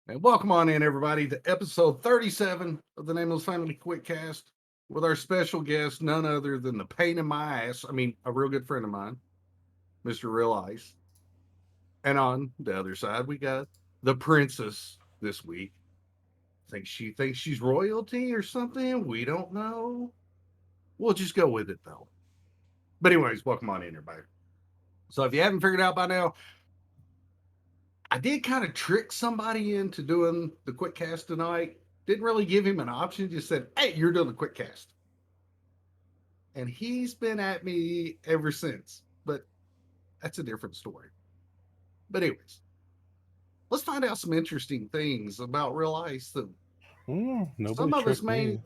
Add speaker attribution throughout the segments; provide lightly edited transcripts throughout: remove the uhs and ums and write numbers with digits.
Speaker 1: And welcome on in, everybody, to episode 37 of the Nameless Family Quickcast with our special guest, none other than the pain in my ass. I mean, a real good friend of mine, Mr. Real Ice. And on the other side, we got the princess this week. Think she thinks she's royalty or something. We don't know. We'll just go with it, though. But, anyways, welcome on in, everybody. So, if you haven't figured out by now, I did kind of trick somebody into doing the quick cast tonight. Didn't really give him an option, just said, "Hey, you're doing the quick cast." And he's been at me ever since. But that's a different story. But, anyways, let's find out some interesting things about real ice that
Speaker 2: Nobody
Speaker 1: some of us
Speaker 2: tricked
Speaker 1: may
Speaker 2: me.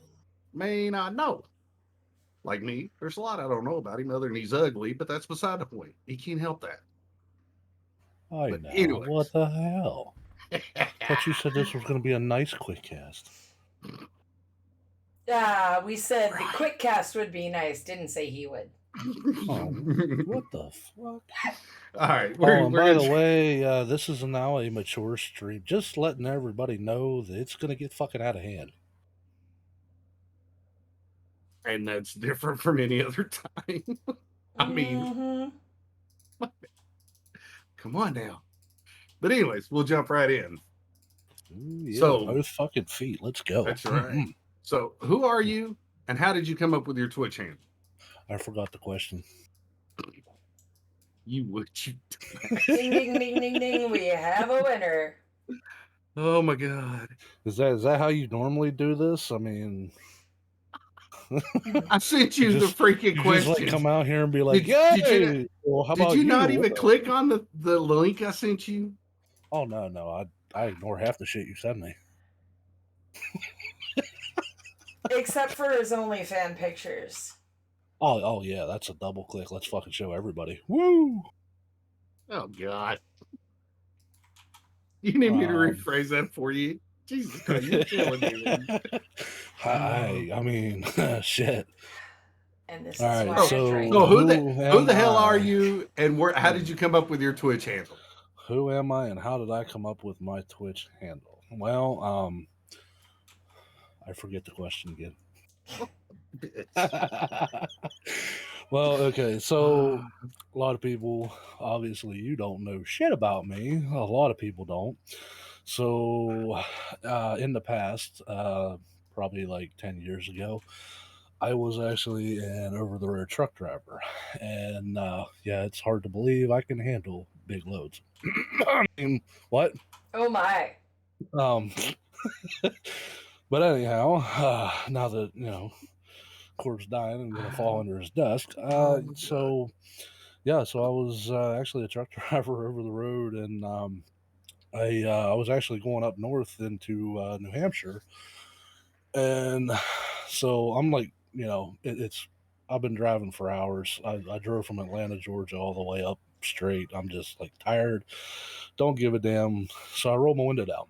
Speaker 1: may not know. Like me, there's a lot I don't know about him other than he's ugly, but that's beside the point. He can't help that.
Speaker 2: I
Speaker 1: But
Speaker 2: know. What
Speaker 1: anyways,
Speaker 2: the hell? Thought you said this was going to be a nice quick cast.
Speaker 3: We said the quick cast would be nice. Didn't say he would.
Speaker 2: Oh, what the fuck?
Speaker 1: All right,
Speaker 2: Oh, and
Speaker 1: we're
Speaker 2: by
Speaker 1: gonna
Speaker 2: the way, this is now a mature stream. Just letting everybody know that it's going to get fucking out of hand.
Speaker 1: and that's different from any other time. I mean,
Speaker 3: Mm-hmm.
Speaker 1: come on now. But anyways, we'll jump right in.
Speaker 2: Ooh, yeah,
Speaker 1: So
Speaker 2: both fucking feet. Let's go.
Speaker 1: that's right. So who are you, and how did you come up with your Twitch handle?
Speaker 2: I forgot the question.
Speaker 1: You would you?
Speaker 3: Ding ding ding ding ding. We have a winner.
Speaker 1: Oh my god!
Speaker 2: Is that how you normally do this? I mean,
Speaker 1: I sent
Speaker 2: you
Speaker 1: you the
Speaker 2: just
Speaker 1: freaking
Speaker 2: you just like
Speaker 1: questions.
Speaker 2: come out here and be like,
Speaker 1: Did you
Speaker 2: "Yay!" Well, how
Speaker 1: did
Speaker 2: about
Speaker 1: you
Speaker 2: you?
Speaker 1: not even
Speaker 2: What
Speaker 1: click on the link I sent you?
Speaker 2: Oh no, I ignore half the shit you send me.
Speaker 3: Except for his OnlyFan pictures.
Speaker 2: Oh yeah, that's a double click. Let's fucking show everybody. Woo!
Speaker 1: Oh god! You need me to
Speaker 2: Um,
Speaker 1: rephrase that for you? Jesus Christ, you're killing me, man.
Speaker 2: I mean, shit.
Speaker 3: And this
Speaker 2: All
Speaker 3: is
Speaker 2: right,
Speaker 3: why
Speaker 1: Oh,
Speaker 3: I
Speaker 2: so
Speaker 1: so
Speaker 3: drink.
Speaker 2: who
Speaker 1: who
Speaker 2: am
Speaker 1: the hell are
Speaker 2: I?
Speaker 1: you, and where? How did
Speaker 2: Hmm.
Speaker 1: you come up with your Twitch handle?
Speaker 2: Who am I, and how did I come up with my Twitch handle? Well, I forget the question again.
Speaker 1: Bitch.
Speaker 2: Well, okay, so a lot of people, obviously, you don't know shit about me. A lot of people don't. So, in the past, probably like 10 years ago, I was actually an over the road truck driver. And yeah, it's hard to believe I can handle big loads. I mean, what?
Speaker 3: Oh my.
Speaker 2: Um, but anyhow, now that, Corb's dying and going to fall under his desk.
Speaker 1: Oh my god!
Speaker 2: So yeah, so I was actually a truck driver over the road, and I was actually going up north into New Hampshire, and so I'm like, it's I've been driving for hours. I drove from Atlanta, Georgia, all the way up straight. I'm just like tired, don't give a damn. So I roll my window down.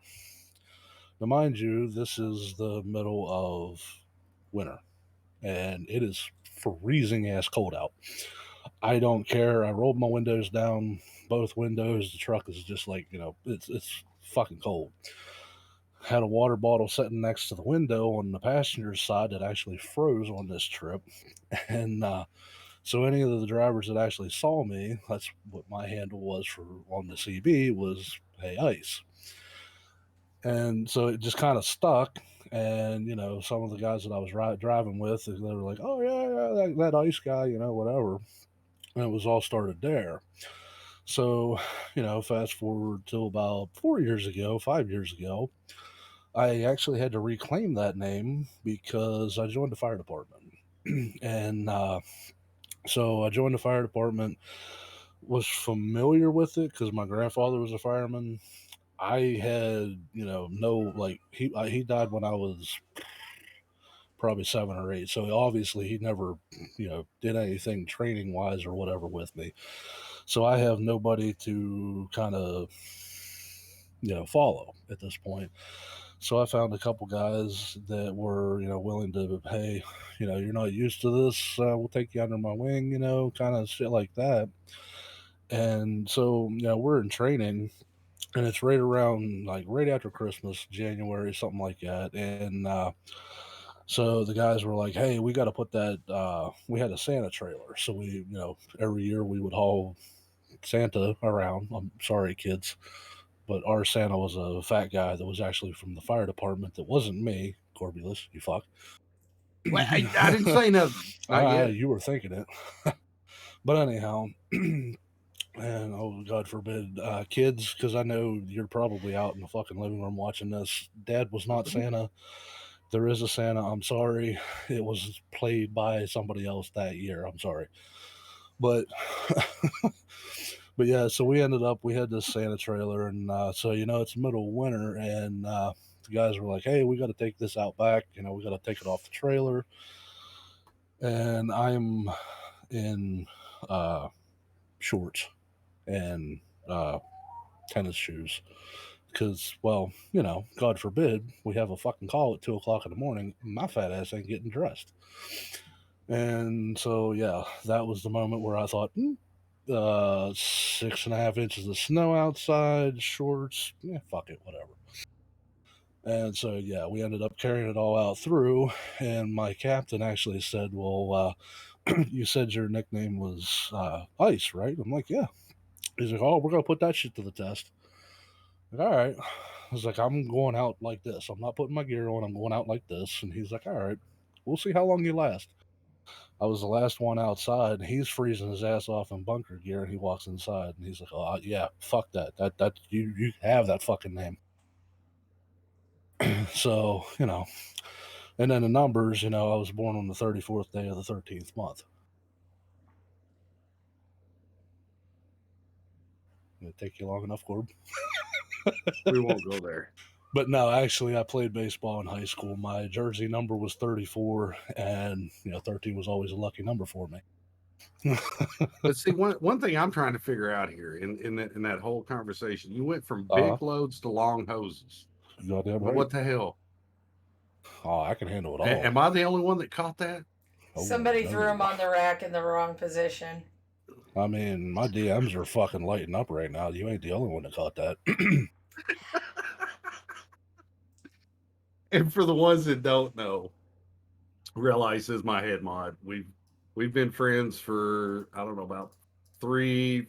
Speaker 2: Now, mind you, this is the middle of winter, and it is freezing ass cold out. I don't care. I rolled my windows down, both windows. The truck is just like, it's fucking cold. Had a water bottle sitting next to the window on the passenger side that actually froze on this trip. And so any of the drivers that actually saw me, that's what my handle was for on the CB was, "Hey, ice." And so it just kind of stuck. And, some of the guys that I was driving with, they were like, "Oh, yeah, that ice guy, whatever." And it was all started there. So, fast forward to about 4 years ago, 5 years ago, I actually had to reclaim that name because I joined the fire department. And so I joined the fire department, was familiar with it because my grandfather was a fireman. I had, no, like, he died when I was probably 7 or 8. So obviously he never, did anything training wise or whatever with me. So I have nobody to kind of, follow at this point. So I found a couple guys that were, willing to, "Hey, you're not used to this. We'll take you under my wing," kind of shit like that. And so, we're in training, and it's right around like right after Christmas, January, something like that. And so the guys were like, "Hey, we got to put that." We had a Santa trailer, so we, every year we would haul Santa around. I'm sorry, kids, but our Santa was a fat guy that was actually from the fire department. That wasn't me, Corbulus. You fuck.
Speaker 1: Well, I didn't say nothing. Not yet.
Speaker 2: You were thinking it, but anyhow. And oh, God forbid, kids, because I know you're probably out in the fucking living room watching this. Dad was not Santa. There is a Santa. I'm sorry. It was played by somebody else that year. I'm sorry. But, but yeah, so we had this Santa trailer. And so, it's middle of winter. And the guys were like, hey, we got to take this out back. We got to take it off the trailer. And I'm in shorts and tennis shoes because, well, God forbid we have a fucking call at 2 o'clock in the morning. My fat ass ain't getting dressed. And so, yeah, that was the moment where I thought, 6.5 inches of snow outside, shorts, fuck it, whatever. And so, yeah, we ended up carrying it all out through. And my captain actually said, well, you said your nickname was Ice, right? I'm like, yeah. He's like, oh, we're going to put that shit to the test. Like, all right. I was like, I'm going out like this. I'm not putting my gear on. I'm going out like this. And he's like, all right, we'll see how long you last. I was the last one outside. And he's freezing his ass off in bunker gear. And he walks inside and he's like, oh, yeah, fuck that. That you have that fucking name. So, and then the numbers, I was born on the 34th day of the 13th month. Did it take you long enough, Corb?
Speaker 1: We won't go there.
Speaker 2: But no, actually, I played baseball in high school. My jersey number was 34, and 13 was always a lucky number for me.
Speaker 1: But see, one thing I'm trying to figure out here in that whole conversation, you went from
Speaker 2: Uh-huh.
Speaker 1: big loads to long hoses.
Speaker 2: Goddamn right.
Speaker 1: What the hell?
Speaker 2: Oh, I can handle it all.
Speaker 1: Am I the only one that caught that?
Speaker 3: Somebody threw him on the rack in the wrong position.
Speaker 2: I mean, my DMs are fucking lighting up right now. You ain't the only one that caught that.
Speaker 1: And for the ones that don't know, Realize is my head mod. We've been friends for I don't know about 3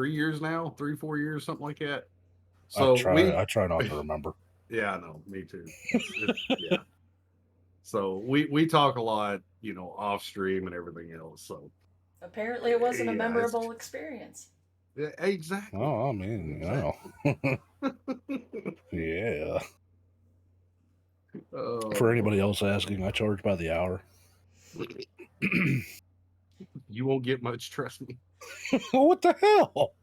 Speaker 1: years now, 3-4 years, something like that. So
Speaker 2: I try not to remember.
Speaker 1: Yeah, I know, me too. Yeah. So we talk a lot, off stream and everything else. So
Speaker 3: apparently it wasn't a memorable experience.
Speaker 1: Yeah, exactly.
Speaker 2: Oh, I mean, yeah. For anybody else asking, I charge by the hour.
Speaker 1: You won't get much, trust me.
Speaker 2: What the hell?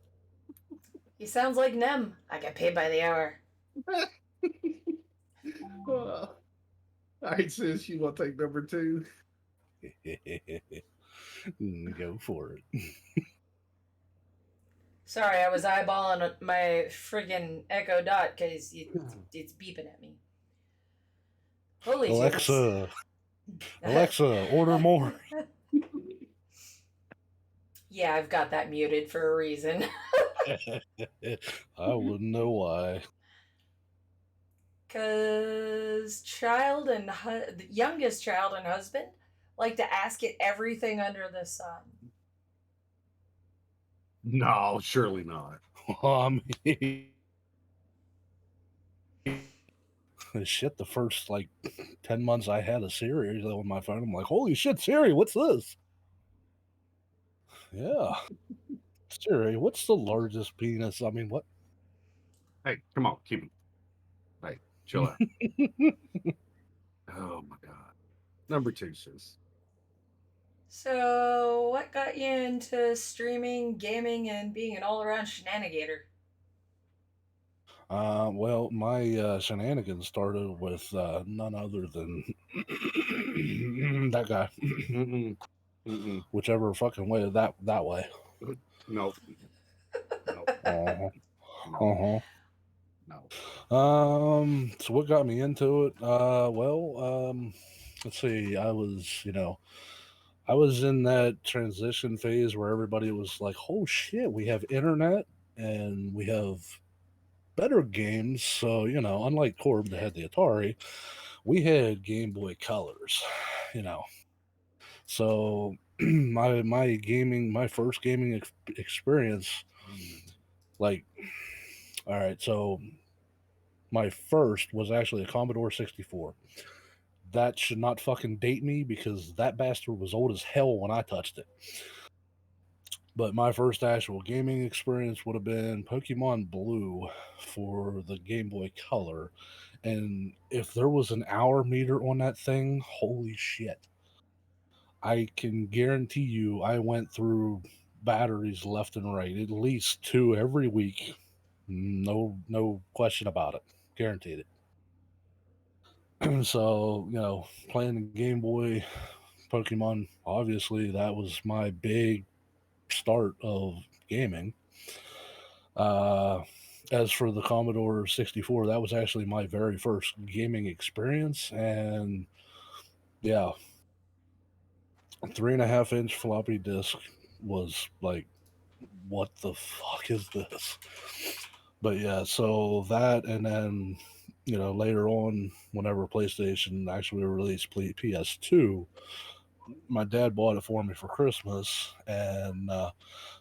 Speaker 3: He sounds like Nem. I get paid by the hour.
Speaker 1: All right, sis, you want to take number 2?
Speaker 2: Go for it.
Speaker 3: Sorry, I was eyeballing my friggin' Echo Dot because it's beeping at me. Holy
Speaker 2: Alexa, Alexa, order more.
Speaker 3: Yeah, I've got that muted for a reason.
Speaker 2: I wouldn't know why.
Speaker 3: Because the youngest child and husband like to ask it everything under the sun.
Speaker 1: No, surely not.
Speaker 2: I mean, shit, the first 10 months I had a Siri on my phone, I'm like, holy shit, Siri, what's this? Yeah. Siri, what's the largest penis? I mean, what?
Speaker 1: Hey, come on, keep it. Hey, chill out. Oh my God. Number 2, sis.
Speaker 3: So, what got you into streaming, gaming, and being an all-around shenanigator?
Speaker 2: Well, my shenanigans started with none other than that guy. Whichever fucking way that way.
Speaker 1: Nope.
Speaker 2: No. So what got me into it? Let's see. I was in that transition phase where everybody was like, "Oh shit, we have internet and we have better games. So, unlike Corb that had the Atari, we had Game Boy Colors, you know. So my first gaming experience, like, all right, so my first was actually a Commodore 64. That should not fucking date me because that bastard was old as hell when I touched it. But my first actual gaming experience would have been Pokemon Blue for the Game Boy Color. And if there was an hour meter on that thing, holy shit. I can guarantee you I went through batteries left and right, at least two every week. No question about it. Guaranteed it. So, playing the Game Boy Pokemon, obviously that was my big start of gaming. Uh, as for the Commodore 64, that was actually my very first gaming experience. And yeah, 3.5 inch floppy disk was like, what the fuck is this? But yeah, so that, and then, later on, whenever PlayStation actually released PS2, my dad bought it for me for Christmas, and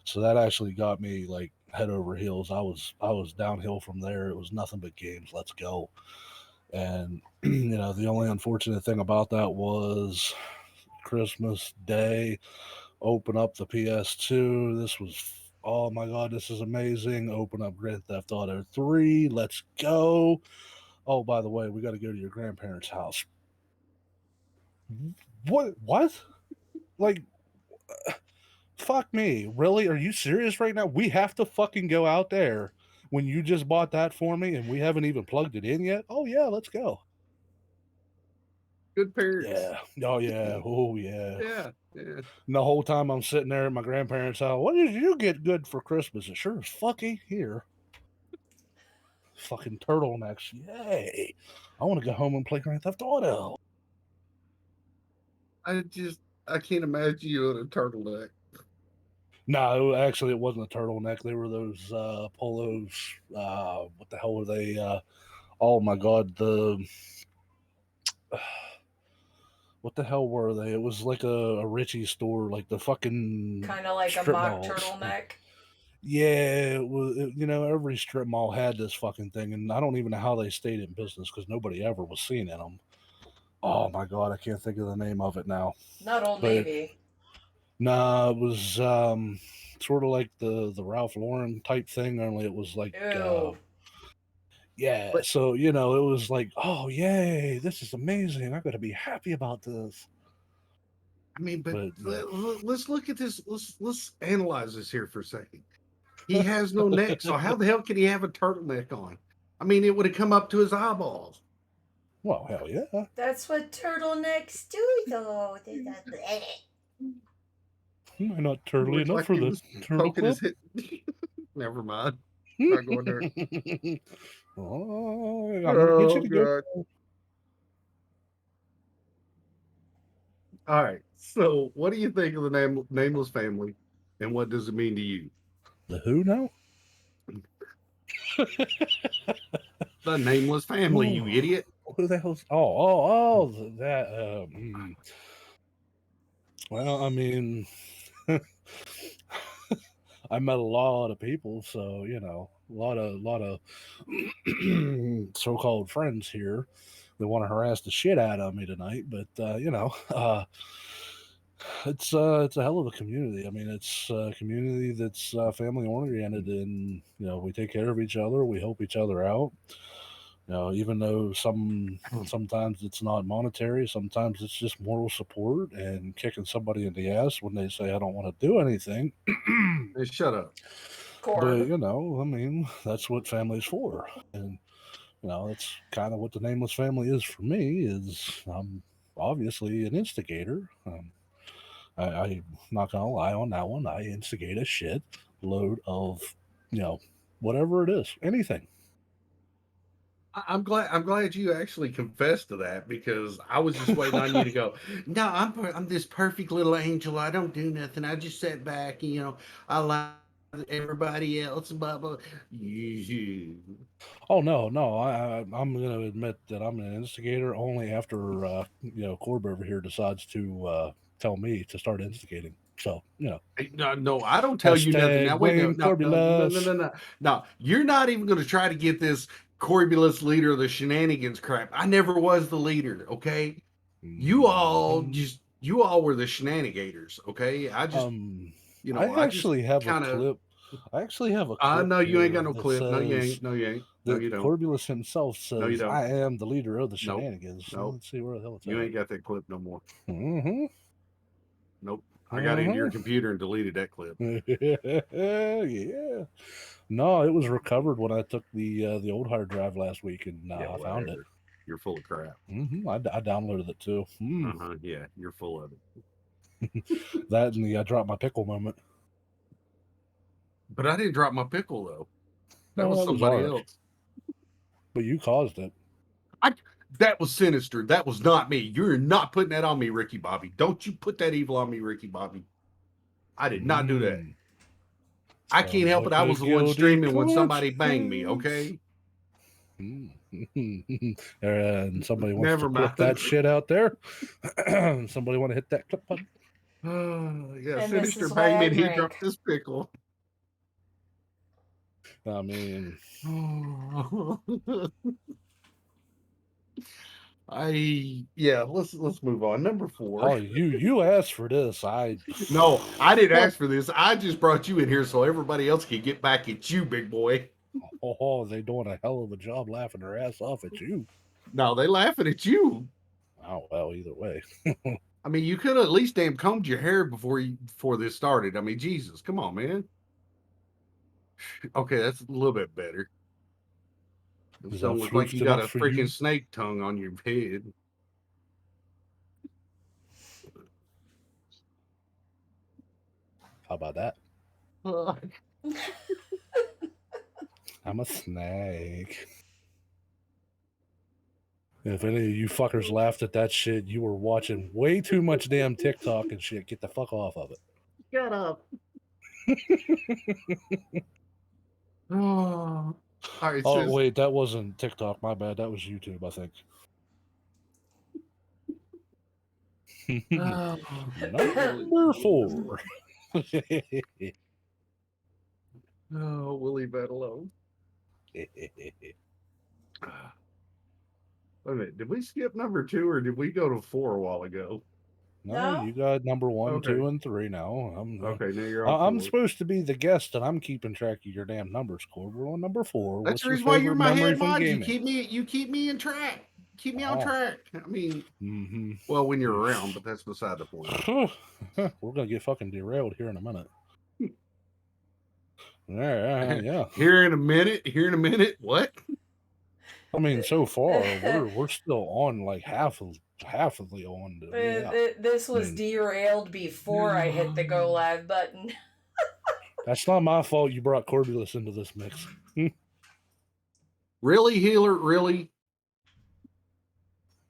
Speaker 2: so that actually got me like head over heels. I was downhill from there. It was nothing but games. Let's go. And the only unfortunate thing about that was Christmas Day. Open up the PS2. This was, oh my god, this is amazing. Open up Grand Theft Auto 3. Let's go. Oh, by the way, we got to go to your grandparents' house. What? What? Like, fuck me. Really? Are you serious right now? We have to fucking go out there when you just bought that for me and we haven't even plugged it in yet? Oh, yeah, let's go.
Speaker 1: Good parents.
Speaker 2: Yeah. Oh, yeah. Oh, yeah.
Speaker 1: Yeah, yeah.
Speaker 2: And the whole time I'm sitting there at my grandparents' house, what did you get good for Christmas? It sure as fuck ain't here. Fucking turtlenecks. Yay. I want to go home and play Grand Theft Auto.
Speaker 1: I just I can't imagine you in a turtleneck.
Speaker 2: No, actually, it wasn't a turtleneck. They were those polos. What the hell were they? Oh my god, what the hell were they? It was like a Richie store, like the fucking
Speaker 3: Kind of like a
Speaker 2: strip
Speaker 3: mock
Speaker 2: malls.
Speaker 3: turtleneck.
Speaker 2: Yeah, it was. Every strip mall had this fucking thing, and I don't even know how they stayed in business because nobody ever was seen in them. Oh my god, I can't think of the name of it now.
Speaker 3: Not Old
Speaker 2: But
Speaker 3: Navy.
Speaker 2: nah, it was sort of like the Ralph Lauren type thing, only it was like
Speaker 3: Ew.
Speaker 2: yeah.
Speaker 1: But
Speaker 2: So it was like, oh yay, this is amazing. I got to be happy about this.
Speaker 1: I mean, but
Speaker 2: But yeah.
Speaker 1: let's look at this. Let's analyze this here for a second. He has no neck, so how the hell can he have a turtleneck on? I mean, it would have come up to his eyeballs.
Speaker 2: Well, hell yeah.
Speaker 3: That's what turtlenecks do, though.
Speaker 2: Am I not turtly
Speaker 1: Looks
Speaker 2: enough
Speaker 1: like
Speaker 2: for
Speaker 1: he
Speaker 2: the
Speaker 1: was
Speaker 2: Turtle
Speaker 1: poking his
Speaker 2: Club?
Speaker 1: head. Never mind. Not going there.
Speaker 2: Oh, I'm gonna get you
Speaker 1: Oh
Speaker 2: to go.
Speaker 1: god. All right. So, what do you think of the nameless family, and what does it mean to you?
Speaker 2: The who now?
Speaker 1: The nameless family, you
Speaker 2: Oh,
Speaker 1: idiot.
Speaker 2: who the hell's? Oh, that. Well, I mean, I met a lot of people, so a lot of so-called friends here that want to harass the shit out of me tonight. But it's a hell of a community. I mean, it's a community that's family oriented, and we take care of each other, we help each other out. Even though sometimes it's not monetary, sometimes it's just moral support and kicking somebody in the ass when they say I don't want to do anything.
Speaker 1: Hey, shut up.
Speaker 2: But
Speaker 3: Corb.
Speaker 2: I mean, that's what family's for, and that's kind of what the nameless family is for me. Is I'm obviously an instigator. I'm not gonna lie on that one. I instigate a shit load of, you know, whatever it is, anything.
Speaker 1: I'm glad. I'm glad you actually confessed to that because I was just waiting on you to go. No, I'm this perfect little angel. I don't do nothing. I just sat back. And, I allow everybody else, blah blah.
Speaker 2: Oh no, no, I'm going to admit that I'm an instigator only after Corb over here decides to tell me to start instigating. So
Speaker 1: No, no, I don't tell you nothing. Now,
Speaker 2: hashtag
Speaker 1: wait, no,
Speaker 2: blame
Speaker 1: no, no, no, no,
Speaker 2: Corbulus.
Speaker 1: no, no. No, you're not even going to try to get this Corbulus leader of the shenanigans crap. I never was the leader, okay?
Speaker 2: Mhm.
Speaker 1: You all were the shenanigators, okay?
Speaker 2: Um,
Speaker 1: I just kind of,
Speaker 2: I actually have a
Speaker 1: I
Speaker 2: clip
Speaker 1: know you ain't got
Speaker 2: here
Speaker 1: no
Speaker 2: that
Speaker 1: clip. No, you
Speaker 2: says
Speaker 1: ain't. No, you ain't. No,
Speaker 2: that
Speaker 1: you don't.
Speaker 2: Corbulus himself
Speaker 1: No, you
Speaker 2: says,
Speaker 1: don't.
Speaker 2: "I am the leader of the
Speaker 1: Nope.
Speaker 2: shenanigans." So
Speaker 1: Nope.
Speaker 2: let's see where the hell it's
Speaker 1: You
Speaker 2: at.
Speaker 1: ain't got that clip no more.
Speaker 2: Mm-hmm.
Speaker 1: Nope. I got into your
Speaker 2: Mm-hmm.
Speaker 1: computer and deleted that clip.
Speaker 2: Yeah. No, it was recovered when I took the old hard drive last week, and
Speaker 1: Yeah,
Speaker 2: I found it.
Speaker 1: whatever. You're full of crap.
Speaker 2: I downloaded it too.
Speaker 1: Yeah, you're full of it.
Speaker 2: That and the I dropped my pickle moment.
Speaker 1: But I didn't drop my pickle though. That
Speaker 2: No,
Speaker 1: was
Speaker 2: that was
Speaker 1: somebody
Speaker 2: ours,
Speaker 1: else.
Speaker 2: but you caused it.
Speaker 1: I that was sinister. That was not me. You're not putting that on me, Ricky Bobby. Don't you put that evil on me, Ricky Bobby. I did not do that. I can't
Speaker 2: Sounds
Speaker 1: help it.
Speaker 2: like
Speaker 1: I
Speaker 2: a
Speaker 1: was the one
Speaker 2: guilty
Speaker 1: streaming when somebody banged me,
Speaker 2: conscience.
Speaker 1: okay?
Speaker 2: And somebody wants to
Speaker 1: Never
Speaker 2: clip that
Speaker 1: mind.
Speaker 2: shit out there. Somebody want to hit that clip button?
Speaker 1: Yeah,
Speaker 3: And this
Speaker 1: Sinister
Speaker 3: is why
Speaker 1: banged me
Speaker 3: I
Speaker 1: and he
Speaker 3: drink.
Speaker 1: dropped this pickle.
Speaker 2: I mean,
Speaker 1: let's move on. Number 4.
Speaker 2: oh, you asked for this.
Speaker 1: No, I didn't ask for this. I just brought you in here so everybody else could get back at you, big boy.
Speaker 2: Oh, they doing a hell of a job laughing their ass off at you.
Speaker 1: No, they laughing at you.
Speaker 2: Oh well, either way.
Speaker 1: I mean, you could have at least damn combed your hair before this started. I mean, Jesus, come on, man. Okay, that's a little bit better. This
Speaker 2: Is
Speaker 1: don't
Speaker 2: that
Speaker 1: look like
Speaker 2: fruit's
Speaker 1: you got
Speaker 2: enough
Speaker 1: a
Speaker 2: for
Speaker 1: freaking
Speaker 2: you?
Speaker 1: snake tongue on your head.
Speaker 2: How about that? I'm a snake. If any of you fuckers laughed at that shit, you were watching way too much damn TikTok and shit. Get the fuck off of it.
Speaker 1: Shut up. Oh, all right,
Speaker 2: Oh
Speaker 1: sis.
Speaker 2: wait, that wasn't TikTok. My bad. That was YouTube, I think.
Speaker 1: Oh,
Speaker 2: Number 4.
Speaker 1: we'll leave that alone. Wait a minute. Did we skip number 2 or did we go to 4 a while ago?
Speaker 2: No,
Speaker 3: No?
Speaker 2: you got number 1,
Speaker 1: Okay.
Speaker 2: 2, and 3 now.
Speaker 1: Okay, now you're on
Speaker 2: I'm
Speaker 1: 4.
Speaker 2: supposed to be the guest, and I'm keeping track of your damn numbers, Cord. We're on number 4.
Speaker 1: That's
Speaker 2: What's
Speaker 1: the
Speaker 2: your
Speaker 1: reason why you're
Speaker 2: favorite
Speaker 1: my
Speaker 2: memory
Speaker 1: head
Speaker 2: from
Speaker 1: mod.
Speaker 2: gaming?
Speaker 1: You keep me in track. Keep me on
Speaker 2: Oh.
Speaker 1: track. I mean,
Speaker 2: Mm-hmm.
Speaker 1: well, when you're around, but that's beside the point.
Speaker 2: We're gonna get fucking derailed here in a minute. Yeah.
Speaker 1: Here in a minute. What?
Speaker 2: I mean, so far we're still on like half of the on. Yeah.
Speaker 3: This was
Speaker 2: I mean,
Speaker 3: derailed before I hit the go live button.
Speaker 2: that's not my fault. You brought Corbulus into this mix.
Speaker 1: Really, healer? Really?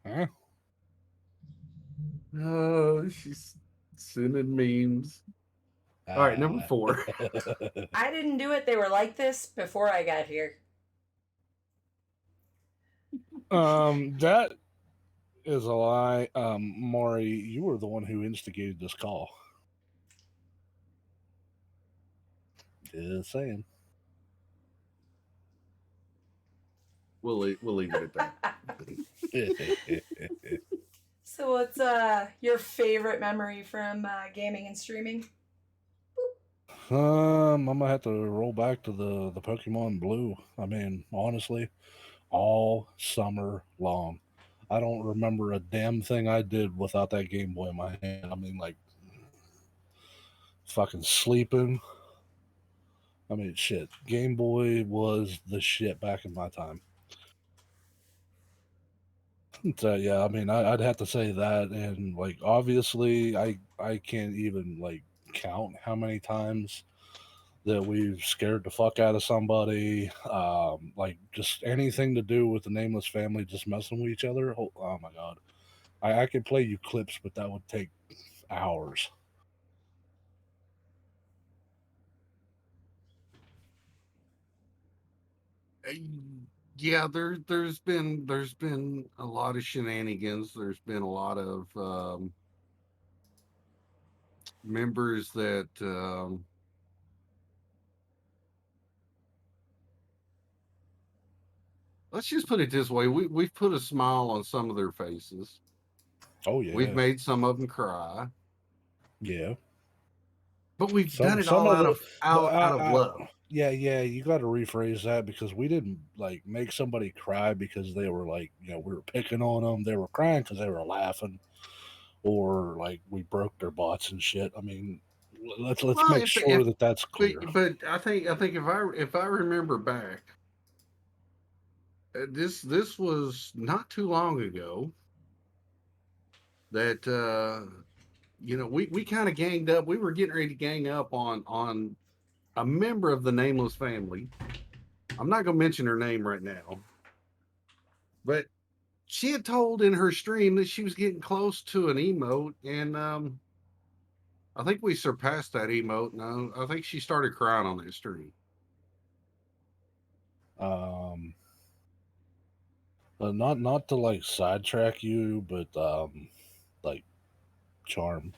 Speaker 2: Huh?
Speaker 1: Oh, she's sending memes. All right, number 4.
Speaker 3: I didn't do it. They were like this before I got here.
Speaker 2: That is a lie. Maury, you were the one who instigated this call. Just saying.
Speaker 1: We'll leave it at that.
Speaker 3: So what's your favorite memory from gaming and streaming?
Speaker 2: I'm gonna have to roll back to the Pokemon Blue. I mean, honestly, all summer long, I don't remember a damn thing I did without that Game Boy in my hand. I mean, like fucking sleeping. I mean, shit. Game Boy was the shit back in my time. So yeah, I mean, I'd have to say that, and like obviously, I can't even like count how many times that we've scared the fuck out of somebody. Like just anything to do with the Nameless family, just messing with each other. Oh my god, I could play you clips, but that would take hours.
Speaker 1: Yeah, there's been a lot of shenanigans. There's been a lot of members that let's just put it this way: we've put a smile on some of their faces.
Speaker 2: Oh
Speaker 1: We've
Speaker 2: yeah,
Speaker 1: made some of them cry,
Speaker 2: yeah.
Speaker 1: but we've done it
Speaker 2: Some
Speaker 1: all
Speaker 2: of
Speaker 1: out of out of
Speaker 2: I,
Speaker 1: love.
Speaker 2: yeah. You got to rephrase that because we didn't like make somebody cry because they were like we were picking on them. They were crying because they were laughing, or like we broke their butts and shit. I mean, let's
Speaker 1: Well,
Speaker 2: make sure that that's clear.
Speaker 1: but I think if I remember back, this was not too long ago that we kind of ganged up. We were getting ready to gang up on a member of the nameless family. I'm not going to mention her name right now, but she had told in her stream that she was getting close to an emote, and I think we surpassed that emote. No, I think she started crying on that stream.
Speaker 2: Um, not to like sidetrack you, but like charm.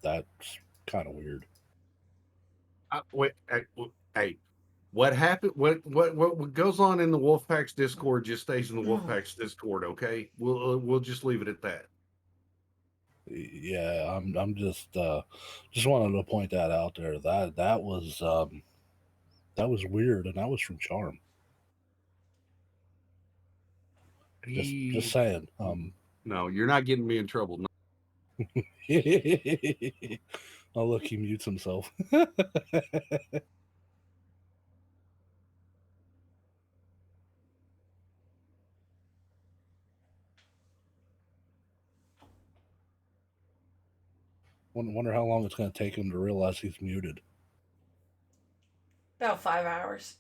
Speaker 2: That's kind of weird.
Speaker 1: Wait, hey, what happened? What goes on in the Wolfpack's Discord just stays in the Wolfpack's Discord. Okay, we'll just leave it at that.
Speaker 2: Yeah, I'm just wanted to point that out there. That was weird, and that was from Charm. Just
Speaker 1: He,
Speaker 2: saying.
Speaker 1: no, you're not getting me in trouble. No.
Speaker 2: Oh look, he mutes himself. Wonder how long it's going to take him to realize he's muted.
Speaker 3: About 5 hours.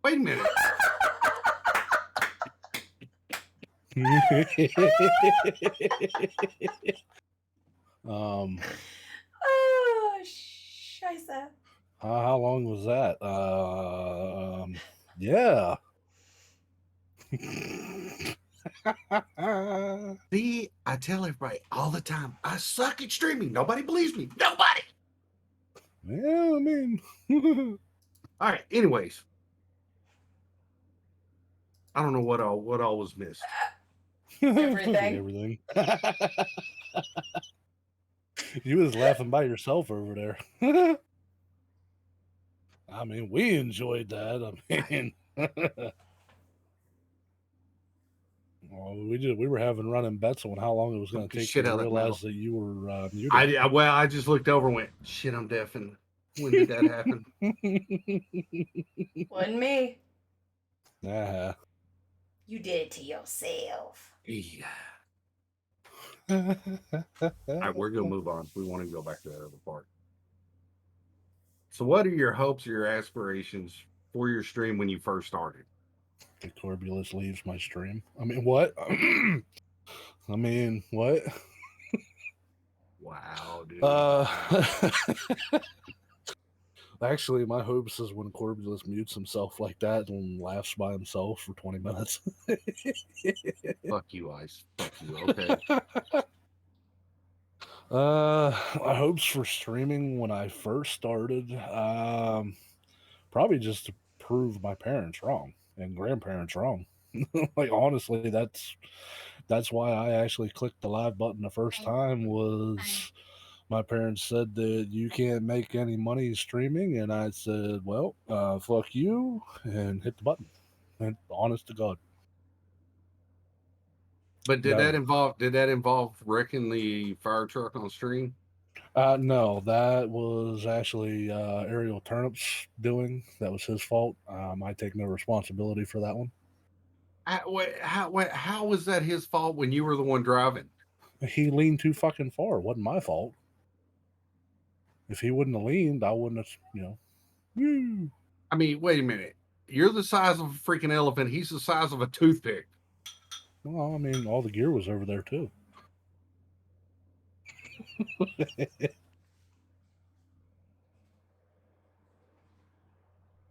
Speaker 1: Wait a minute.
Speaker 2: um,
Speaker 3: Oh, scheiße.
Speaker 2: how long was that? Yeah.
Speaker 1: See, I tell everybody all the time, I suck at streaming. Nobody believes me. Nobody.
Speaker 2: Yeah, I mean,
Speaker 1: All right. Anyways, I don't know what all was missed.
Speaker 3: Everything.
Speaker 2: You was laughing by yourself over there. I mean, we enjoyed that. I mean, we were having running bets on how long it was going
Speaker 1: Took
Speaker 2: to
Speaker 1: the
Speaker 2: take you
Speaker 1: shit
Speaker 2: to
Speaker 1: out of that
Speaker 2: realize
Speaker 1: mouth.
Speaker 2: that you were muted.
Speaker 1: I just looked over and went, shit, I'm deafened. When did that happen?
Speaker 3: Wasn't me.
Speaker 2: Uh-huh.
Speaker 3: You did it to yourself.
Speaker 1: Yeah. All right, we're gonna move on. We want to go back to that other part. So, what are your hopes or your aspirations for your stream when you first started?
Speaker 2: The Corbulus leaves my stream. I mean, what? I mean, what?
Speaker 1: Wow, dude. Wow.
Speaker 2: Actually, my hopes is when Corbulus mutes himself like that and laughs by himself for 20 minutes.
Speaker 1: Fuck you, Ice. Fuck you. Okay.
Speaker 2: My hopes for streaming when I first started, probably just to prove my parents wrong and grandparents wrong. Like honestly, that's why I actually clicked the live button the first time was my parents said that you can't make any money streaming, and I said, well, fuck you, and hit the button. And honest to God.
Speaker 1: But did
Speaker 2: No.
Speaker 1: that involve wrecking the fire truck on stream?
Speaker 2: No, that was actually Ariel Turnip's doing. That was his fault. I take no responsibility for that one.
Speaker 1: How was that his fault when you were the one driving?
Speaker 2: He leaned too fucking far. It wasn't my fault. if he wouldn't have leaned, I wouldn't have, woo.
Speaker 1: I mean, wait a minute. You're the size of a freaking elephant. He's the size of a toothpick.
Speaker 2: Well, I mean, all the gear was over there too.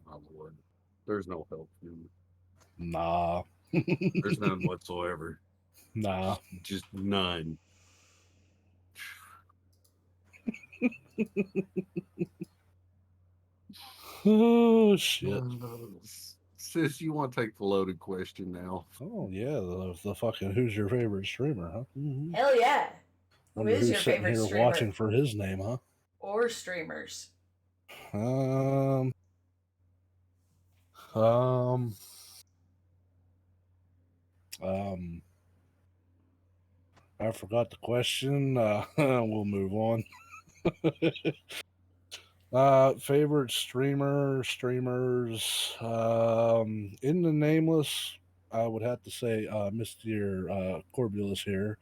Speaker 1: My Lord. There's no help.
Speaker 2: Nah.
Speaker 1: There's none whatsoever.
Speaker 2: Nah.
Speaker 1: Just none.
Speaker 2: Oh, shit.
Speaker 1: Sis, you want to take the loaded question now?
Speaker 2: Oh, yeah. The fucking who's your favorite streamer, huh? Mm-hmm.
Speaker 3: Hell yeah. Who
Speaker 2: Wonder
Speaker 3: is
Speaker 2: who's
Speaker 3: your
Speaker 2: sitting
Speaker 3: favorite
Speaker 2: here
Speaker 3: streamer?
Speaker 2: watching for his name, huh?
Speaker 3: Or streamers?
Speaker 2: Um, I forgot the question. We'll move on. Favorite streamers. In the nameless, I would have to say Mr. Corbulus here,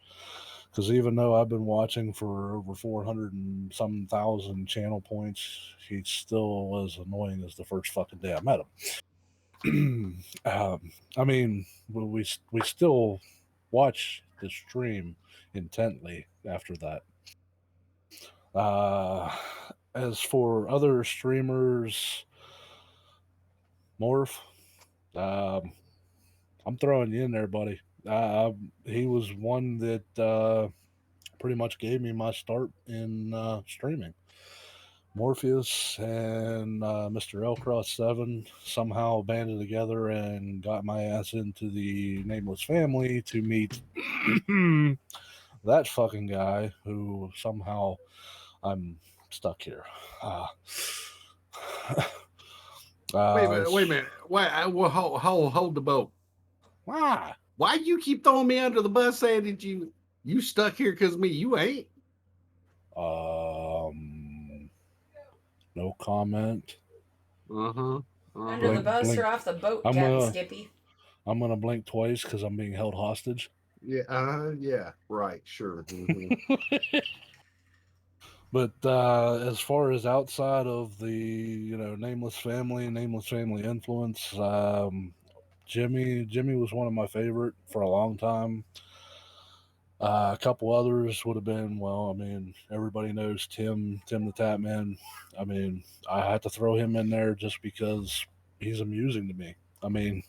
Speaker 2: because even though I've been watching for over 400 and some thousand channel points, he still was annoying as the first fucking day I met him. I mean, we still watch the stream intently after that. As for other streamers, Morph, I'm throwing you in there, buddy. He was one that pretty much gave me my start in streaming. Morpheus and Mr. L-Cross7 somehow banded together and got my ass into the Nameless family to meet that fucking guy who somehow I'm stuck here.
Speaker 1: Wait a minute. Wait, hold the boat.
Speaker 2: Why?
Speaker 1: Why you keep throwing me under the bus saying that you stuck here because me? You ain't.
Speaker 2: No comment.
Speaker 3: Under the bus
Speaker 2: Blink.
Speaker 3: or off the boat,
Speaker 2: I'm
Speaker 3: Captain
Speaker 2: gonna-
Speaker 3: Skippy?
Speaker 2: I'm gonna blink twice because I'm being held hostage.
Speaker 1: Yeah, right, sure. Mhm.
Speaker 2: But as far as outside of the nameless family influence, Jimmy was one of my favorite for a long time. A couple others would have been, well, I mean, everybody knows Tim the Tap Man. I mean, I had to throw him in there just because he's amusing to me. I mean,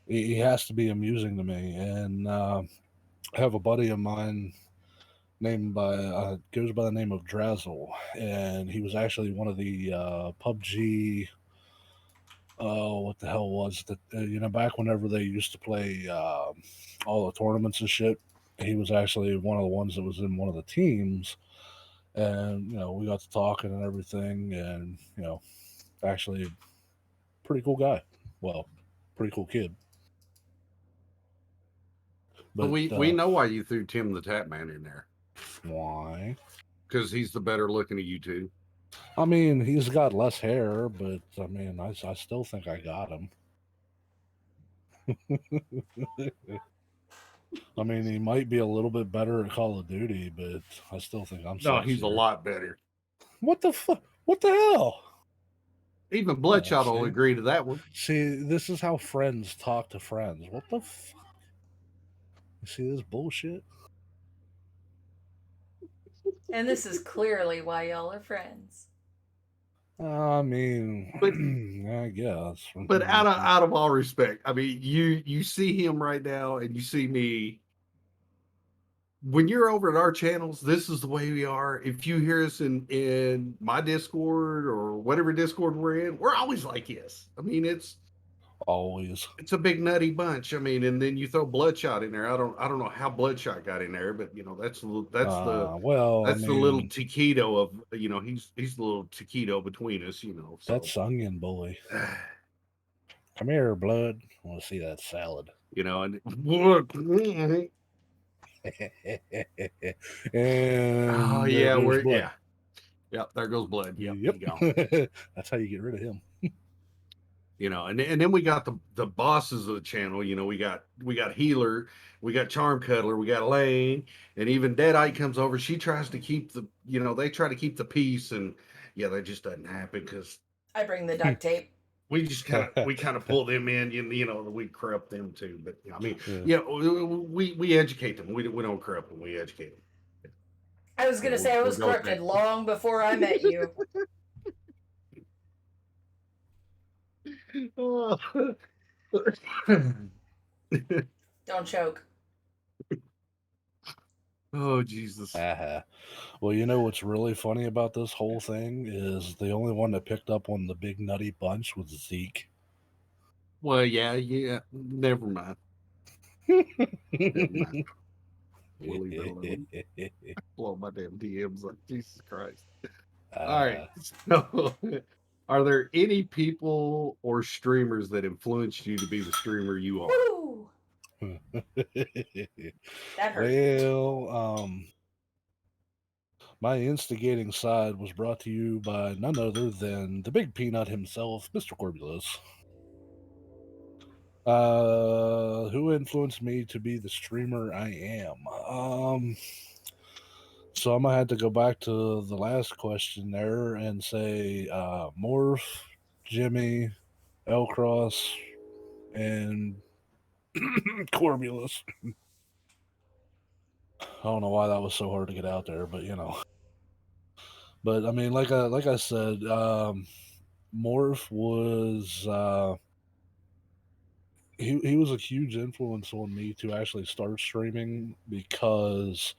Speaker 2: he has to be amusing to me. And I have a buddy of mine named goes by the name of Drazzle, and he was actually one of the PUBG. Oh, what the hell was that? Back whenever they used to play all the tournaments and shit, he was actually one of the ones that was in one of the teams, and we got to talking and everything, and actually, pretty cool guy. Well, pretty cool kid.
Speaker 1: But we know why you threw Tim the Tap Man in there.
Speaker 2: Why?
Speaker 1: Because he's the better looking of you two.
Speaker 2: I mean, he's got less hair, but I mean, I still think I got him. I mean, he might be a little bit better at Call of Duty, but I still think I'm
Speaker 1: No, he's a
Speaker 2: sexier.
Speaker 1: lot better.
Speaker 2: What the fuck? What the hell?
Speaker 1: Even Bloodshot will agree to that one.
Speaker 2: See, this is how friends talk to friends. What the fuck? You see this bullshit?
Speaker 3: And this is clearly why y'all are friends.
Speaker 2: I mean,
Speaker 1: But-
Speaker 2: I guess.
Speaker 1: But out of all respect, I mean, you see him right now, and you see me. When you're over at our channels, this is the way we are. If you hear us in my Discord or whatever Discord we're in, we're always like this. I mean, it's a big nutty bunch. I mean, and then you throw Bloodshot in there. I don't know how Bloodshot got in there, but that's the little taquito of he's the little taquito between us. So.
Speaker 2: That's Onion Bully. Come here, Blood. I want to see that salad.
Speaker 1: And
Speaker 2: and
Speaker 1: Yep, there goes Blood. Yep.
Speaker 2: That's how you get rid of him.
Speaker 1: And then we got the bosses of the channel. We got Healer, we got Charm Cuddler, we got Lane, and even Deadite comes over. She tries to keep they try to keep the peace, and yeah, that just doesn't happen because
Speaker 3: I bring the duct tape.
Speaker 1: we kind of pull them in. We corrupt them too. But I mean,
Speaker 2: Yeah.
Speaker 1: we educate them. We don't corrupt them. We educate them.
Speaker 3: I was gonna say I
Speaker 1: We'll
Speaker 3: was
Speaker 1: go with
Speaker 3: corrupted long before I met you.
Speaker 1: that.
Speaker 3: Don't choke.
Speaker 1: Oh Jesus.
Speaker 2: Uh-huh. Well, you know what's really funny about this whole thing is the only one that picked up on the big nutty bunch was Zeke.
Speaker 1: Well, yeah. Never mind. Never mind. We'll leave that alone. Blow my damn DMs like Jesus Christ. All right.
Speaker 2: uh,
Speaker 1: So, are there any people or streamers that influenced you to be the streamer you are?
Speaker 3: Woo! That hurt.
Speaker 2: well, my instigating side was brought to you by none other than the big peanut himself, Mr. Corbulos. Who influenced me to be the streamer I am? So I'm gonna have to go back to the last question there and say Morph, Jimmy, L Cross, and Cormulus. I don't know why that was so hard to get out there, but But I mean, like I said, Morph was he was a huge influence on me to actually start streaming because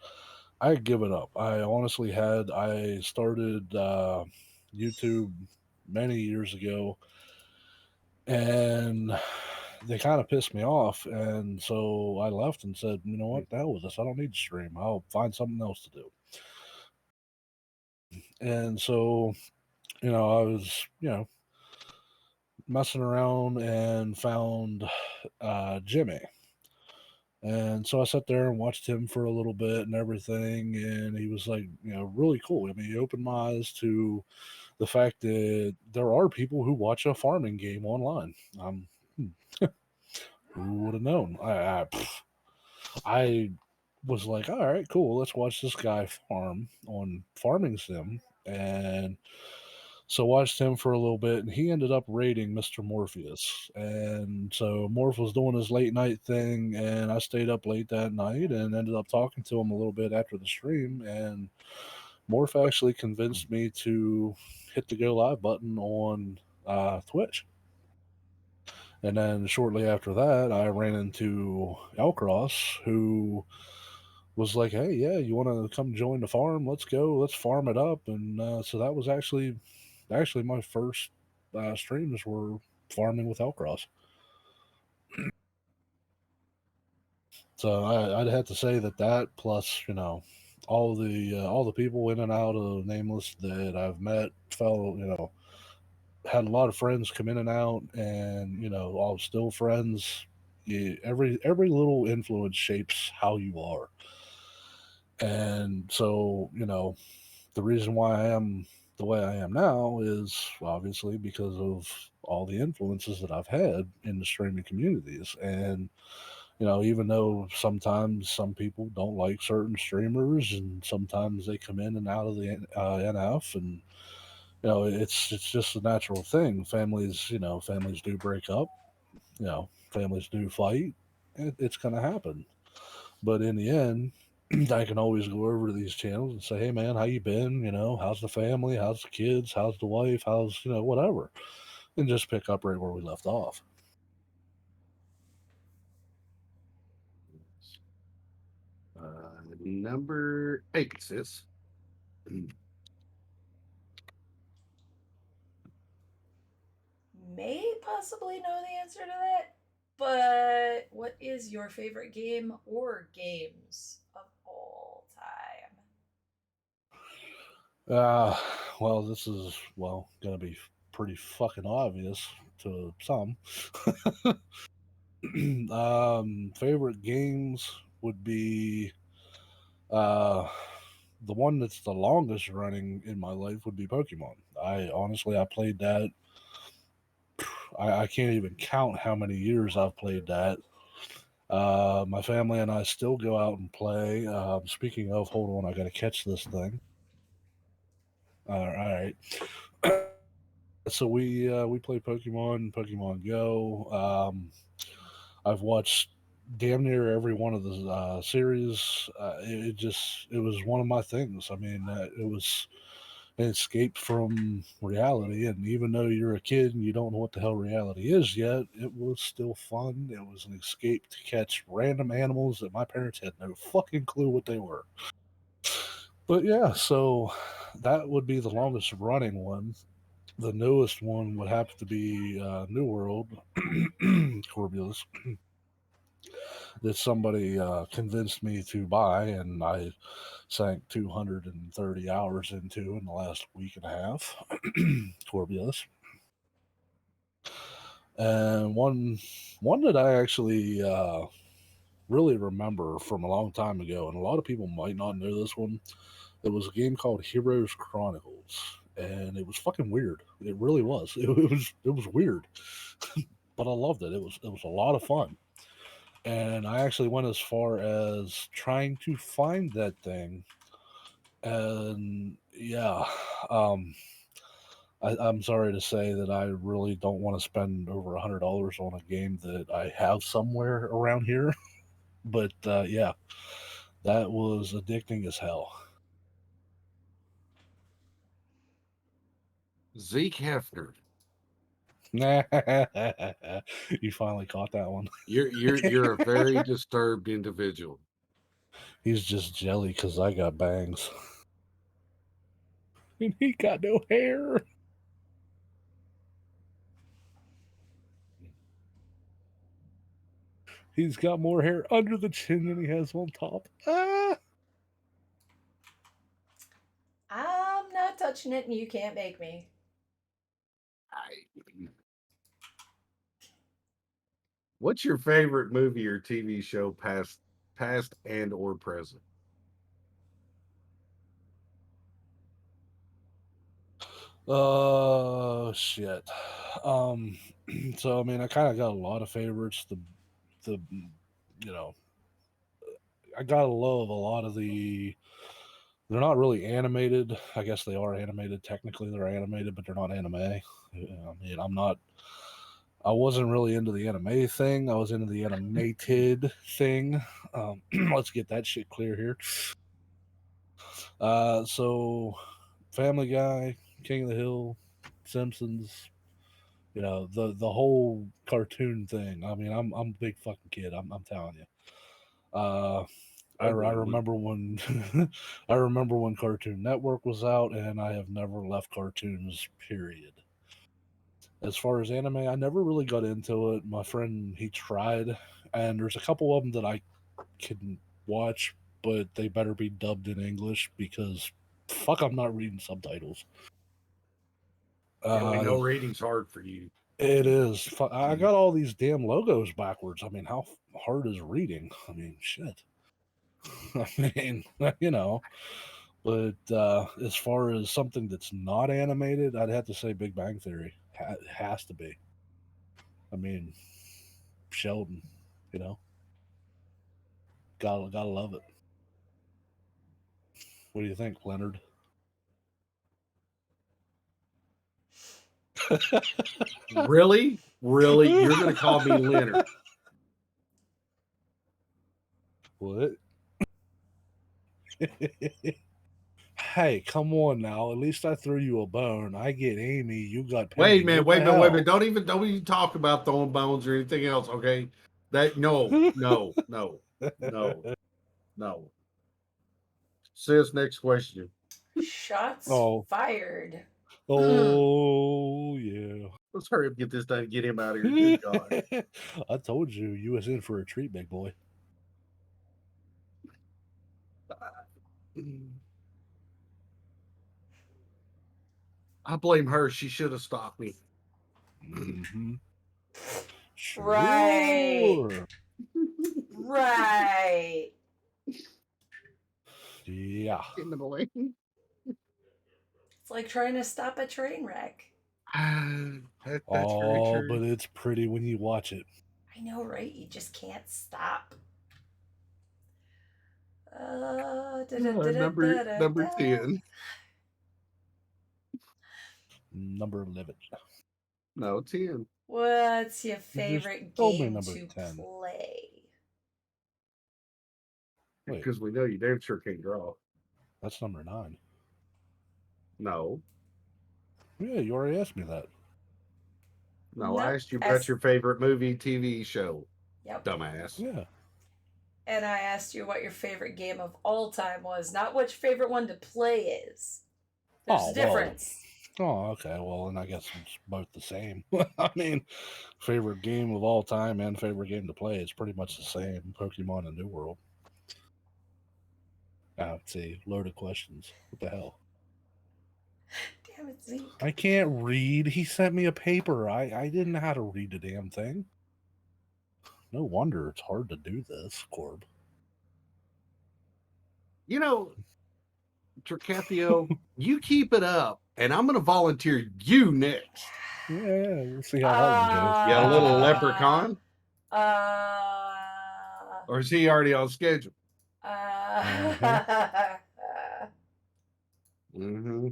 Speaker 2: I had given up. I started YouTube many years ago, and they kind of pissed me off, and so I left and said, you know what, the hell with this. I don't need to stream. I'll find something else to do. And so I was messing around and found Jimmy. And so I sat there and watched him for a little bit and everything, and he was like, really cool. I mean, he opened my eyes to the fact that there are people who watch a farming game online. Who would have known? I was like, all right, cool. Let's watch this guy farm on Farming Sim, and so watched him for a little bit, and he ended up raiding Mr. Morpheus. And so Morph was doing his late night thing, and I stayed up late that night and ended up talking to him a little bit after the stream. And Morph actually convinced me to hit the go live button on Twitch. And then shortly after that, I ran into Elcross, who was like, "Hey, yeah, you want to come join the farm? Let's go. Let's farm it up." And so that was actually my first streams were farming with Elcross. So I'd have to say that plus all the people in and out of Nameless that I've met, fell had a lot of friends come in and out, and all still friends. Every little influence shapes how you are, and so the reason why I am the way I am now is obviously because of all the influences that I've had in the streaming communities. And even though sometimes some people don't like certain streamers, and sometimes they come in and out of the NF, and it's just a natural thing. Families do break up. Families do fight. It's going to happen. But in the end, I can always go over to these channels and say, "Hey, man, how you been? How's the family? How's the kids? How's the wife? How's whatever," and just pick up right where we left off.
Speaker 1: Number 8, sis.
Speaker 3: May possibly know the answer to that, but what is your favorite game or games of all time?
Speaker 2: Uh, well, this is gonna be pretty fucking obvious to some. Favorite games would be uh the one that's the longest running in my life would be Pokemon. I played that I can't even count how many years I've played that. My family and I still go out and play. Speaking of, hold on, I got to catch this thing. All right. So we play Pokemon Go. I've watched damn near every one of the series. It was one of my things. I mean, it was an escape from reality, and even though you're a kid and you don't know what the hell reality is yet, it was still fun. It was an escape to catch random animals that my parents had no fucking clue what they were. But yeah, so that would be the longest running one. The newest one would have to be New World, Corvulus, that somebody convinced me to buy, and I sank 230 hours into in the last week and a half. Corvulus. And one that I actually really remember from a long time ago, and a lot of people might not know this one. It was a game called Heroes Chronicles, and it was fucking weird. It really was. It was weird, but I loved it. It was a lot of fun, and I actually went as far as trying to find that thing. And yeah, um, I'm sorry to say that I really don't want to spend over $100 on a game that I have somewhere around here. But yeah, that was addicting as hell.
Speaker 1: Zeke Hefner.
Speaker 2: You finally caught that one.
Speaker 1: You're a very disturbed individual.
Speaker 2: He's just jelly because I got bangs. And he got no hair. He's got more hair under the chin than he has on top. Ah!
Speaker 3: I'm not touching it, and you can't make me.
Speaker 1: What's your favorite movie or TV show, past and or present?
Speaker 2: Shit. Um, so I mean, I kind of got a lot of favorites. The, you know, I gotta love a lot of the. They're not really animated. I guess they are animated. Technically, they're animated, but they're not anime. I mean, I'm not. I wasn't really into the anime thing. I was into the animated thing. Let's get that shit clear here. So Family Guy, King of the Hill, Simpsons, the whole cartoon thing. I mean, I'm a big fucking kid. I'm telling you. I remember when I remember when Cartoon Network was out, and I have never left cartoons. Period. As far as anime, I never really got into it. My friend he tried, and there's a couple of them that I can watch, but they better be dubbed in English because fuck, I'm not reading subtitles.
Speaker 1: Yeah, we
Speaker 2: Uh,
Speaker 1: know reading's hard for you.
Speaker 2: it is. I got all these damn logos backwards. I mean, how hard is reading? I mean, shit. I mean, you know. But as far as something that's not animated, I'd have to say Big Bang Theory. Has to be. I mean, Sheldon, you know, gotta love it. What do you think, Leonard?
Speaker 1: Really? Really? You're going to call me Leonard?
Speaker 2: What? Hey, come on now. At least I threw you a bone. I get Amy. You got Penny.
Speaker 1: Wait a minute.
Speaker 2: What the
Speaker 1: Wait a minute. Wait a minute.
Speaker 2: hell?
Speaker 1: Don't even talk about throwing bones or anything else. Okay. That no, no, no, no, no. Sis, next question.
Speaker 3: Shots
Speaker 2: Oh,
Speaker 3: fired.
Speaker 2: oh yeah.
Speaker 1: Let's hurry up, get this done, get him out of here. Good God.
Speaker 2: I told you, you was in for a treat, big boy.
Speaker 1: I blame her. She should have stopped me.
Speaker 2: Mm-hmm.
Speaker 3: Right.
Speaker 2: Sure.
Speaker 3: Right.
Speaker 2: Yeah.
Speaker 1: In the lane.
Speaker 3: It's like trying to stop a train wreck.
Speaker 1: That's very
Speaker 2: Oh,
Speaker 1: true.
Speaker 2: but it's pretty when you watch it.
Speaker 3: I know, right? You just can't stop.
Speaker 1: Number
Speaker 3: Da.
Speaker 1: 10.
Speaker 2: Number 11.
Speaker 1: No, 10.
Speaker 3: What's your
Speaker 2: You just
Speaker 3: favorite
Speaker 2: told me
Speaker 3: game
Speaker 2: number
Speaker 3: to
Speaker 2: 10.
Speaker 3: play?
Speaker 2: Wait,
Speaker 1: Because we know you damn sure can't draw.
Speaker 2: that's number 9.
Speaker 1: No.
Speaker 2: Yeah, you already asked me that.
Speaker 1: No, I
Speaker 3: Nope.
Speaker 1: asked you about your favorite movie, TV show,
Speaker 3: Yep.
Speaker 1: dumbass.
Speaker 2: Yeah.
Speaker 3: And I asked you what your favorite game of all time was, not what your favorite one to play is. There's a difference.
Speaker 2: Oh, okay. Well, then I guess it's both the same. I mean, favorite game of all time and favorite game to play is pretty much the same. Pokemon and New World. Let's see. Loaded questions. What the hell?
Speaker 3: Damn it, Zeke.
Speaker 2: I can't read. He sent me a paper. I didn't know how to read the damn thing. No wonder it's hard to do this, Corb.
Speaker 1: You know, Tricathio, you keep it up, and I'm going to volunteer you next.
Speaker 2: Yeah, we'll see how that one goes.
Speaker 1: Yeah, a little leprechaun?
Speaker 3: Uh,
Speaker 1: Or is he already on schedule? Mm-hmm.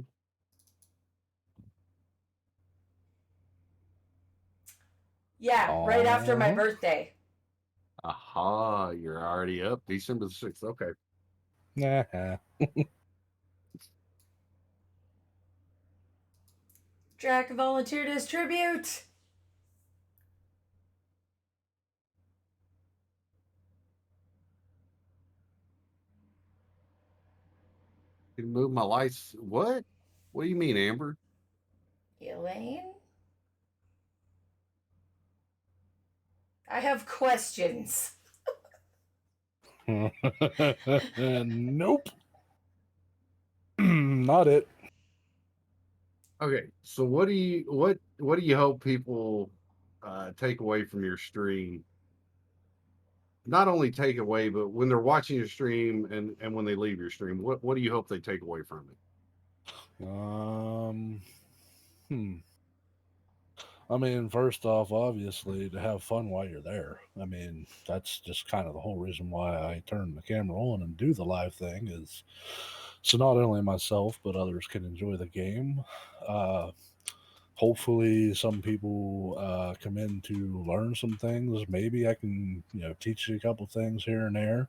Speaker 3: Yeah, right after my birthday.
Speaker 1: Aha, you're already up. December the 6th. Okay.
Speaker 2: Nah.
Speaker 3: Drac volunteered as tribute.
Speaker 1: You can move my lights. What? What do you mean, Amber?
Speaker 3: Elaine? I have questions.
Speaker 2: Nope. Not it.
Speaker 1: Okay, so what do you hope people take away from your stream? Not only take away, but when they're watching your stream and when they leave your stream, what do you hope they take away from it?
Speaker 2: I mean, first off, obviously, to have fun while you're there. I mean, that's just kind of the whole reason why I turn the camera on and do the live thing is so not only myself but others can enjoy the game. Uh, Hopefully, some people come in to learn some things. Maybe I can, teach you a couple things here and there.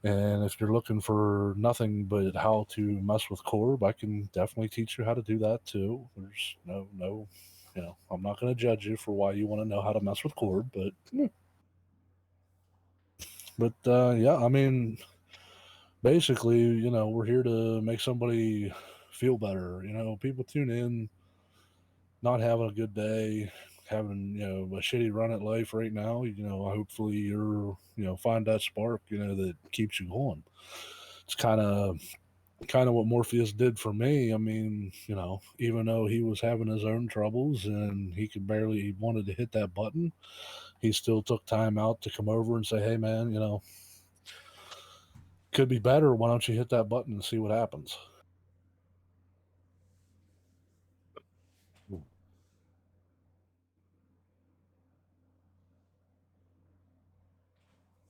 Speaker 2: And if you're looking for nothing but how to mess with Corb, I can definitely teach you how to do that too. There's no, I'm not going to judge you for why you want to know how to mess with Corb, but yeah, I mean, basically, we're here to make somebody feel better. People tune in, not having a good day, having a shitty run at life right now. Hopefully you're find that spark that keeps you going. It's kind of what Morpheus did for me. I mean, even though he was having his own troubles and he wanted to hit that button, he still took time out to come over and say, "Hey, man, could be better. Why don't you hit that button and see what happens?"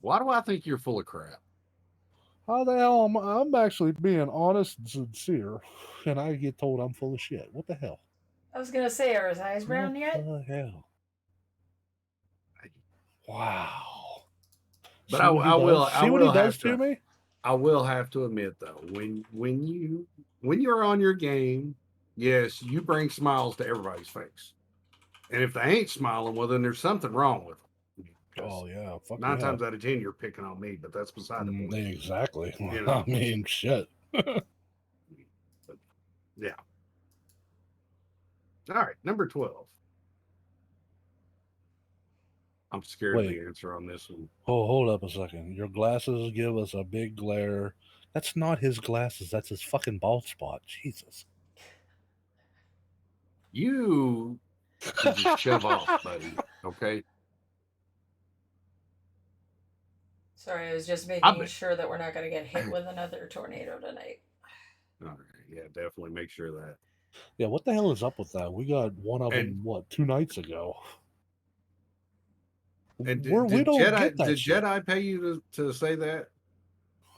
Speaker 1: Why do I think you're full of crap?
Speaker 2: How the hell I'm actually being honest and sincere, and I get told I'm full of shit. What the hell?
Speaker 3: I was gonna say, are his eyes brown
Speaker 2: What
Speaker 3: yet?
Speaker 2: the hell? Wow.
Speaker 1: But
Speaker 2: See what he does?
Speaker 1: I
Speaker 2: See what he
Speaker 1: will
Speaker 2: does
Speaker 1: have
Speaker 2: to
Speaker 1: to
Speaker 2: me?
Speaker 1: I will have to admit though, when you're on your game, yes, you bring smiles to everybody's face. And if they ain't smiling, well, then there's something wrong with them. Because
Speaker 2: Oh yeah, fuck
Speaker 1: nine
Speaker 2: yeah.
Speaker 1: times out of 10, you're picking on me, but that's beside the point.
Speaker 2: Exactly.
Speaker 1: You
Speaker 2: I
Speaker 1: know,
Speaker 2: mean, shit.
Speaker 1: but yeah. All right, number 12. I'm scared of
Speaker 2: Wait,
Speaker 1: the answer on this one.
Speaker 2: hold up a second. Your glasses give us a big glare. That's not his glasses. That's his fucking bald spot. Jesus.
Speaker 1: You should just shove off, buddy. Okay.
Speaker 3: Sorry, I was just
Speaker 1: I
Speaker 3: making
Speaker 1: bet.
Speaker 3: sure that we're not gonna get hit with another tornado tonight.
Speaker 1: All right. Yeah, definitely make sure of that.
Speaker 2: Yeah, what the hell is up with that? We got one of
Speaker 1: And
Speaker 2: them, what, 2 nights ago?
Speaker 1: and
Speaker 2: We don't get that
Speaker 1: did
Speaker 2: shit.
Speaker 1: Jedi pay you to say that?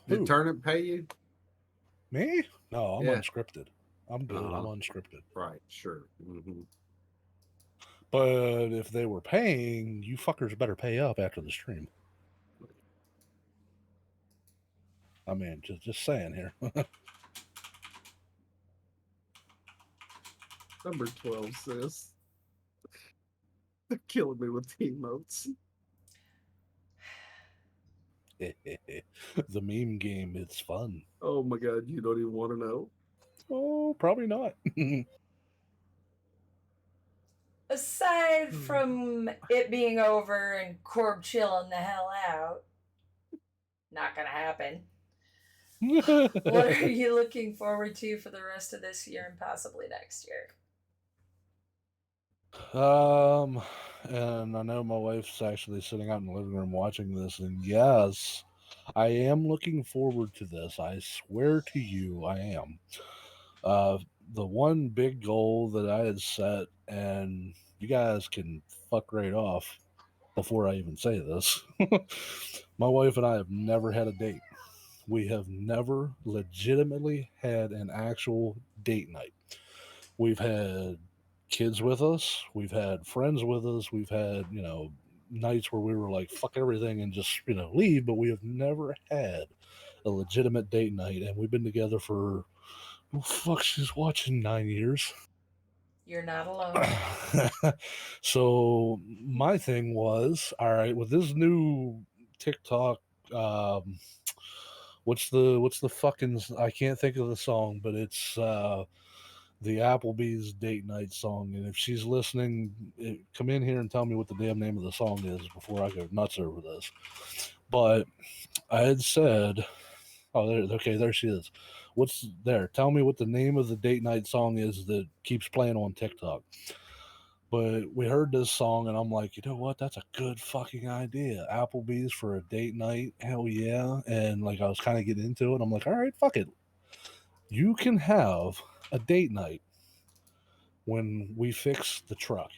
Speaker 1: Did
Speaker 2: Who?
Speaker 1: Turnip pay you?
Speaker 2: Me? No, I'm
Speaker 1: Yeah.
Speaker 2: unscripted. I'm good. I'm
Speaker 1: Uh-huh.
Speaker 2: unscripted.
Speaker 1: Right. Sure. Hmm.
Speaker 2: But if they were paying, you fuckers better pay up after the stream. I mean, just saying here.
Speaker 1: Number 12 says they're killing me with the emotes.
Speaker 2: The meme game, it's fun.
Speaker 1: Oh my god, you don't even want to know.
Speaker 2: Oh, probably not.
Speaker 3: Aside from it being over and Corb chilling the hell out, not gonna happen. What are you looking forward to for the rest of this year and possibly next year?
Speaker 2: And I know my wife's actually sitting out in the living room watching this, and yes, I am looking forward to this. I swear to you, I am. Uh, the one big goal that I had set, and you guys can fuck right off before I even say this. My wife and I have never had a date. We have never legitimately had an actual date night. We've had kids with us, we've had friends with us, we've had, nights where we were like, fuck everything and just, leave, but we have never had a legitimate date night. And we've been together for, oh, fuck, she's watching 9 years.
Speaker 3: You're not alone.
Speaker 2: So my thing was, all right, with this new TikTok, what's the fucking, I can't think of the song, but it's the Applebee's date night song. And if she's listening, come in here and tell me what the damn name of the song is before I go nuts over this. But I had said, oh, there she is. What's there? Tell me what the name of the date night song is that keeps playing on TikTok. But we heard this song, and I'm like, you know what? That's a good fucking idea. Applebee's for a date night. Hell yeah. And like, I was kind of getting into it. I'm like, all right, fuck it. You can have a date night when we fix the truck.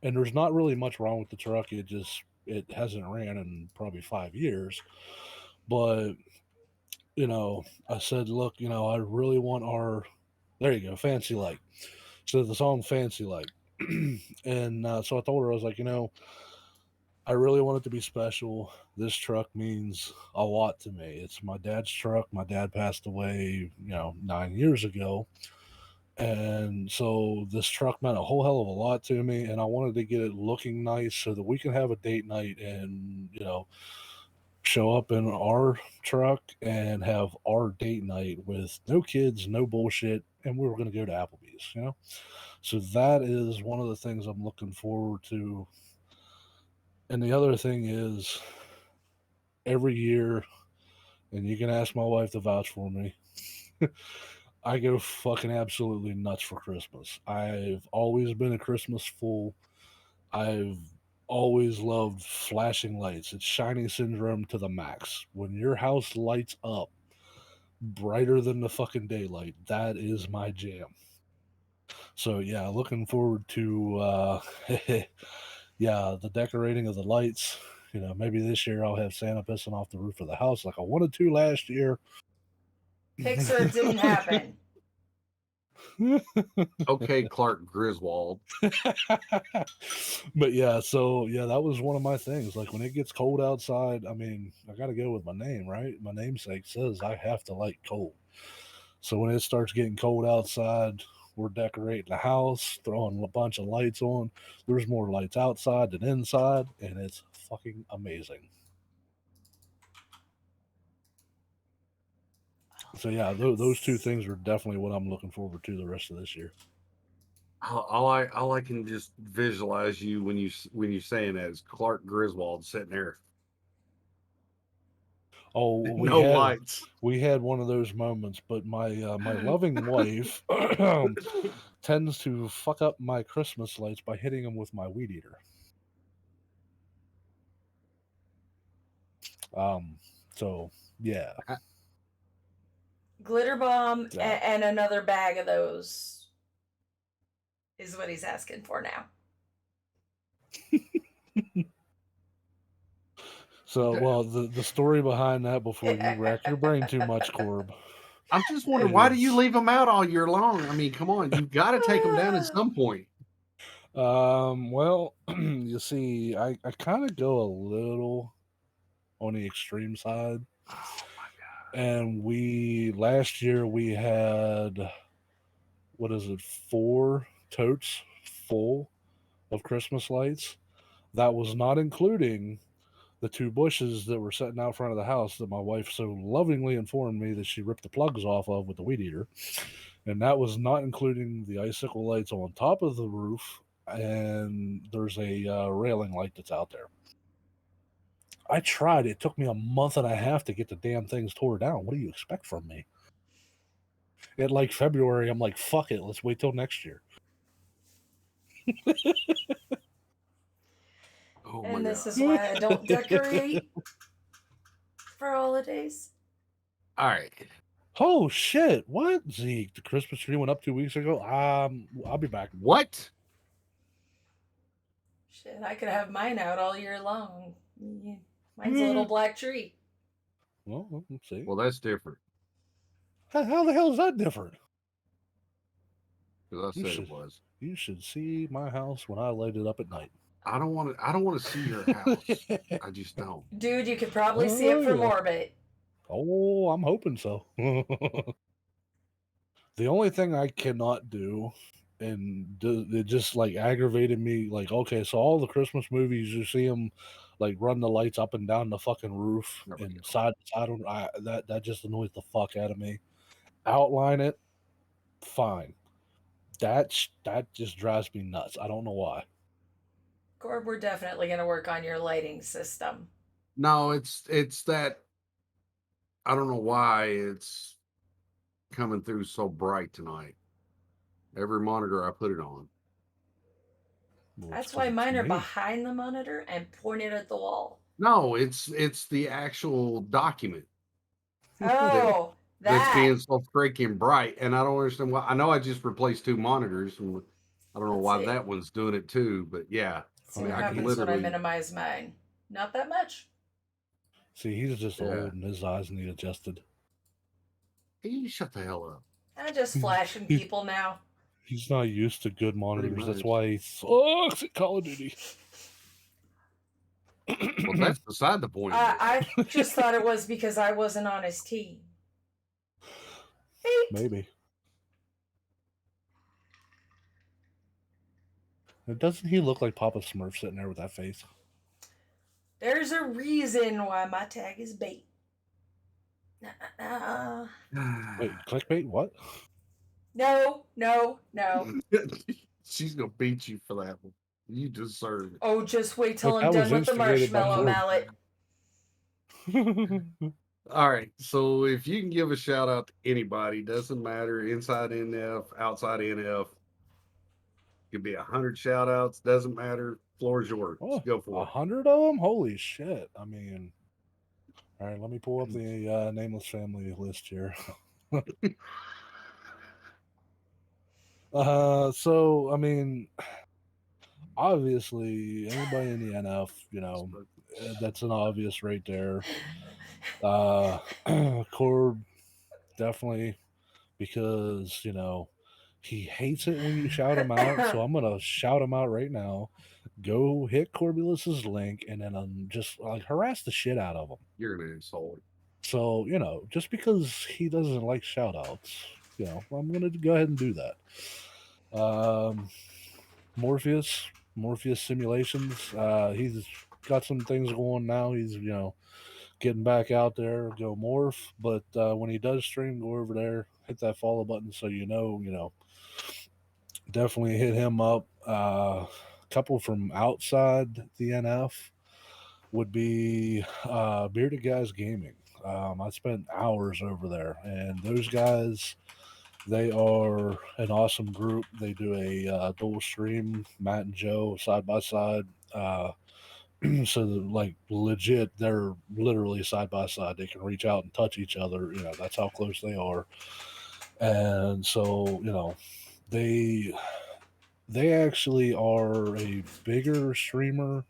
Speaker 2: And there's not really much wrong with the truck. It hasn't ran in probably 5 years. But, I said, look, I really want there you go, Fancy Like. So the song Fancy Like. And so I told her, I was like, I really want it to be special. This truck means a lot to me. It's my dad's truck. My dad passed away, 9 years ago. And so this truck meant a whole hell of a lot to me. And I wanted to get it looking nice so that we can have a date night and, show up in our truck and have our date night with no kids, no bullshit. And we were going to go to Applebee's. So that is one of the things I'm looking forward to. And the other thing is, every year, and you can ask my wife to vouch for me, I go fucking absolutely nuts for Christmas. I've always been a Christmas fool. I've always loved flashing lights. It's shiny syndrome to the max. When your house lights up brighter than the fucking daylight, that is my jam. So yeah, looking forward to yeah, the decorating of the lights. Maybe this year I'll have Santa pissing off the roof of the house like I wanted to last year.
Speaker 3: Pixar, it didn't happen.
Speaker 1: Okay, Clark Griswold.
Speaker 2: But yeah, so yeah, that was one of my things. Like when it gets cold outside, I mean, I got to go with my name, right? My namesake says I have to like cold. So when it starts getting cold outside, we're decorating the house, throwing a bunch of lights on. There's more lights outside than inside, and it's fucking amazing. So yeah, those two things are definitely what I'm looking forward to the rest of this year.
Speaker 1: All I can just visualize you when you saying that is Clark Griswold sitting there.
Speaker 2: Oh,
Speaker 1: No lights.
Speaker 2: we had one of those moments, but my loving wife tends to fuck up my Christmas lights by hitting them with my weed eater. So yeah,
Speaker 3: Glitter bomb
Speaker 2: yeah.
Speaker 3: and another bag of those is what he's asking for now.
Speaker 2: So, well, the story behind that, before you rack your brain too much, Corb,
Speaker 1: I'm just wondering, why do you
Speaker 2: is
Speaker 1: leave them out all year long? I mean, come on, you've got to take them down at some point.
Speaker 2: well, you see, I kind of go a little on the extreme side,
Speaker 1: Oh my God.
Speaker 2: and last year we had, what is it, 4 totes full of Christmas lights. That was not including the 2 bushes that were sitting out front of the house that my wife so lovingly informed me that she ripped the plugs off of with the weed eater. And that was not including the icicle lights on top of the roof. And there's a railing light that's out there. I tried. It took me a month and a half to get the damn things tore down. What do you expect from me? At like February, I'm like, fuck it. Let's wait till next year.
Speaker 1: Oh my
Speaker 3: And this
Speaker 1: God.
Speaker 3: is why I don't decorate for holidays.
Speaker 1: All right.
Speaker 2: Oh shit! What, Zeke? The Christmas tree went up 2 weeks ago. I'll be back.
Speaker 1: What?
Speaker 3: Shit, I could have mine out all year long. Mine's a little black tree.
Speaker 2: Well, let's see.
Speaker 1: Well, that's different
Speaker 2: How the hell is that different?
Speaker 1: because I
Speaker 2: You
Speaker 1: said
Speaker 2: should,
Speaker 1: it was.
Speaker 2: you should see my house when I light it up at night.
Speaker 1: I don't want to. I don't want to see your house. I just don't.
Speaker 3: Dude, you could probably see it from
Speaker 2: yeah.
Speaker 3: orbit.
Speaker 2: Oh, I'm hoping so. The only thing I cannot do, and it just like aggravated me, like, okay, so all the Christmas movies, you see them like run the lights up and down the fucking roof
Speaker 1: There we
Speaker 2: and
Speaker 1: go.
Speaker 2: side to side. That just annoys the fuck out of me. Outline it, fine. That just drives me nuts. I don't know why.
Speaker 3: Corb, we're definitely going to work on your lighting system.
Speaker 1: No, it's that. I don't know why it's coming through so bright tonight. Every monitor I put it on.
Speaker 2: Well,
Speaker 3: That's why
Speaker 2: it's
Speaker 3: mine are
Speaker 2: me.
Speaker 3: behind the monitor and pointed at the wall.
Speaker 1: No, it's the actual document
Speaker 3: Oh,
Speaker 1: that's
Speaker 3: that.
Speaker 1: being so freaking bright, and I don't understand why. I know I just replaced 2 monitors, and I don't know
Speaker 3: Let's
Speaker 1: why
Speaker 3: see.
Speaker 1: that one's doing it too. But yeah,
Speaker 3: See
Speaker 1: I mean,
Speaker 3: what
Speaker 1: I can
Speaker 3: happens when I
Speaker 1: literally.
Speaker 3: minimize mine. Not that much.
Speaker 2: See, he's just
Speaker 1: Yeah.
Speaker 2: old and his eyes need adjusted.
Speaker 1: Hey, you shut the hell up.
Speaker 3: I'm just flashing people now.
Speaker 2: He's not used to good monitors. That's
Speaker 1: much.
Speaker 2: why he sucks at Call of Duty.
Speaker 1: Well, that's beside the point. Of it.
Speaker 3: I just thought it was because I wasn't on his team.
Speaker 2: Maybe. And doesn't he look like Papa Smurf sitting there with that face?
Speaker 3: There's a reason why my tag is bait.
Speaker 2: Wait, clickbait? What?
Speaker 3: No.
Speaker 1: She's gonna beat you for that one. You deserve it.
Speaker 3: Oh, just wait till
Speaker 2: Look,
Speaker 3: I'm
Speaker 2: that was
Speaker 3: done with the
Speaker 2: instigated by
Speaker 3: marshmallow
Speaker 2: Corb.
Speaker 3: mallet.
Speaker 1: All right. So if you can give a shout out to anybody, doesn't matter, inside NF, outside NF, could be 100 shout outs, doesn't matter. Floor is yours.
Speaker 2: Oh,
Speaker 1: Go for it.
Speaker 2: 100 of them? Holy shit. I mean, all right, let me pull up the Nameless Family list here. So, I mean, obviously, anybody in the NF, that's an obvious right there. Corb, definitely, because, he hates it when you shout him out. So I'm going to shout him out right now. Go hit Corbulus's link and then just like harass the shit out of him.
Speaker 1: You're gonna insult him.
Speaker 2: So, just because he doesn't like shout outs, I'm going to go ahead and do that. Morpheus Simulations, he's got some things going now. He's, getting back out there, go morph. But when he does stream, go over there, hit that follow button so definitely hit him up. Couple from outside the NF would be Bearded Guys Gaming. I spent hours over there, and those guys, they are an awesome group. They do a dual stream, Matt and Joe, side by side. So like legit, they're literally side by side. They can reach out and touch each other. That's how close they are. And so they they actually are a bigger streamer,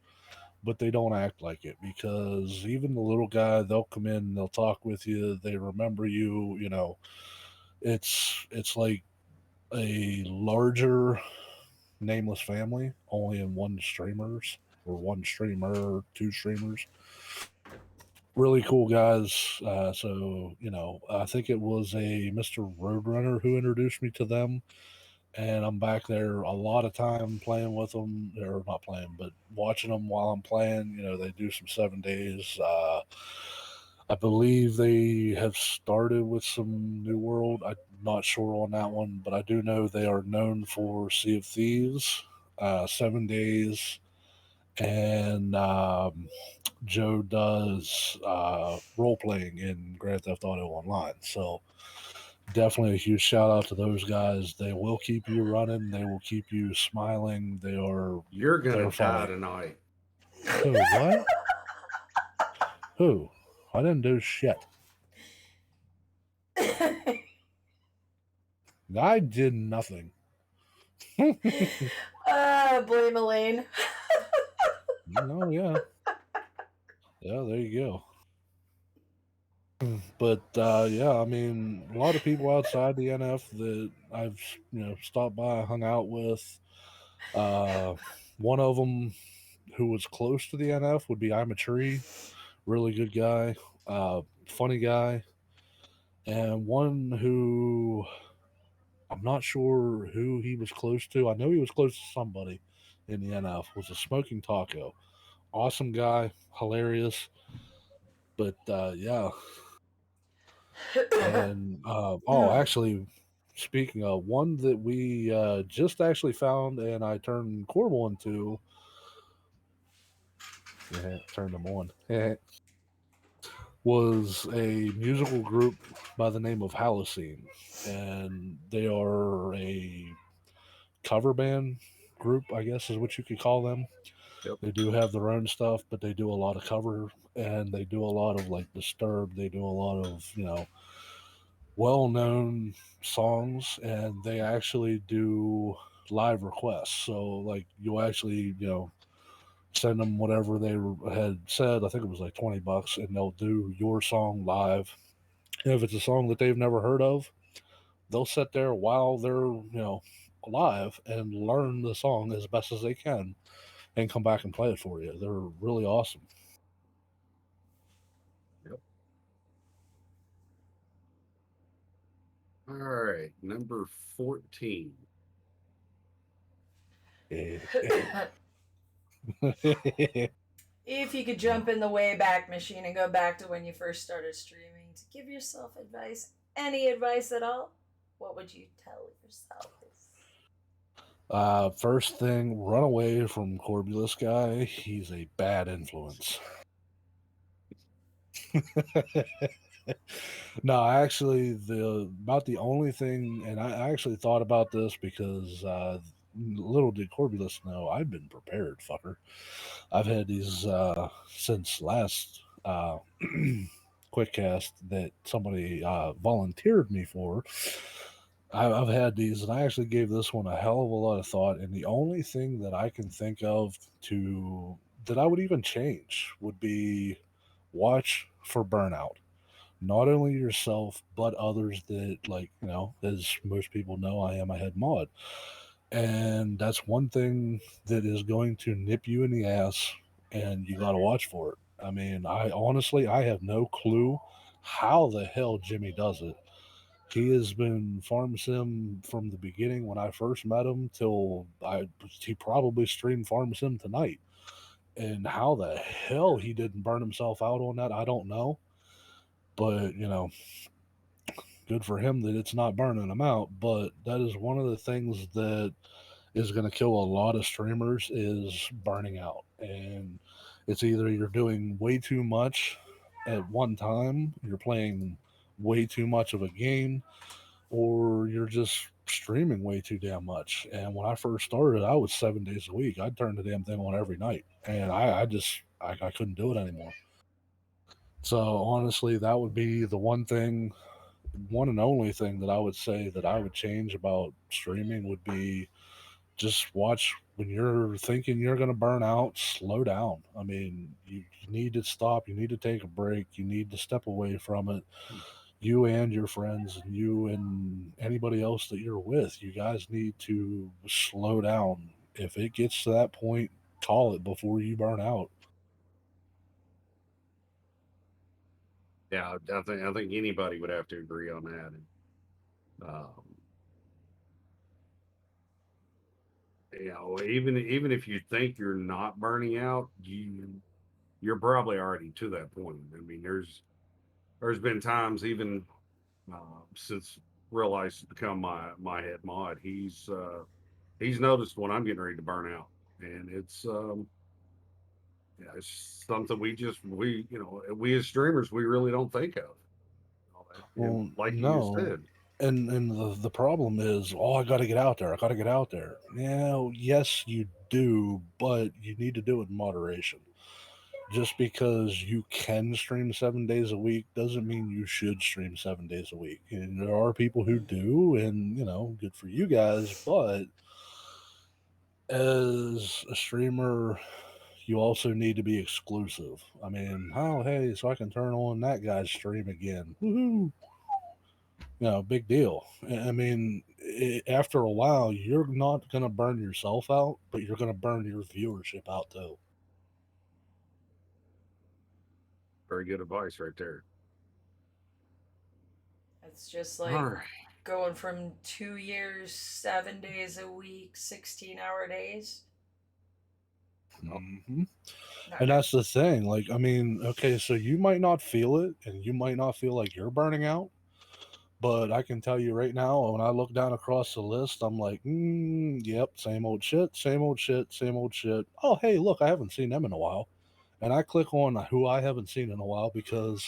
Speaker 2: but they don't act like it, because even the little guy, they'll come in, they'll talk with you, they remember you. It's like a larger nameless family, only in one streamers or one streamer, two streamers. Really cool guys. So I think it was a Mr. Roadrunner who introduced me to them, and I'm back there a lot of time playing with them, or not playing, but watching them while I'm playing. They do some 7 days. I believe they have started with some New World. I'm not sure on that one, but I do know they are known for Sea of Thieves, 7 days, and Joe does role playing in Grand Theft Auto Online. So definitely a huge shout out to those guys. They will keep you running. They will keep you smiling.
Speaker 1: You're gonna
Speaker 2: They're
Speaker 1: die
Speaker 2: funny.
Speaker 1: tonight.
Speaker 2: Who? What? Who? I didn't do shit. I did nothing.
Speaker 3: Blame Elaine.
Speaker 2: Yeah. Yeah, there you go. But yeah, I mean, a lot of people outside the NF that I've stopped by, hung out with. Uh, One of them who was close to the NF would be I'm a Tree, really good guy, funny guy, and one who I'm not sure who he was close to. I know he was close to somebody in the NF. Was a Smoking Taco, awesome guy, hilarious. But yeah, and actually, speaking of one that we just actually found, and I turned Corbel into. Yeah, turned him on. Was a musical group by the name of Halocene, and they are a cover band group, I guess is what you could call them.
Speaker 1: Yep.
Speaker 2: They do have their own stuff, but they do a lot of cover, and they do a lot of like Disturbed. They do a lot of well-known songs, and they actually do live requests. So like you'll actually send them whatever they had said. I think it was like $20, and they'll do your song live. And if it's a song that they've never heard of, they'll sit there while they're alive and learn the song as best as they can, and come back and play it for you. They're really awesome.
Speaker 1: Yep. All right, number 14.
Speaker 3: If you could jump in the Wayback Machine and go back to when you first started streaming to give yourself advice, any advice at all, what would you tell yourself?
Speaker 2: First thing, run away from Corbulus guy. He's a bad influence. No, actually, the only thing, and I actually thought about this because little did Corbulus know I've been prepared, fucker. I've had these since last quick cast that somebody volunteered me for. I've had these, and I actually gave this one a hell of a lot of thought. And the only thing that I can think of that I would even change would be watch for burnout. Not only yourself, but others that, like, as most people know, I am a head mod. And that's one thing that is going to nip you in the ass, and you got to watch for it. I mean, I have no clue how the hell Jimmy does it. He has been farm sim from the beginning when I first met him till he probably streamed farm sim tonight. And how the hell he didn't burn himself out on that, I don't know. But good for him that it's not burning him out. But that is one of the things that is going to kill a lot of streamers is burning out. And it's either you're doing way too much at one time, you're playing way too much of a game, or you're just streaming way too damn much. And when I first started, I was 7 days a week. I'd turn the damn thing on every night, and I couldn't do it anymore. So honestly, that would be the one and only thing that I would say that I would change about streaming would be just watch when you're thinking you're going to burn out, slow down. I mean, you need to stop, you need to take a break, you need to step away from it. You and your friends, and you and anybody else that you're with, you guys need to slow down. If it gets to that point, call it before you burn out.
Speaker 1: Yeah, I think anybody would have to agree on that. And, um, even if you think you're not burning out, you're probably already to that point. I mean, there's been times even since realized to become my head mod, he's noticed when I'm getting ready to burn out, and yeah, it's something we as streamers we really don't think of. All that. And
Speaker 2: Well,
Speaker 1: like you just
Speaker 2: no.
Speaker 1: said,
Speaker 2: And the problem is, oh, I got to get out there. I got to get out there. Yeah, yes, you do, but you need to do it in moderation. Just because you can stream 7 days a week doesn't mean you should stream 7 days a week. And there are people who do, and good for you guys. But as a streamer, you also need to be exclusive. I mean, oh hey, so I can turn on that guy's stream again. Woohoo! Big deal. I mean, after a while, you're not going to burn yourself out, but you're going to burn your viewership out too.
Speaker 1: very good advice right there.
Speaker 3: It's just
Speaker 1: All
Speaker 3: like
Speaker 1: right.
Speaker 3: going from 2 years, 7 days a week, 16-hour days.
Speaker 2: Mm-hmm.
Speaker 3: Not
Speaker 2: And
Speaker 3: good.
Speaker 2: that's the thing. Like, I mean, okay, so you might not feel it, and you might not feel like you're burning out, but I can tell you right now, when I look down across the list, I'm like, yep, same old shit, same old shit, same old shit. Oh, hey, look, I haven't seen them in a while. And I click on who I haven't seen in a while because,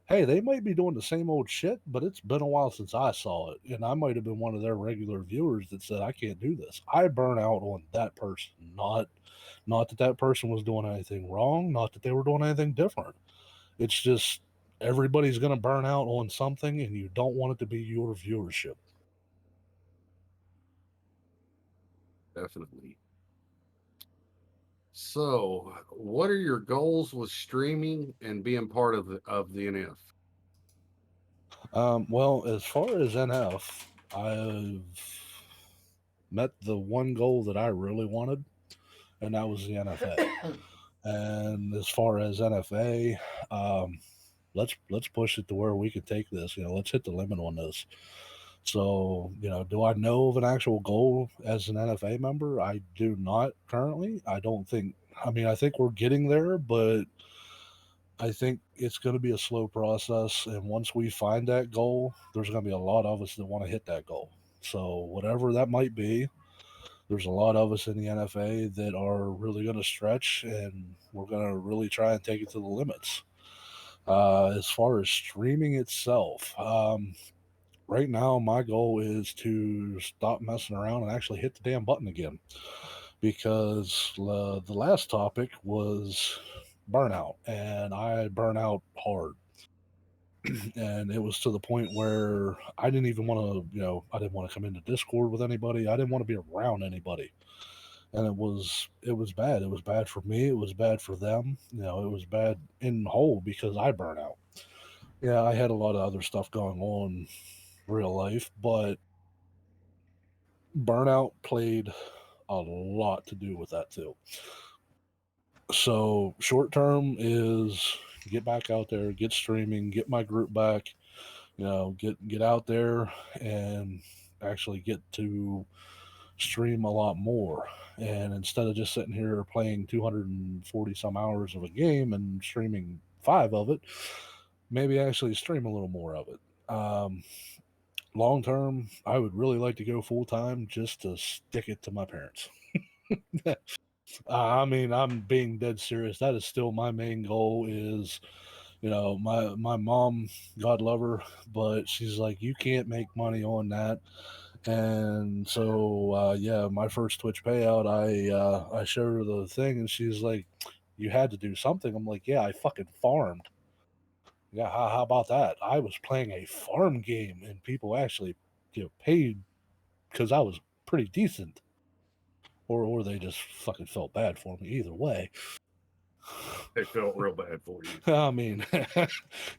Speaker 2: hey, they might be doing the same old shit, but it's been a while since I saw it. And I might have been one of their regular viewers that said, I can't do this. I burn out on that person, not that that person was doing anything wrong, not that they were doing anything different. It's just everybody's going to burn out on something, and you don't want it to be your viewership.
Speaker 1: Definitely. So, what are your goals with streaming and being part of the NF?
Speaker 2: Well, as far as NF, I've met the one goal that I really wanted, and that was the NFA. And as far as NFA, um, let's push it to where we can take this. Let's hit the limit on this. So, do I know of an actual goal as an NFA member? I do not currently. I don't think. I mean, I think we're getting there, but I think it's going to be a slow process. And once we find that goal, there's going to be a lot of us that want to hit that goal. So, whatever that might be, there's a lot of us in the NFA that are really going to stretch, and we're going to really try and take it to the limits. As far as streaming itself, right now my goal is to stop messing around and actually hit the damn button again, because the last topic was burnout, and I burn out hard. And it was to the point where I didn't even want to, I didn't want to come into Discord with anybody. I didn't want to be around anybody. And it was bad. It was bad for me. It was bad for them. It was bad in whole because I burn out. Yeah, I had a lot of other stuff going on real life, but burnout played a lot to do with that too. So short term is get back out there, get streaming, get my group back, get out there and actually get to stream a lot more. And instead of just sitting here playing 240 some hours of a game and streaming 5 of it, maybe actually stream a little more of it. Long term, I would really like to go full time just to stick it to my parents. I mean, I'm being dead serious. That is still my main goal. Is my mom, God love her, but she's like, you can't make money on that. And so, yeah, my first Twitch payout, I showed her the thing, and she's like, "You had to do something." I'm like, "Yeah, I fucking farmed. Yeah, how about that? I was playing a farm game, and people actually paid because I was pretty decent." or they just fucking felt bad for me. Either way,
Speaker 1: They felt real bad for you.
Speaker 2: I mean,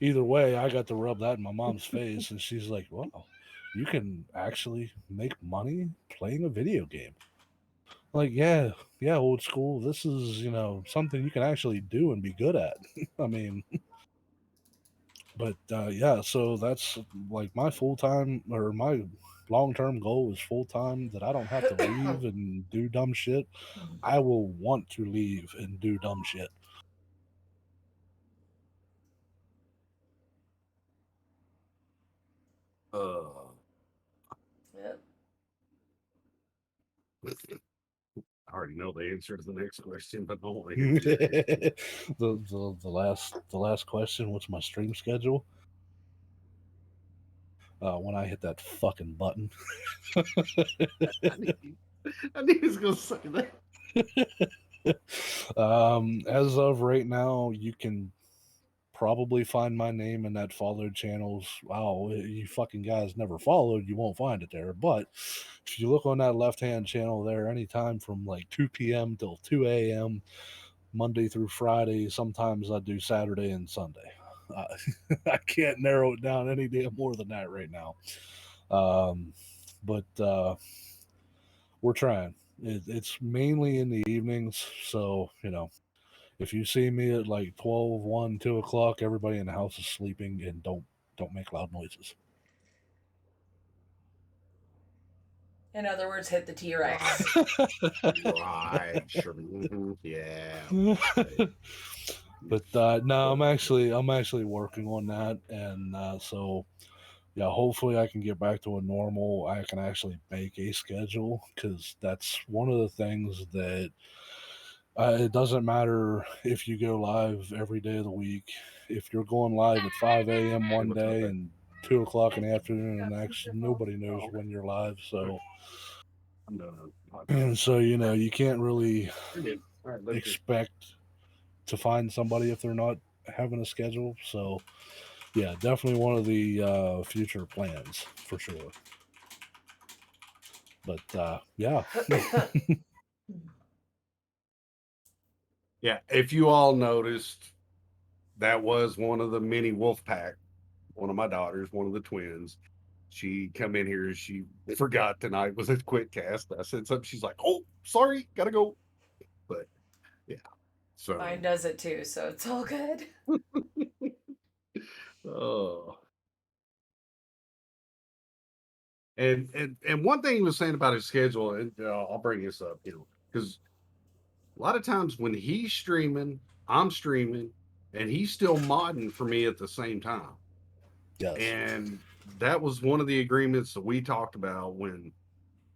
Speaker 2: either way, I got to rub that in my mom's face, and she's like, "Wow, you can actually make money playing a video game." Like, yeah, old school. This is, something you can actually do and be good at. I mean, but yeah, so that's like my full time or my long term goal is full time that I don't have to leave and do dumb shit. I will want to leave and do dumb shit.
Speaker 3: Yep.
Speaker 1: I already know the answer to the next question, but I don't want to hear your answer.
Speaker 2: The last question, what's my stream schedule? When I hit that fucking button.
Speaker 1: I knew he was going to say that.
Speaker 2: As of right now, you can probably find my name in that followed channels. Wow, you fucking guys never followed, you won't find it there. But if you look on that left hand channel there, anytime from like 2 p.m. till 2 a.m., Monday through Friday, sometimes I do Saturday and Sunday. I can't narrow it down any damn more than that right now. But we're trying. It's mainly in the evenings, so if you see me at like 12, 1, 2 o'clock, everybody in the house is sleeping, and don't make loud noises.
Speaker 3: In other words, hit the T-Rex.
Speaker 1: Right, sure. Yeah.
Speaker 2: But no, I'm actually working on that, and so yeah, hopefully I can get back to a normal. I can actually make a schedule, because that's one of the things that it doesn't matter if you go live every day of the week. If you're going live at 5 a.m. one day and 2 o'clock in the afternoon the next, nobody knows when you're live. So, so you can't really expect to find somebody if they're not having a schedule. So, yeah, definitely one of the future plans for sure. But yeah.
Speaker 1: Yeah, if you all noticed, that was one of the mini wolf pack. One of my daughters, one of the twins. She come in here. She forgot tonight was a quick cast. I said something. She's like, "Oh, sorry, gotta go." But yeah, so
Speaker 3: Mine does it too, so it's all good.
Speaker 1: oh. And one thing he was saying about his schedule, and I'll bring this up, because a lot of times when he's streaming, I'm streaming, and he's still modding for me at the same time.
Speaker 2: Yes.
Speaker 1: And that was one of the agreements that we talked about when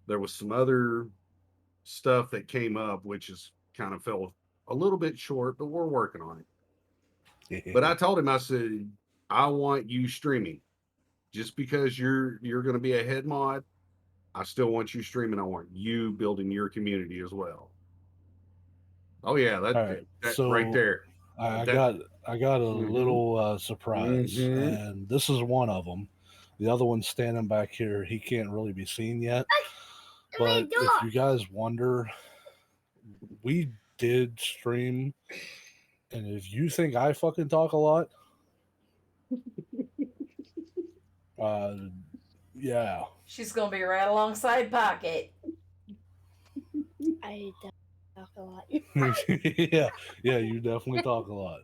Speaker 1: there was some other stuff that came up, which is kind of fell a little bit short, but we're working on it. But I told him, I said, I want you streaming. Just because you're going to be a head mod, I still want you streaming. I want you building your community as well. Oh yeah, that
Speaker 2: so
Speaker 1: right there.
Speaker 2: I got a little surprise, and this is one of them. The other one's standing back here. He can't really be seen yet. But if you guys wonder, we did stream, and if you think I fucking talk a lot, yeah.
Speaker 3: She's gonna be right alongside Pocket.
Speaker 4: I talk a lot.
Speaker 2: yeah, you definitely talk a lot.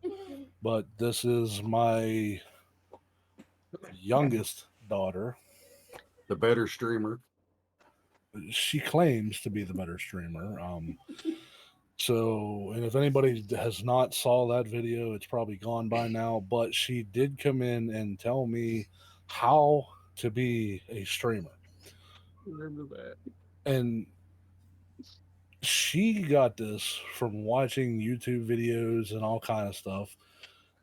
Speaker 2: But this is my youngest daughter.
Speaker 1: The better streamer.
Speaker 2: She claims to be the better streamer. So, and if anybody has not saw that video, it's probably gone by now. But she did come in and tell me how to be a streamer.
Speaker 1: Remember that.
Speaker 2: And she got this from watching YouTube videos and all kind of stuff.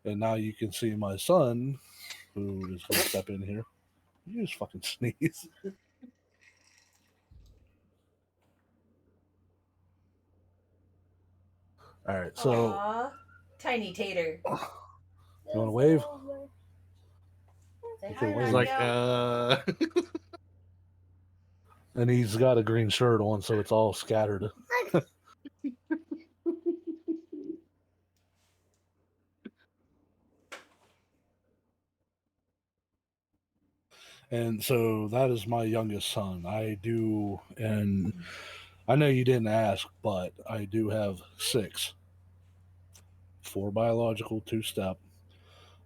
Speaker 2: And now you can see my son, who is going to step in here. You just fucking sneeze. All right, so
Speaker 3: Aww, tiny tater.
Speaker 2: You want to wave?
Speaker 3: Say
Speaker 2: You
Speaker 3: hi,
Speaker 2: can wave.
Speaker 1: It's like,
Speaker 3: Romeo.
Speaker 2: And he's got a green shirt on, so it's all scattered. And so that is my youngest son. I do, and I know you didn't ask, but I do have 6. 4 biological, 2 step.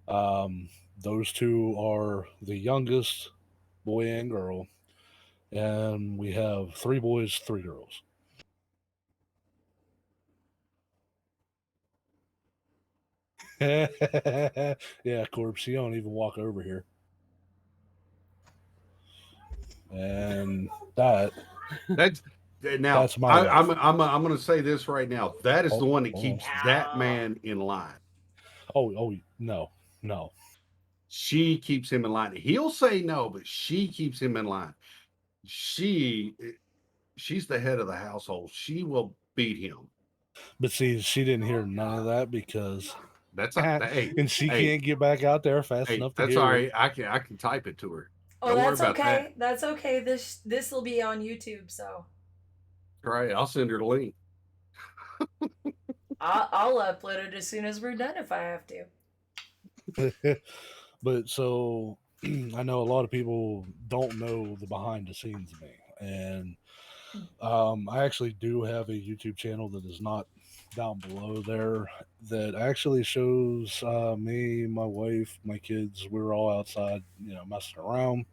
Speaker 2: Um, those 2 are the youngest, boy and girl, and we have 3 boys, 3 girls. Yeah, Corpse, you don't even walk over here. And
Speaker 1: That's now.
Speaker 2: that's my wife.
Speaker 1: I'm going to say this right now. That is the one that
Speaker 2: Hold on.
Speaker 1: keeps that man in line.
Speaker 2: Oh no.
Speaker 1: She keeps him in line. He'll say no, but she keeps him in line. She's the head of the household. She will beat him.
Speaker 2: But see, she didn't hear none of that because
Speaker 1: That's hey,
Speaker 2: and she
Speaker 1: hey,
Speaker 2: can't get back out there fast
Speaker 1: hey.
Speaker 2: enough to
Speaker 1: That's
Speaker 2: hear
Speaker 1: all
Speaker 2: it.
Speaker 1: right. I can type it to her.
Speaker 3: Oh,
Speaker 1: Don't worry
Speaker 3: that's
Speaker 1: about
Speaker 3: okay.
Speaker 1: that.
Speaker 3: That's okay. This will be on YouTube, so
Speaker 1: All right, I'll send her the link.
Speaker 3: I'll upload it as soon as we're done if I have to.
Speaker 2: But so I know a lot of people don't know the behind the scenes of me, and I actually do have a YouTube channel that is not down below there that actually shows me, my wife, my kids. We're all outside, messing around,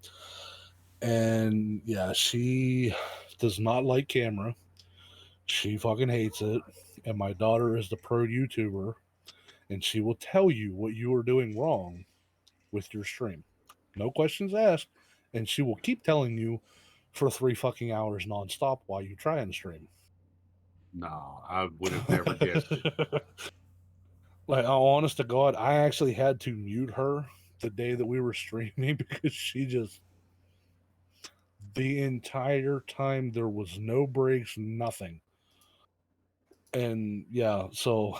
Speaker 2: and yeah, she does not like camera. She fucking hates it, and my daughter is the pro YouTuber, and she will tell you what you are doing wrong with your stream. No questions asked. And she will keep telling you for 3 fucking hours nonstop while you try and stream.
Speaker 1: No, I would have never guessed it.
Speaker 2: Like, honest to God, I actually had to mute her the day that we were streaming because she just, the entire time, there was no breaks, nothing. And yeah, so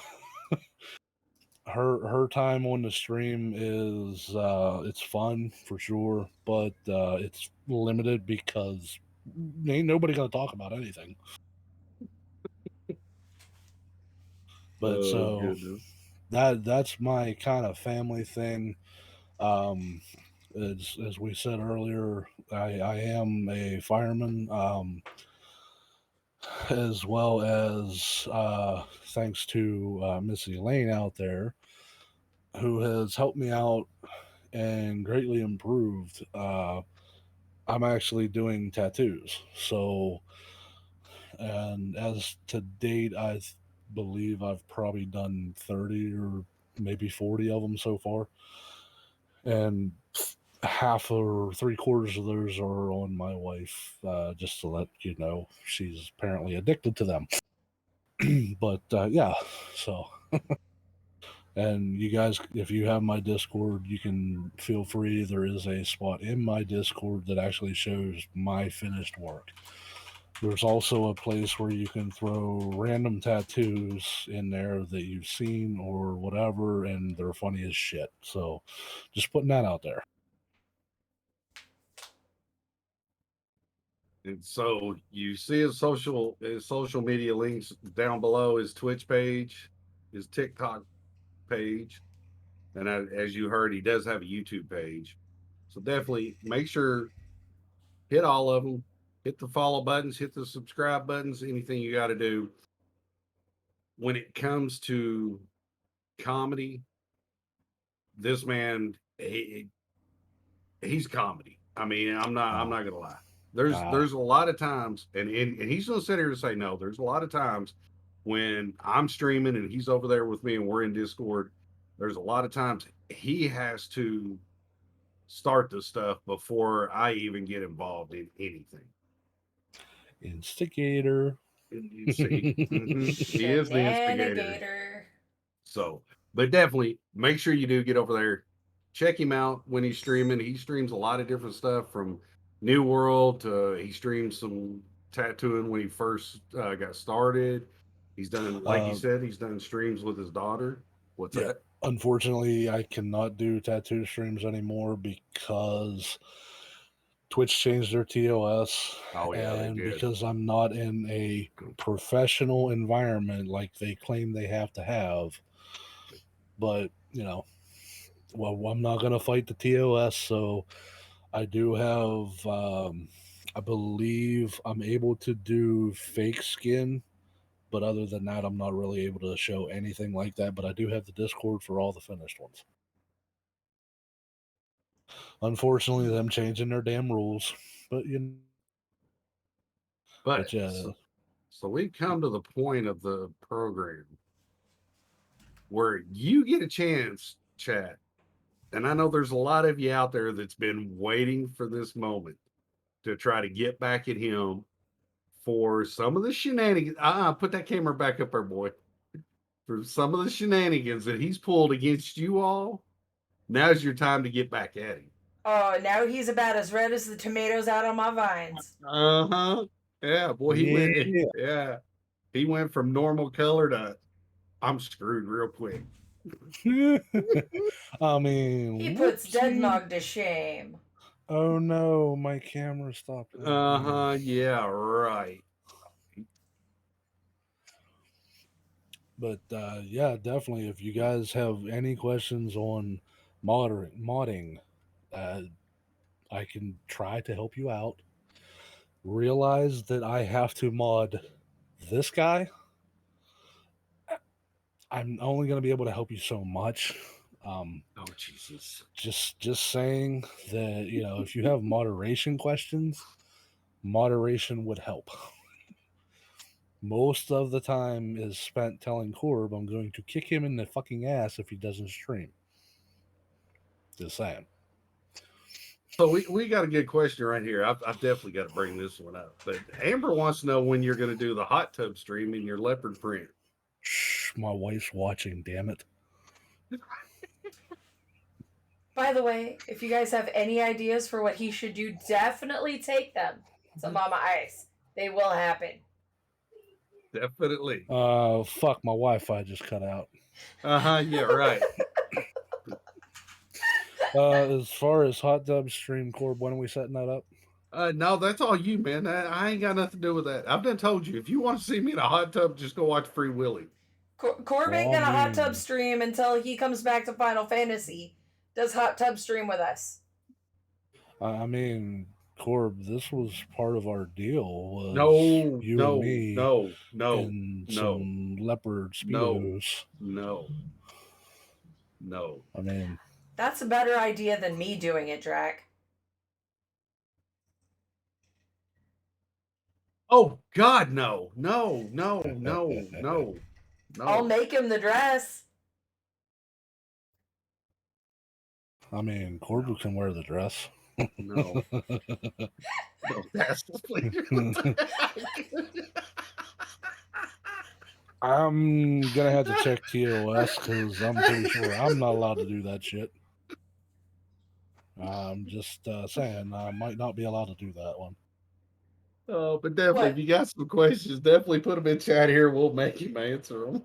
Speaker 2: her time on the stream is it's fun for sure, but it's limited because ain't nobody gonna talk about anything. But so
Speaker 1: Goodness.
Speaker 2: that's my kind of family thing. um as we said earlier, I am a fireman, as well as thanks to Missy Lane out there, who has helped me out and greatly improved. I'm actually doing tattoos. So, and as to date, I believe I've probably done 30 or maybe 40 of them so far. And half or 3/4 of those are on my wife, just to let you know. She's apparently addicted to them. But yeah, so. And you guys, if you have my Discord, you can feel free. There is a spot in my Discord that actually shows my finished work. There's also a place where you can throw random tattoos in there that you've seen or whatever, and they're funny as shit. So just putting that out there.
Speaker 1: And so you see his social media links down below, his Twitch page, his TikTok page, and as you heard, he does have a YouTube page. So definitely make sure hit all of them, hit the follow buttons, hit the subscribe buttons, anything you got to do. When it comes to comedy, this man, he's comedy. I mean, I'm not gonna lie. There's a lot of times, and he's gonna sit here and say no. There's a lot of times when I'm streaming and he's over there with me and we're in Discord. There's a lot of times he has to start the stuff before I even get involved in anything.
Speaker 2: Instigator.
Speaker 1: You see, he is the instigator.
Speaker 3: Shenanigator.
Speaker 1: So, but definitely make sure you do get over there, check him out when he's streaming. He streams a lot of different stuff from New World to he streams some tattooing when he first got started. He's done, like he said, he's done streams with his daughter. What's that?
Speaker 2: Unfortunately, I cannot do tattoo streams anymore because Twitch changed their TOS.
Speaker 1: Oh, yeah, they
Speaker 2: And
Speaker 1: did.
Speaker 2: because I'm not in a professional environment like they claim they have to have, but, well, I'm not going to fight the TOS, so I do have, I believe I'm able to do fake skin, but other than that, I'm not really able to show anything like that. But I do have the Discord for all the finished ones. Unfortunately, them changing their damn rules, but
Speaker 1: But
Speaker 2: yeah,
Speaker 1: so we've come to the point of the program where you get a chance, chat. And I know there's a lot of you out there that's been waiting for this moment to try to get back at him for some of the shenanigans. Put that camera back up there, boy. For some of the shenanigans that he's pulled against you all, now's your time to get back at him.
Speaker 3: Oh, now he's about as red as the tomatoes out on my vines.
Speaker 1: Uh-huh. Yeah, boy,
Speaker 2: yeah.
Speaker 1: He went from normal color to I'm screwed real quick.
Speaker 2: I mean,
Speaker 3: He puts Dead
Speaker 2: whoopsie.
Speaker 3: Nog to shame.
Speaker 2: Oh no, my camera stopped.
Speaker 1: Yeah, right.
Speaker 2: But yeah, definitely. If you guys have any questions on modding, I can try to help you out. Realize that I have to mod this guy. I'm only going to be able to help you so much.
Speaker 1: Oh Jesus!
Speaker 2: Just saying that if you have moderation questions, moderation would help. Most of the time is spent telling Corb I'm going to kick him in the fucking ass if he doesn't stream. Just saying.
Speaker 1: So we got a good question right here. I've definitely got to bring this one up. But Amber wants to know when you're going to do the hot tub stream in your leopard print.
Speaker 2: Shh, my wife's watching, damn it.
Speaker 3: By the way, if you guys have any ideas for what he should do, definitely take them to Mama Ice. They will happen.
Speaker 1: Definitely.
Speaker 2: Fuck, my Wi-Fi just cut out.
Speaker 1: Yeah, right.
Speaker 2: As far as hot tub stream, Corb, when are we setting that up?
Speaker 1: No, that's all you, man. I ain't got nothing to do with that. I've done told you. If you want to see me in a hot tub, just go watch Free Willy.
Speaker 3: Corb ain't gonna hot tub stream until he comes back to Final Fantasy. Does hot tub stream with us?
Speaker 2: I mean, Corb, this was part of our deal. Was
Speaker 1: No,
Speaker 2: you
Speaker 1: no,
Speaker 2: and me
Speaker 1: no, no,
Speaker 2: and
Speaker 1: no,
Speaker 2: some leopard
Speaker 1: no,
Speaker 2: speedos.
Speaker 1: no, no.
Speaker 2: I mean,
Speaker 3: that's a better idea than me doing it, Drac.
Speaker 1: Oh God, no, no, no, no, no, no.
Speaker 3: I'll make him the dress.
Speaker 2: I mean, Corb can wear the dress.
Speaker 1: No. No, that's
Speaker 2: I'm gonna have to check TOS because I'm pretty sure I'm not allowed to do that shit. I'm just saying I might not be allowed to do that one.
Speaker 1: Oh, but definitely,
Speaker 3: What?
Speaker 1: if you got some questions, definitely put them in chat here. We'll make him answer them.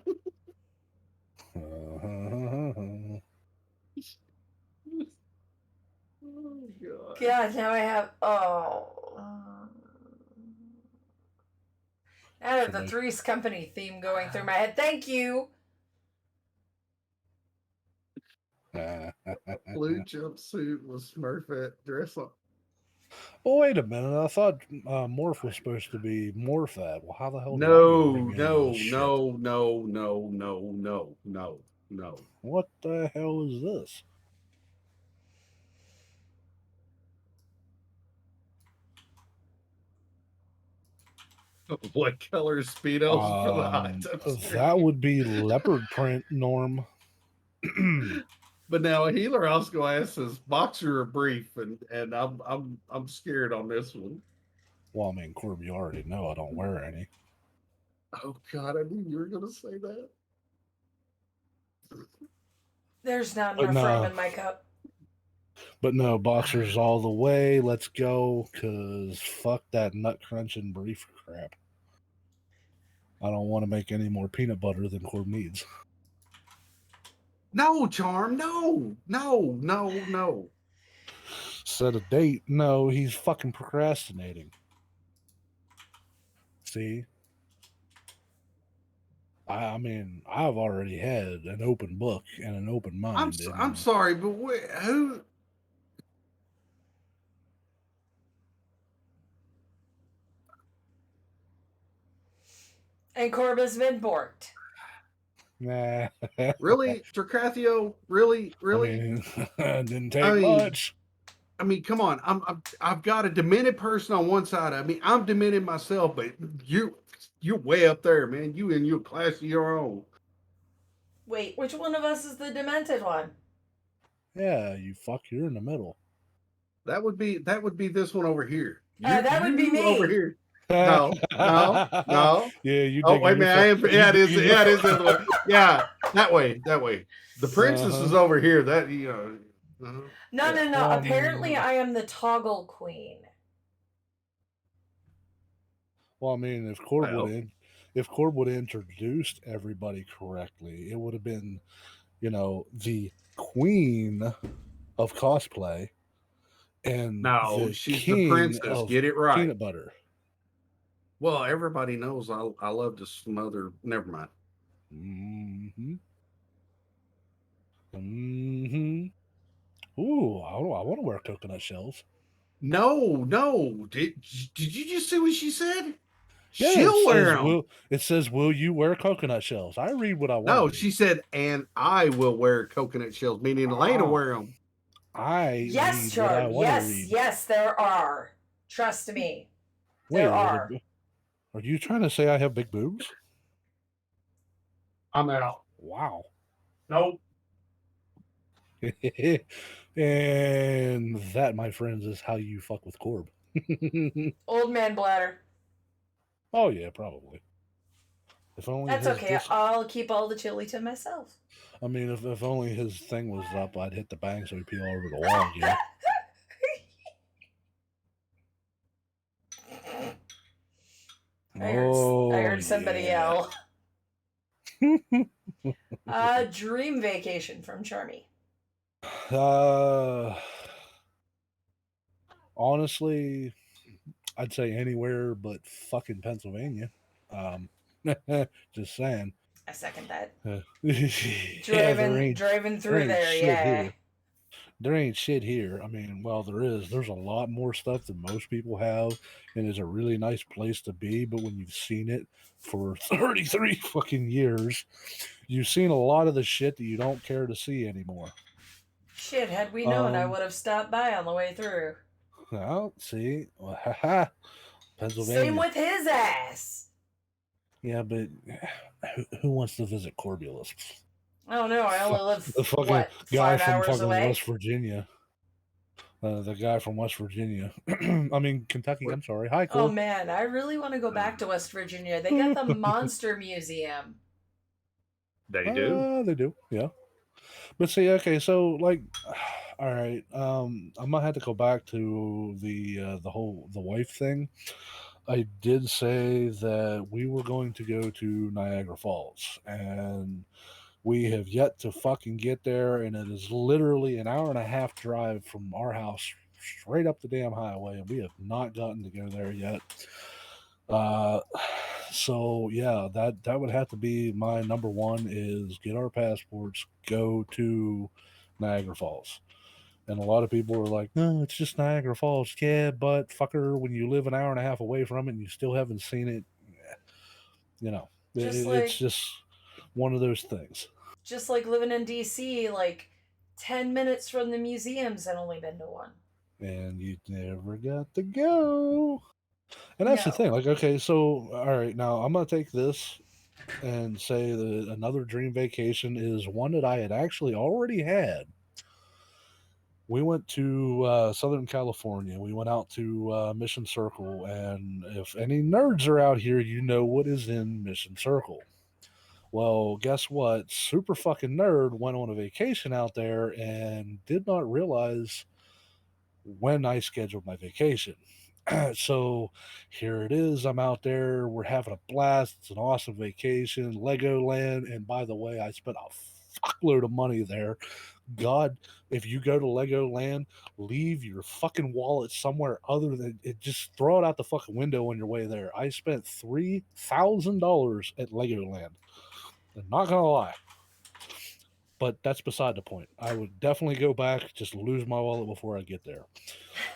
Speaker 1: Oh, God.
Speaker 3: God, now I have. Oh. I have the Three's Company theme going through my head. Thank you.
Speaker 1: Blue jumpsuit with Smurfette dress on.
Speaker 2: Oh, wait a minute. I thought Morph was supposed to be Morphat. Well, how the hell
Speaker 1: No,
Speaker 2: do I
Speaker 1: no, no, no, no, no, no, no, no.
Speaker 2: What the hell is this?
Speaker 1: What color Speedos for the hot tub stream?
Speaker 2: That would be leopard print, Norm.
Speaker 1: But now a healer also asks, "Is boxer or brief?" And I'm scared on this one.
Speaker 2: Well, I mean, Corb, you already know I don't wear any.
Speaker 1: Oh God, I knew you were gonna say that.
Speaker 3: There's not enough rum in my cup.
Speaker 2: But no, boxers all the way. Let's go, cause fuck that nut crunching brief crap. I don't want to make any more peanut butter than Corb needs.
Speaker 1: No, Charm, no, no, no, no.
Speaker 2: Set a date. No, he's fucking procrastinating. See, I mean, I've already had an open book and an open mind,
Speaker 1: I'm
Speaker 2: and
Speaker 1: sorry, but who?
Speaker 3: And Corb has been borked.
Speaker 2: nah.
Speaker 1: Really, Tercathio? Really,
Speaker 2: I
Speaker 1: really?
Speaker 2: mean, didn't
Speaker 1: I
Speaker 2: take
Speaker 1: mean,
Speaker 2: much.
Speaker 1: come on. I've got a demented person on one side of me. I'm demented myself, but you're way up there, man. You in your class of your own.
Speaker 3: Wait, which one of us is the demented one?
Speaker 2: Yeah, you fuck. You're in the middle.
Speaker 1: That would be this one over here.
Speaker 3: That would be
Speaker 1: You over
Speaker 3: me.
Speaker 1: here. No, no, no.
Speaker 2: Yeah, you
Speaker 1: Oh
Speaker 2: digging
Speaker 1: wait a
Speaker 2: your
Speaker 1: minute. I
Speaker 2: fuck.
Speaker 1: am.
Speaker 2: You
Speaker 1: Yeah, it is.
Speaker 2: digging your.
Speaker 1: Yeah, it is the other way. Yeah, that way. That way. The princess is
Speaker 2: Uh-huh.
Speaker 1: over here. That you know.
Speaker 3: No,
Speaker 1: Yeah.
Speaker 3: no, no.
Speaker 2: Well, I
Speaker 3: Apparently,
Speaker 2: mean,
Speaker 3: I am the toggle queen.
Speaker 2: if Corb
Speaker 1: Well,
Speaker 2: would have introduced everybody correctly, it would have been, the queen of cosplay and
Speaker 1: no,
Speaker 2: the
Speaker 1: she's the
Speaker 2: king
Speaker 1: princess.
Speaker 2: of
Speaker 1: Get it right.
Speaker 2: peanut butter.
Speaker 1: Well, everybody knows I love to smother. Never mind.
Speaker 2: Mm-hmm. Mm-hmm. Ooh, I want to wear coconut shells.
Speaker 1: No, no. Did you just see what she said?
Speaker 2: Yeah, it
Speaker 1: She'll wear
Speaker 2: says
Speaker 1: them.
Speaker 2: will you wear coconut shells? I read what I want to
Speaker 1: No,
Speaker 2: read.
Speaker 1: she said, and I will wear coconut shells, meaning Elena
Speaker 2: Ah,
Speaker 1: wear them.
Speaker 2: I
Speaker 3: Yes,
Speaker 2: read what I
Speaker 3: Charm.
Speaker 2: want to
Speaker 3: Yes,
Speaker 2: read.
Speaker 3: yes, there are. Trust me.
Speaker 2: Wait,
Speaker 3: There are.
Speaker 2: are you trying to say I have big boobs?
Speaker 1: I'm out.
Speaker 2: Wow.
Speaker 1: Nope.
Speaker 2: And that, my friends, is how you fuck with Corb.
Speaker 3: Old man bladder.
Speaker 2: Oh yeah, probably. If only
Speaker 3: That's
Speaker 2: his
Speaker 3: okay. I'll keep all the chili to myself.
Speaker 2: I mean, if only his thing was up, I'd hit the bang so he'd peel over the wall again.
Speaker 3: I heard somebody
Speaker 2: Yeah.
Speaker 3: yell. Dream vacation from Charmy.
Speaker 2: Honestly, I'd say anywhere but fucking Pennsylvania. Um, just saying.
Speaker 3: I second that.
Speaker 2: Yeah,
Speaker 3: Driving
Speaker 2: there
Speaker 3: through
Speaker 2: ain't
Speaker 3: there,
Speaker 2: shit
Speaker 3: yeah.
Speaker 2: here. There ain't shit here. I mean, well, there is. There's a lot more stuff than most people have, and it's a really nice place to be. But when you've seen it for 33 fucking years, you've seen a lot of the shit that you don't care to see anymore.
Speaker 3: Shit, had we known, I would have stopped by on the way through.
Speaker 2: Well, see, haha, Pennsylvania.
Speaker 3: Same with his ass.
Speaker 2: Yeah, but who wants to visit Corbulus?
Speaker 3: I don't know. I only live,
Speaker 2: The fucking
Speaker 3: what,
Speaker 2: guy
Speaker 3: 5
Speaker 2: from
Speaker 3: hours
Speaker 2: fucking
Speaker 3: away?
Speaker 2: West Virginia. The guy from West Virginia. I mean, Kentucky. I'm sorry. Hi,
Speaker 3: Oh
Speaker 2: Corb.
Speaker 3: man, I really want to go back to West Virginia. They got the Monster Museum.
Speaker 1: They do.
Speaker 2: They do. Yeah. But see, okay, so like, all right, I might have to go back to the wife thing. I did say that we were going to go to Niagara Falls, and we have yet to fucking get there, and it is literally an hour and a half drive from our house straight up the damn highway, and we have not gotten to go there yet. Uh, so yeah, that would have to be my number one is get our passports, go to Niagara Falls. And a lot of people are like, no, it's just Niagara Falls. Yeah, but fucker, when you live an hour and a half away from it and you still haven't seen it, it's just one of those things.
Speaker 3: Just like living in DC, like 10 minutes from the museums, I've only been to one.
Speaker 2: And you never got to go. And that's the thing. Like, okay, so all right, now I'm gonna take this and say that another dream vacation is one that I had actually already had. We went to Southern California. We went out to Mission Circle, and if any nerds are out here, you know what is in Mission Circle. Well, guess what? Super fucking nerd went on a vacation out there and did not realize when I scheduled my vacation. So here it is. I'm out there. We're having a blast. It's an awesome vacation. Legoland. And by the way, I spent a fuckload of money there. God, if you go to Legoland, leave your fucking wallet somewhere other than it. Just throw it out the fucking window on your way there. I spent $3,000 at Legoland. I'm not gonna lie, but that's beside the point. I would definitely go back, just lose my wallet before I get there.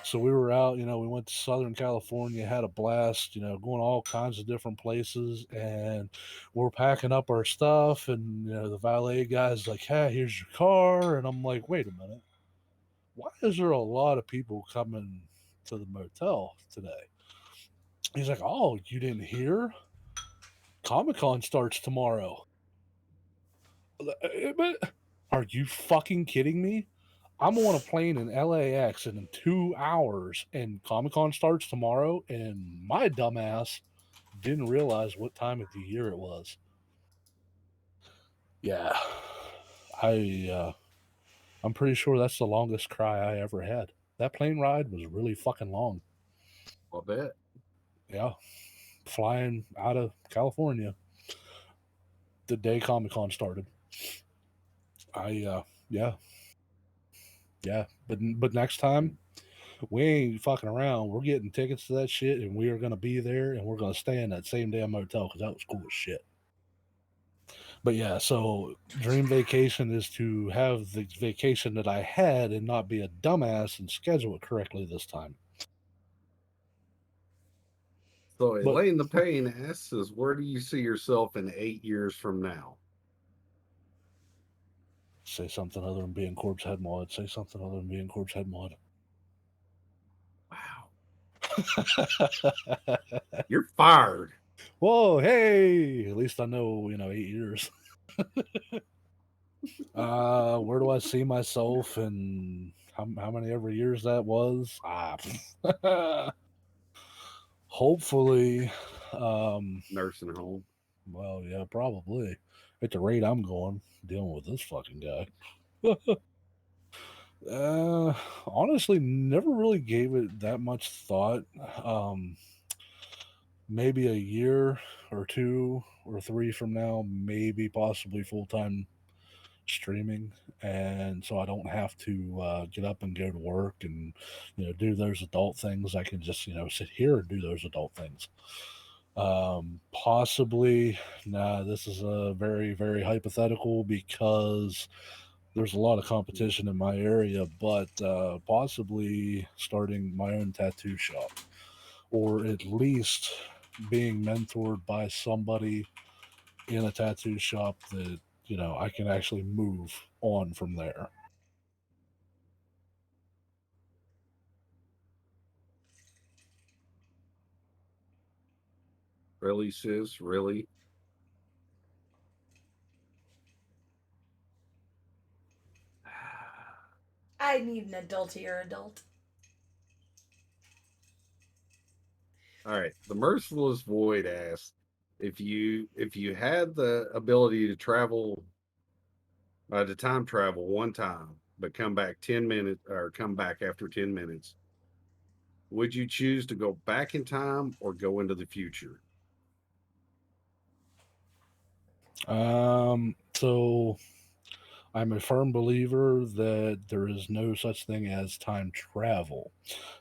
Speaker 2: So we were out, we went to Southern California, had a blast, going all kinds of different places, and we're packing up our stuff, and the valet guy's like, "Hey, here's your car," and I'm like, "Wait a minute, why is there a lot of people coming to the motel today?" He's like, "Oh, you didn't hear? Comic Con starts tomorrow." But are you fucking kidding me? I'm on a plane in LAX in 2 hours, and Comic Con starts tomorrow, and my dumbass didn't realize what time of the year it was. Yeah, I'm pretty sure that's the longest cry I ever had. That plane ride was really fucking long.
Speaker 1: I'll bet.
Speaker 2: Yeah, flying out of California the day Comic Con started. Yeah, but next time we ain't fucking around. We're getting tickets to that shit, and we are gonna be there, and we're gonna stay in that same damn motel because that was cool as shit. But yeah, so dream vacation is to have the vacation that I had and not be a dumbass and schedule it correctly this time.
Speaker 1: So
Speaker 2: But
Speaker 1: Elaine the Pain asks us, where do you see yourself in 8 years from now?
Speaker 2: say something other than being corpse head mod. Say something other than being corpse head mod.
Speaker 1: Wow. You're fired.
Speaker 2: Whoa, hey! At least I know, 8 years. Where do I see myself in how many ever years that was? Hopefully,
Speaker 1: Nursing home.
Speaker 2: well, yeah, probably. At the rate I'm going, dealing with this fucking guy. Honestly, never really gave it that much thought. Maybe a year or 2 or 3 from now, maybe possibly full time streaming, and so I don't have to get up and go to work and do those adult things. I can just sit here and do those adult things. Possibly, nah, this is a very very hypothetical because there's a lot of competition in my area, but possibly starting my own tattoo shop, or at least being mentored by somebody in a tattoo shop that I can actually move on from there.
Speaker 1: Really, sis? Really?
Speaker 3: I need an adultier adult.
Speaker 1: All right. The Merciless Void asks, if you had the ability to travel to time travel one time, but come back 10 minutes or come back after 10 minutes, would you choose to go back in time or go into the future?
Speaker 2: So I'm a firm believer that there is no such thing as time travel.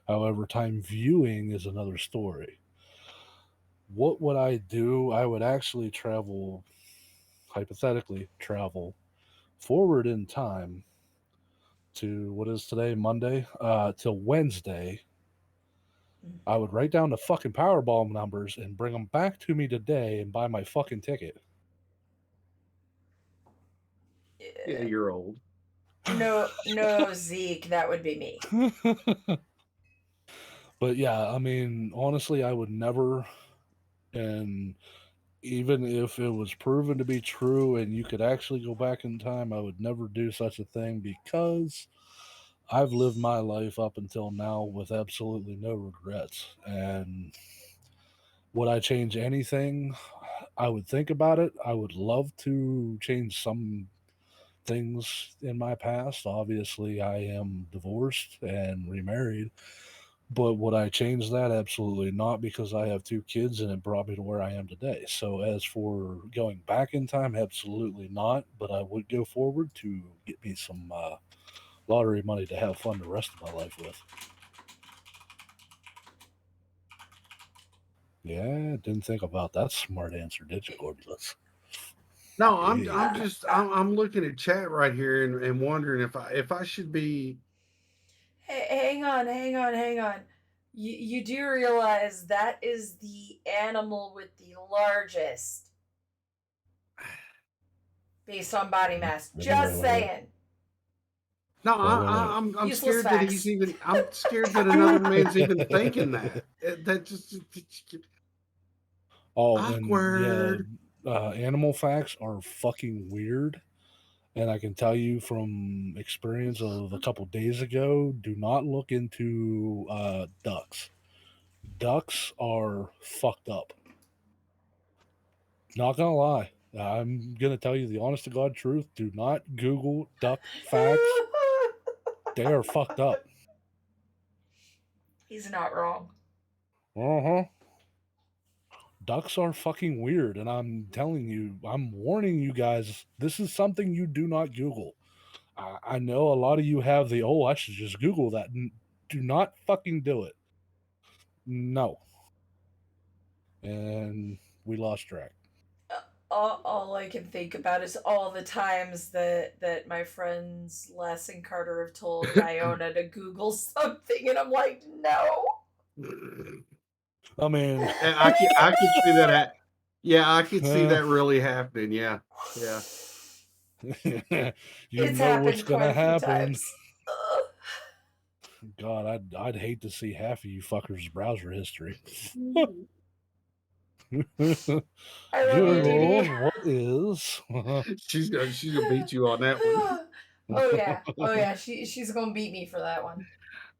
Speaker 2: However, time viewing is another story. What would I do? I would actually travel, hypothetically, travel forward in time to what is today, Monday, till Wednesday. I would write down the fucking Powerball numbers and bring them back to me today and buy my fucking ticket.
Speaker 1: Yeah, you're old.
Speaker 3: No, no, Zeke, that would be me.
Speaker 2: But yeah, I mean, honestly, I would never, and even if it was proven to be true and you could actually go back in time, I would never do such a thing because I've lived my life up until now with absolutely no regrets. And would I change anything? I would think about it. I would love to change some things in my past. Obviously, I am divorced and remarried, But would I change that? Absolutely not, because I have two kids and it brought me to where I am today. So, as for going back in time, absolutely not. But I would go forward to get me some lottery money to have fun the rest of my life with. Yeah, didn't think about that smart answer, did you, Gorgeous?
Speaker 1: No,
Speaker 2: Yeah.
Speaker 1: I'm looking at chat right here and wondering if I should be.
Speaker 3: Hey, hang on. You do realize that is the animal with the largest based on body mass. Just saying.
Speaker 1: No,
Speaker 2: Wait.
Speaker 1: I'm
Speaker 3: Useless
Speaker 1: scared that he's
Speaker 3: facts.
Speaker 1: even. I'm scared that another man's even thinking that. That just
Speaker 2: Oh, and yeah,
Speaker 1: awkward.
Speaker 2: animal facts are fucking weird. And I can tell you from experience of a couple days ago, do not look into ducks. Ducks are fucked up. Not gonna lie. I'm gonna tell you the honest to God truth. Do not Google duck facts. They are fucked up.
Speaker 3: He's not wrong.
Speaker 2: Uh-huh. Ducks are fucking weird, and I'm telling you, I'm warning you guys, this is something you do not Google. I know a lot of you have the, oh, I should just Google that. Do not fucking do it. No. And we lost track.
Speaker 3: All I can think about is all the times that my friends Les and Carter have told Iona to Google something, and I'm like, no.
Speaker 2: I mean,
Speaker 1: I could see that. Yeah, I could see that really happening. Yeah, yeah.
Speaker 2: you
Speaker 3: It's
Speaker 2: know what's
Speaker 3: happened quite
Speaker 2: gonna
Speaker 3: a few
Speaker 2: happen.
Speaker 3: times. Ugh.
Speaker 2: God, I'd hate to see half of you fuckers' browser history.
Speaker 3: I love you,
Speaker 2: Google,
Speaker 3: DD.
Speaker 2: what is?
Speaker 1: She's gonna beat you on that one.
Speaker 3: Oh yeah. She's gonna beat me for that one.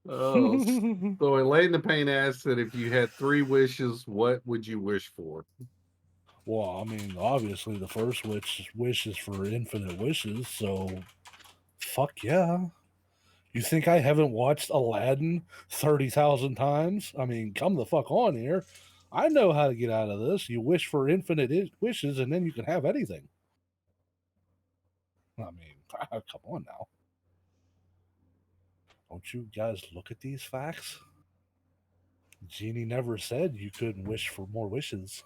Speaker 1: Oh, so Elaine the Pain asked that if you had 3 wishes, what would you wish for?
Speaker 2: Well, I mean, obviously the first wish is for infinite wishes, so fuck yeah. You think I haven't watched Aladdin 30,000 times? I mean, come the fuck on here. I know how to get out of this. You wish for infinite wishes and then you can have anything. I mean, come on now. Don't you guys look at these facts? Genie never said you couldn't wish for more wishes.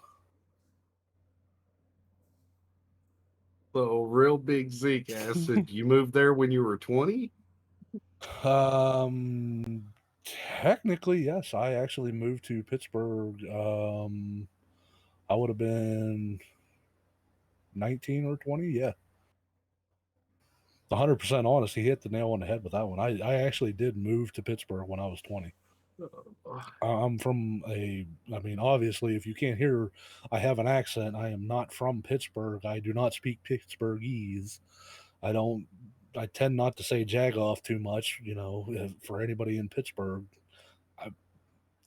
Speaker 1: So real big Zeke asked, did you move there when you were 20?
Speaker 2: Technically, yes. I actually moved to Pittsburgh. I would have been 19 or 20. Yeah. 100% honest. He hit the nail on the head with that one. I actually did move to Pittsburgh when I was 20. I'm from I mean, obviously, if you can't hear, I have an accent. I am not from Pittsburgh. I do not speak Pittsburghese. I don't, I tend not to say jagoff too much, for anybody in Pittsburgh.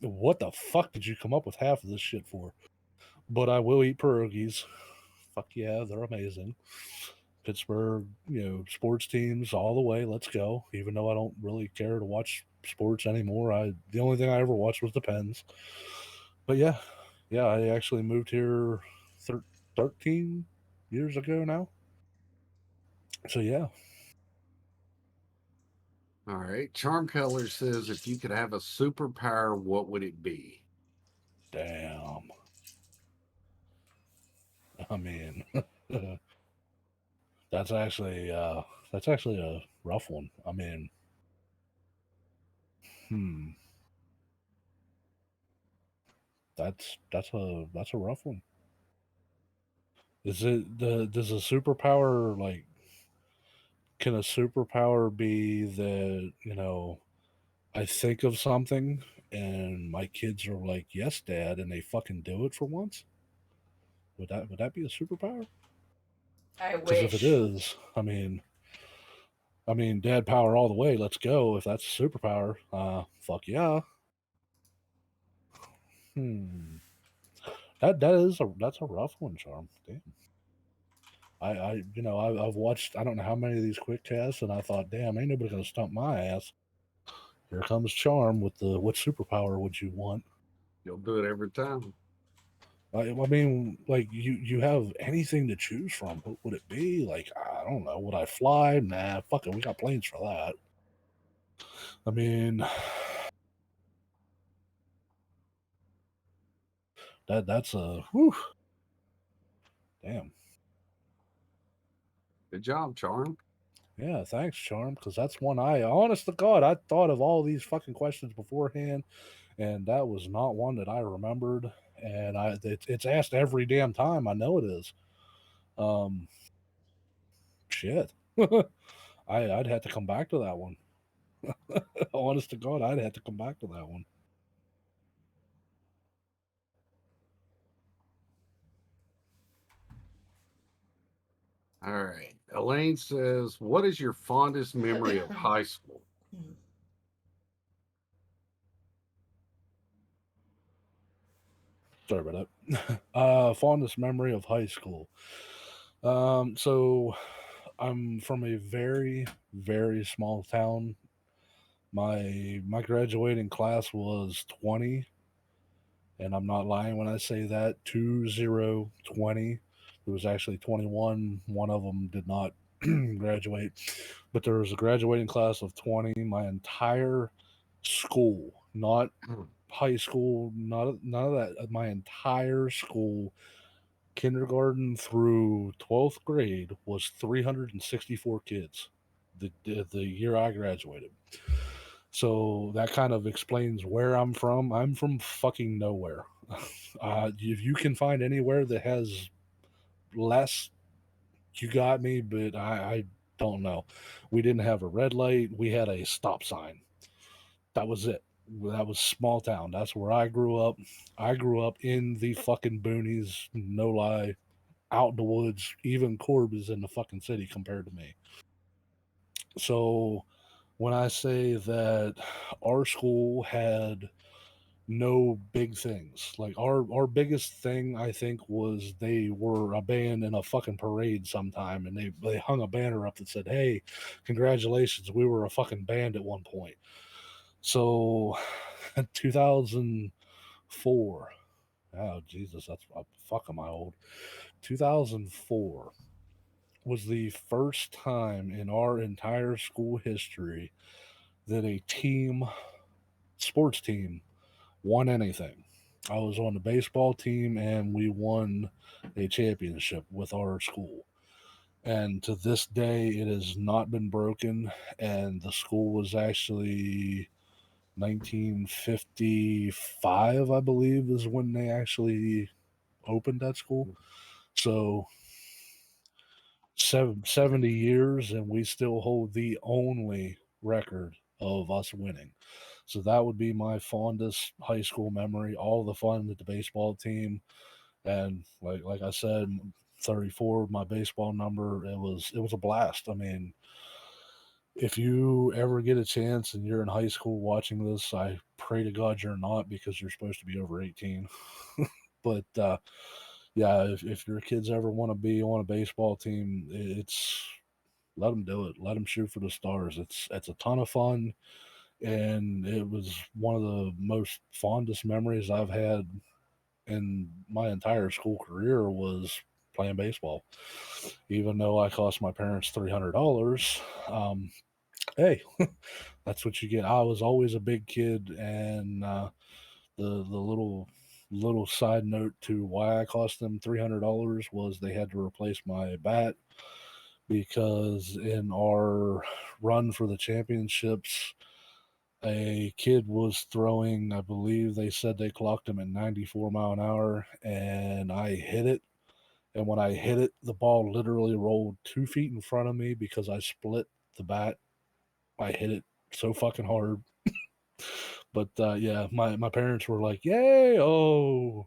Speaker 2: What the fuck did you come up with half of this shit for? But I will eat pierogies. Fuck yeah, they're amazing. Pittsburgh, sports teams all the way. Let's go. Even though I don't really care to watch sports anymore, the only thing I ever watched was the Pens. But yeah, I actually moved here 13 years ago now. So yeah.
Speaker 1: All right. Charm Color says, if you could have a superpower, what would it be?
Speaker 2: Damn. I mean, that's actually a rough one. I mean, that's a rough one. Is it does a superpower, like, can a superpower be that, I think of something and my kids are like, "Yes, Dad," and they fucking do it for once? Would that be a superpower?
Speaker 3: I
Speaker 2: Because if it
Speaker 3: wish.
Speaker 2: is, I mean, Dad power all the way. Let's go. If that's a superpower, fuck yeah. Hmm. That's a rough one, Charm. Damn. I've watched, I don't know how many of these quick casts, and I thought, damn, ain't nobody gonna stump my ass. Here comes Charm with the what superpower would you want?
Speaker 1: You'll do it every time.
Speaker 2: I mean, like you have anything to choose from. What would it be? Like I don't know. Would I fly? Nah, fuck it. We got planes for that. I mean, that's a whew, damn.
Speaker 1: Good job, Charm.
Speaker 2: Yeah, thanks, Charm, because that's one honest to God, I thought of all these fucking questions beforehand, and that was not one that I remembered. And it's asked every damn time. I know it is. Um, shit. I'd have to come back to that one. Honest to God, I'd have to come back to that one.
Speaker 1: All right. Elaine says, "What is your fondest memory of high school?"
Speaker 2: Sorry about that. Fondest memory of high school. So I'm from a very, very small town. My graduating class was 20, and I'm not lying when I say that 2020. It was actually 21. One of them did not graduate, but there was a graduating class of 20. My entire school, not high school, not none of that. My entire school, kindergarten through 12th grade, was 364 kids. The year I graduated. So that kind of explains where I'm from. I'm from fucking nowhere. If you can find anywhere that has less, you got me, but I don't know. We didn't have a red light, we had a stop sign. That was it. That was small town. That's where I grew up. I grew up in the fucking boonies, no lie, out in the woods. Even Corb is in the fucking city compared to me. So when I say that our school had no big things, like our biggest thing, I think, was they were a band in a fucking parade sometime, and they hung a banner up that said, "Hey, congratulations, we were a fucking band at one point." So 2004. Oh Jesus, that's fuck am I old? 2004 was the first time in our entire school history that a sports team, won anything. I was on the baseball team, and we won a championship with our school. And to this day, it has not been broken. And the school was actually 1955, I believe, is when they actually opened that school. So 70 years, and we still hold the only record of us winning. So that would be my fondest high school memory. All the fun with the baseball team, and like I said, 34, my baseball number. It was a blast. I mean, if you ever get a chance and you're in high school watching this, I pray to God you're not, because you're supposed to be over 18. But yeah, if your kids ever want to be on a baseball team, it's let them do it. Let them shoot for the stars. It's a ton of fun, and it was one of the most fondest memories I've had in my entire school career was playing baseball. Even though I cost my parents $300, hey, that's what you get. I was always a big kid, and the little side note to why I cost them $300 was they had to replace my bat, because in our run for the championships, a kid was throwing, I believe they said they clocked him at 94 mile an hour, and I hit it. And when I hit it, the ball literally rolled 2 feet in front of me because I split the bat. I hit it so fucking hard. But yeah, my parents were like, "Yay! Oh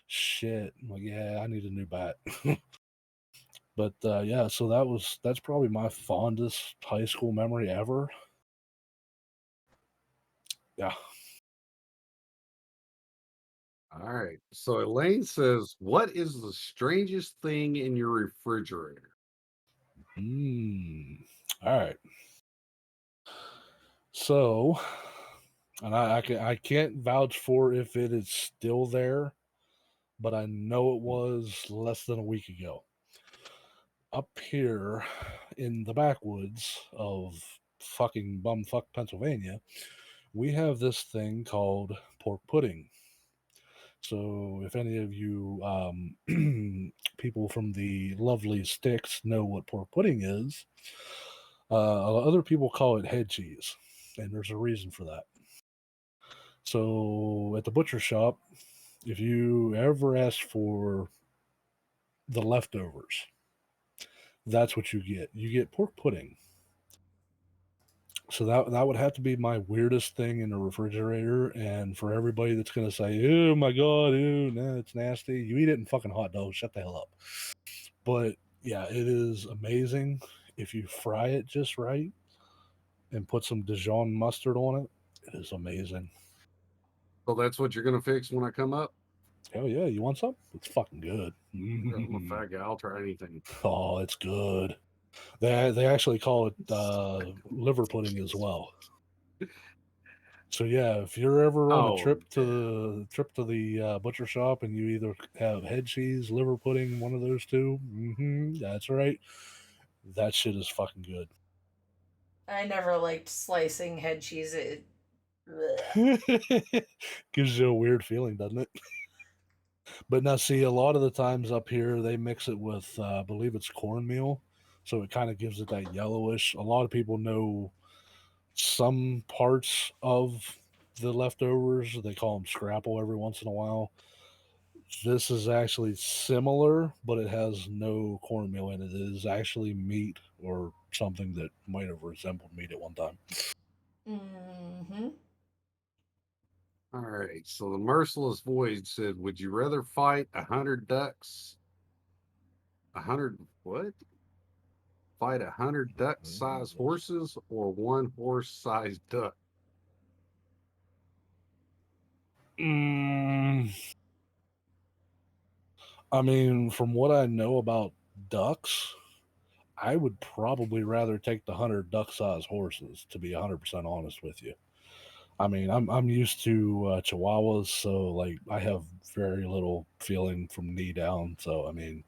Speaker 2: shit!" I'm like, "Yeah, I need a new bat." But yeah, so that's probably my fondest high school memory ever. Yeah.
Speaker 1: All right. So Elaine says, "What is the strangest thing in your refrigerator?"
Speaker 2: All right. So and I can't vouch for if it is still there, but I know it was less than a week ago. Up here in the backwoods of fucking bumfuck Pennsylvania, we have this thing called pork pudding. So, if any of you people from the lovely sticks know what pork pudding is, other people call it head cheese, and there's a reason for that. So, at the butcher shop, if you ever ask for the leftovers, that's what you get. You get pork pudding. So that would have to be my weirdest thing in the refrigerator. And for everybody that's gonna say, "Oh my god, ew, nah, it's nasty," you eat it in fucking hot dogs. Shut the hell up. But yeah, it is amazing if you fry it just right and put some Dijon mustard on it. It is amazing.
Speaker 1: So that's what you're gonna fix when I come up.
Speaker 2: Hell yeah, you want some? It's fucking good.
Speaker 1: I'm a fat guy. I'll try anything.
Speaker 2: Oh, it's good. They actually call it liver pudding as well. So yeah, if you're ever on a
Speaker 1: Oh,
Speaker 2: trip to the butcher shop and you either have head cheese, liver pudding, one of those 2, that's right. That shit is fucking good.
Speaker 3: I never liked slicing head cheese. Bleh.
Speaker 2: Gives you a weird feeling, doesn't it? But now, see, a lot of the times up here they mix it with, I believe it's cornmeal, so it kind of gives it that yellowish. A lot of people know some parts of the leftovers. They call them scrapple every once in a while. This is actually similar, but it has no cornmeal in it. It is actually meat or something that might have resembled meat at one time.
Speaker 3: Mm-hmm.
Speaker 1: all right. So the merciless void said, "Would you rather fight 100 ducks? 100 what? Fight 100 duck-sized horses or one horse-sized duck?"
Speaker 2: Mm, I mean, from what I know about ducks, I would probably rather take the 100 duck-sized horses. To be 100% honest with you, I mean, I'm used to Chihuahuas, so like I have very little feeling from knee down. So I mean,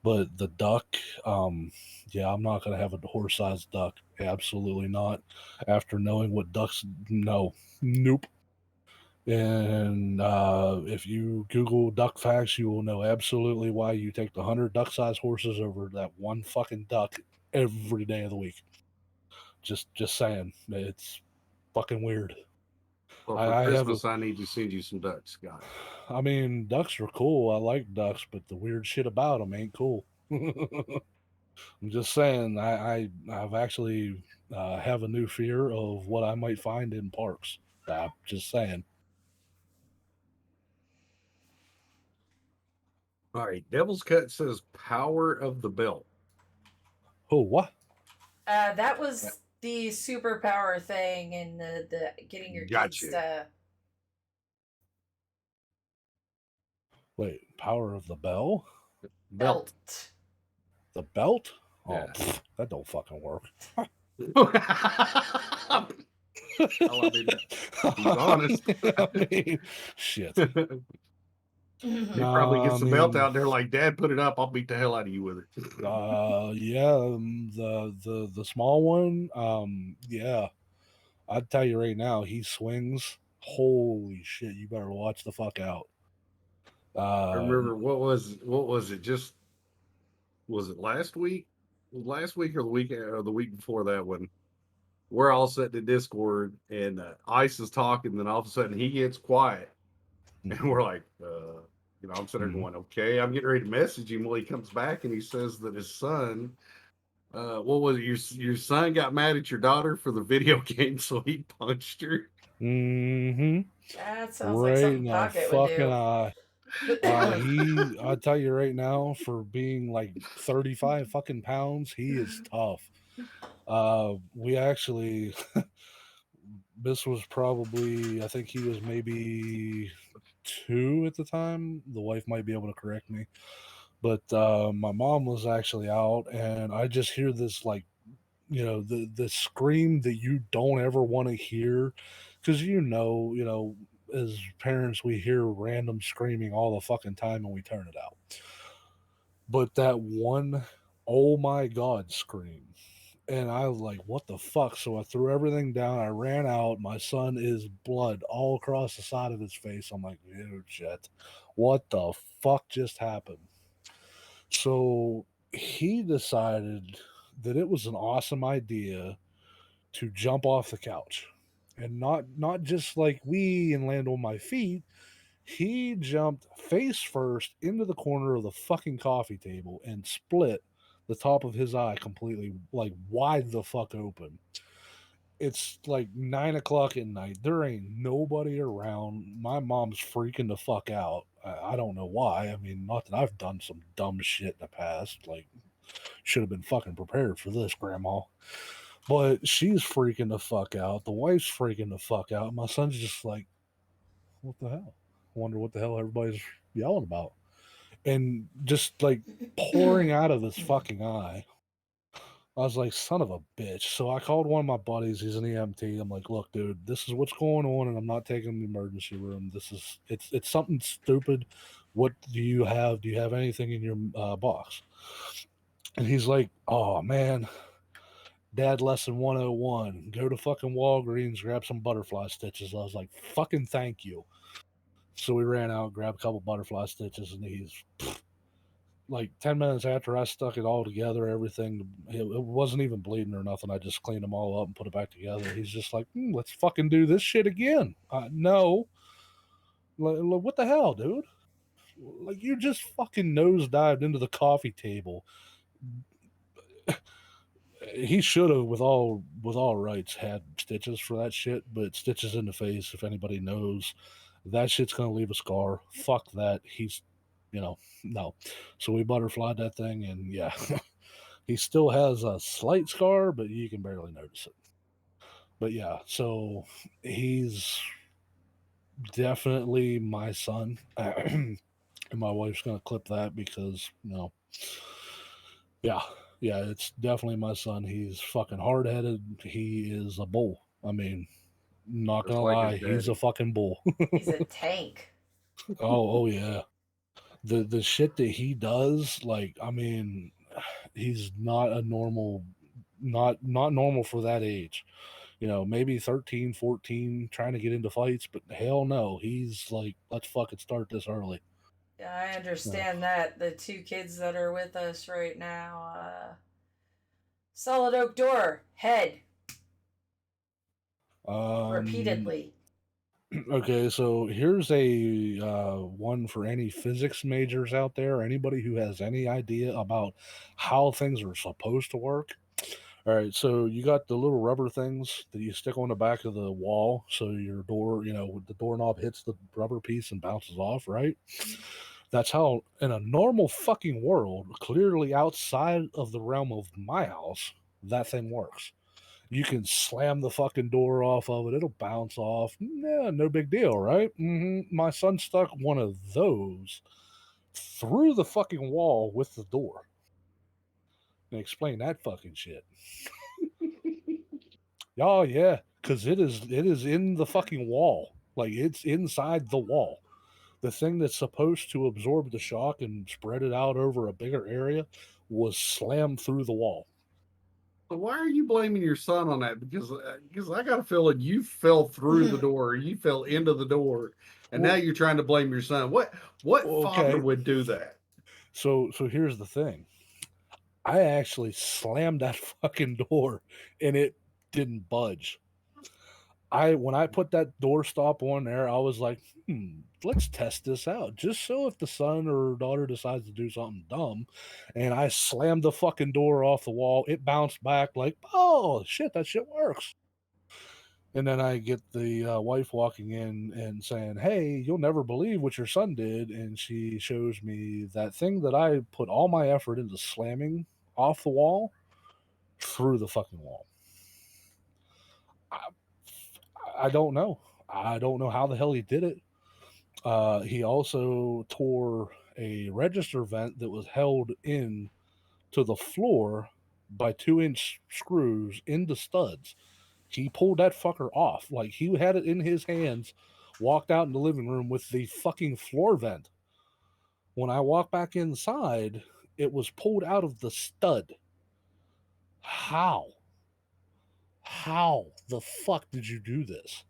Speaker 2: but the duck, yeah, I'm not gonna have a horse-sized duck. Absolutely not. After knowing what ducks, no, nope. And if you Google duck facts, you will know absolutely why you take the 100 duck-sized horses over that one fucking duck every day of the week. Just saying, it's fucking weird.
Speaker 1: Well, for
Speaker 2: I have a,
Speaker 1: Christmas, I need to send you some ducks, Scott.
Speaker 2: I mean, ducks are cool. I like ducks, but the weird shit about them ain't cool. I'm just saying, I've actually have a new fear of what I might find in parks. Just saying.
Speaker 1: All right. Devil's Cut says power of the belt.
Speaker 2: Oh, what?
Speaker 3: That was the superpower thing and the getting your kids
Speaker 1: Gotcha.
Speaker 3: to
Speaker 2: Wait, power of the bell?
Speaker 1: Belt.
Speaker 3: belt.
Speaker 2: The belt? Oh,
Speaker 1: Yeah.
Speaker 2: that don't fucking work.
Speaker 1: Well, I mean, he's honest.
Speaker 2: I mean, shit.
Speaker 1: He probably
Speaker 2: I
Speaker 1: gets the belt
Speaker 2: mean,
Speaker 1: out there like, "Dad, put it up. I'll beat the hell out of you with it."
Speaker 2: yeah, the small one, yeah. I'd tell you right now, he swings. Holy shit! You better watch the fuck out.
Speaker 1: I remember what was it? Just was it last week? Last week or the week before that one? We're all sitting in Discord and Ice is talking, then all of a sudden he gets quiet, and we're like, I'm sitting there
Speaker 2: Mhm.
Speaker 1: going, "Okay, I'm getting ready to message him." Well, he comes back and he says that his son, what was it? Your son got mad at your daughter for the video game, so he punched her.
Speaker 2: Mhm.
Speaker 3: That sounds like
Speaker 2: Right
Speaker 3: something
Speaker 2: in the
Speaker 3: Pocket would
Speaker 2: fucking
Speaker 3: do.
Speaker 2: eye. I tell you right now, for being like 35 fucking pounds, he is tough. We actually, this was probably, I think he was maybe 2 at the time. The wife might be able to correct me. But my mom was actually out, and I just hear this like, the scream that you don't ever want to hear because as parents, we hear random screaming all the fucking time and we turn it out. But that one, oh my God, scream. And I was like, what the fuck? So I threw everything down. I ran out. My son is blood all across the side of his face. I'm like, dude, shit. What the fuck just happened? So he decided that it was an awesome idea to jump off the couch. And not just like we and land on my feet. He jumped face first into the corner of the fucking coffee table and split the top of his eye completely, like wide the fuck open. It's like 9 o'clock at night. There ain't nobody around. My mom's freaking the fuck out. I don't know why. I mean, not that I've done some dumb shit in the past. Like, should have been fucking prepared for this, Grandma. But she's freaking the fuck out. The wife's freaking the fuck out. My son's just like, what the hell? Wonder what the hell everybody's yelling about. And just like pouring out of his fucking eye. I was like, son of a bitch. So I called one of my buddies. He's an EMT. I'm like, look, dude, this is what's going on, and I'm not taking him to the emergency room. It's something stupid. What do you have? Do you have anything in your box? And he's like, oh man, Dad, lesson 101. Go to fucking Walgreens, grab some butterfly stitches. I was like, fucking thank you. So we ran out, grabbed a couple butterfly stitches, and he's like 10 minutes after I stuck it all together, everything, it wasn't even bleeding or nothing. I just cleaned them all up and put it back together. He's just like, let's fucking do this shit again. No. What the hell, dude? Like, you just fucking nosedived into the coffee table. He should have, with all rights, had stitches for that shit, but stitches in the face, if anybody knows, that shit's gonna leave a scar. Fuck that. No. So we butterflied that thing, and yeah, he still has a slight scar, but you can barely notice it. But yeah, so he's definitely my son. And my wife's gonna clip that because, yeah, yeah, it's definitely my son. He's fucking hard headed. He is a bull. I mean, not
Speaker 1: Just
Speaker 2: gonna
Speaker 1: like his
Speaker 2: lie, he's a
Speaker 1: daddy.
Speaker 2: fucking bull.
Speaker 3: He's a tank.
Speaker 2: Oh yeah. The shit that he does, like, I mean, he's not a normal, not normal for that age. Maybe 13, 14, trying to get into fights, but hell no, he's like, let's fucking start this early.
Speaker 3: Yeah, I
Speaker 2: Yeah.
Speaker 3: understand that. The two kids that are with us right now, solid oak door, head,
Speaker 2: Um.
Speaker 3: repeatedly.
Speaker 2: Okay, so here's a one for any physics majors out there. Anybody who has any idea about how things are supposed to work. All right, so you got the little rubber things that you stick on the back of the wall, so your door, the doorknob hits the rubber piece and bounces off, right? That's how, in a normal fucking world, clearly outside of the realm of my house, that thing works. You can slam the fucking door off of it, it'll bounce off. Yeah, no big deal, right? My son stuck one of those through the fucking wall with the door. And explain that fucking shit. Oh yeah, because it is in the fucking wall. Like, it's inside the wall. The thing that's supposed to absorb the shock and spread it out over a bigger area was slammed through the wall.
Speaker 1: So why are you blaming your son on that? Because I got a feeling you fell through the door, or you fell into the door, and now
Speaker 2: Well,
Speaker 1: you're trying to blame your son. What father
Speaker 2: okay.
Speaker 1: would do that?
Speaker 2: So here's the thing. I actually slammed that fucking door and it didn't budge. When I put that door stop on there, I was like, let's test this out. Just so if the son or daughter decides to do something dumb, and I slammed the fucking door off the wall, it bounced back like, oh shit, that shit works. And then I get the wife walking in and saying, hey, you'll never believe what your son did. And she shows me that thing that I put all my effort into slamming off the wall through the fucking wall. I, I don't know. I don't know how the hell he did it. He also tore a register vent that was held in to the floor by 2-inch screws into studs. He pulled that fucker off. Like, he had it in his hands, walked out in the living room with the fucking floor vent. When I walked back inside, it was pulled out of the stud. How? How the fuck did you do this?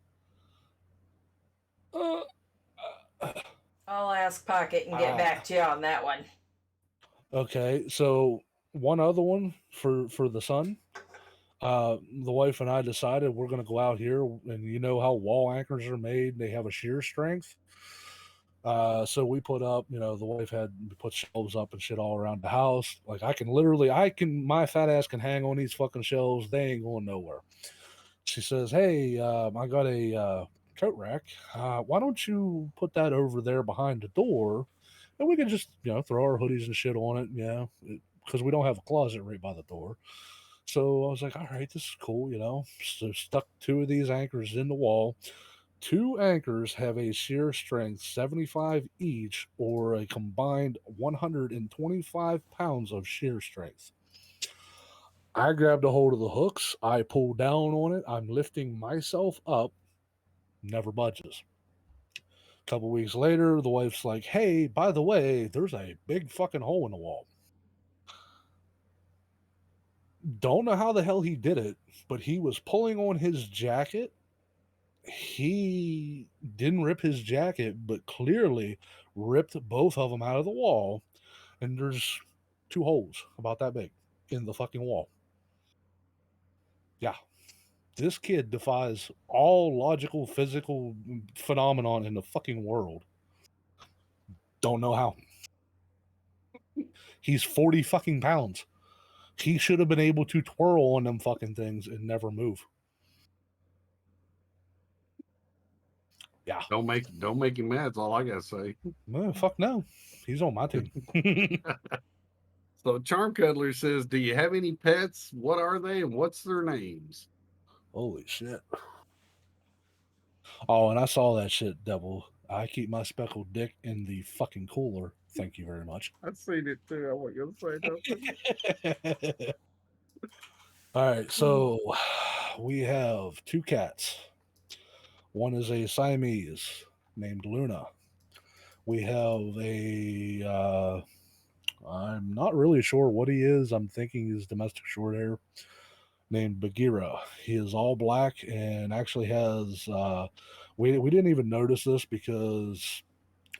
Speaker 3: I'll ask Pocket and get back to you on that one.
Speaker 2: Okay, so one other one for the son. The wife and I decided we're going to go out here, and you know how wall anchors are made; they have a shear strength. So we put up, the wife had put shelves up and shit all around the house. Like, my fat ass can hang on these fucking shelves. They ain't going nowhere. She says, "Hey, I got a coat rack. Why don't you put that over there behind the door, and we can just, throw our hoodies and shit on it, because we don't have a closet right by the door." So I was like, "All right, this is cool." So stuck two of these anchors in the wall. Two anchors have a shear strength 75 each, or a combined 125 pounds of shear strength. I grabbed a hold of the hooks. I pull down on it. I'm lifting myself up. Never budges. A couple weeks later, the wife's like, "Hey, by the way, there's a big fucking hole in the wall." Don't know how the hell he did it, but he was pulling on his jacket. He didn't rip his jacket, but clearly ripped both of them out of the wall. And there's two holes about that big in the fucking wall. Yeah. This kid defies all logical, physical phenomenon in the fucking world. Don't know how. He's 40 fucking pounds. He should have been able to twirl on them fucking things and never move. Yeah.
Speaker 1: Don't make him mad. That's all I gotta say.
Speaker 2: Fuck no. He's on my team.
Speaker 1: So Charm Cuddler says, "Do you have any pets? What are they, and what's their names?"
Speaker 2: Holy shit. Oh, and I saw that shit, Devil. I keep my speckled dick in the fucking cooler. Thank you very much.
Speaker 1: I've seen it too. I wasn't gonna say nothing.
Speaker 2: All right, so we have two cats. One is a Siamese named Luna. We have I'm not really sure what he is. I'm thinking he's domestic short hair named Bagheera. He is all black and actually has, we didn't even notice this because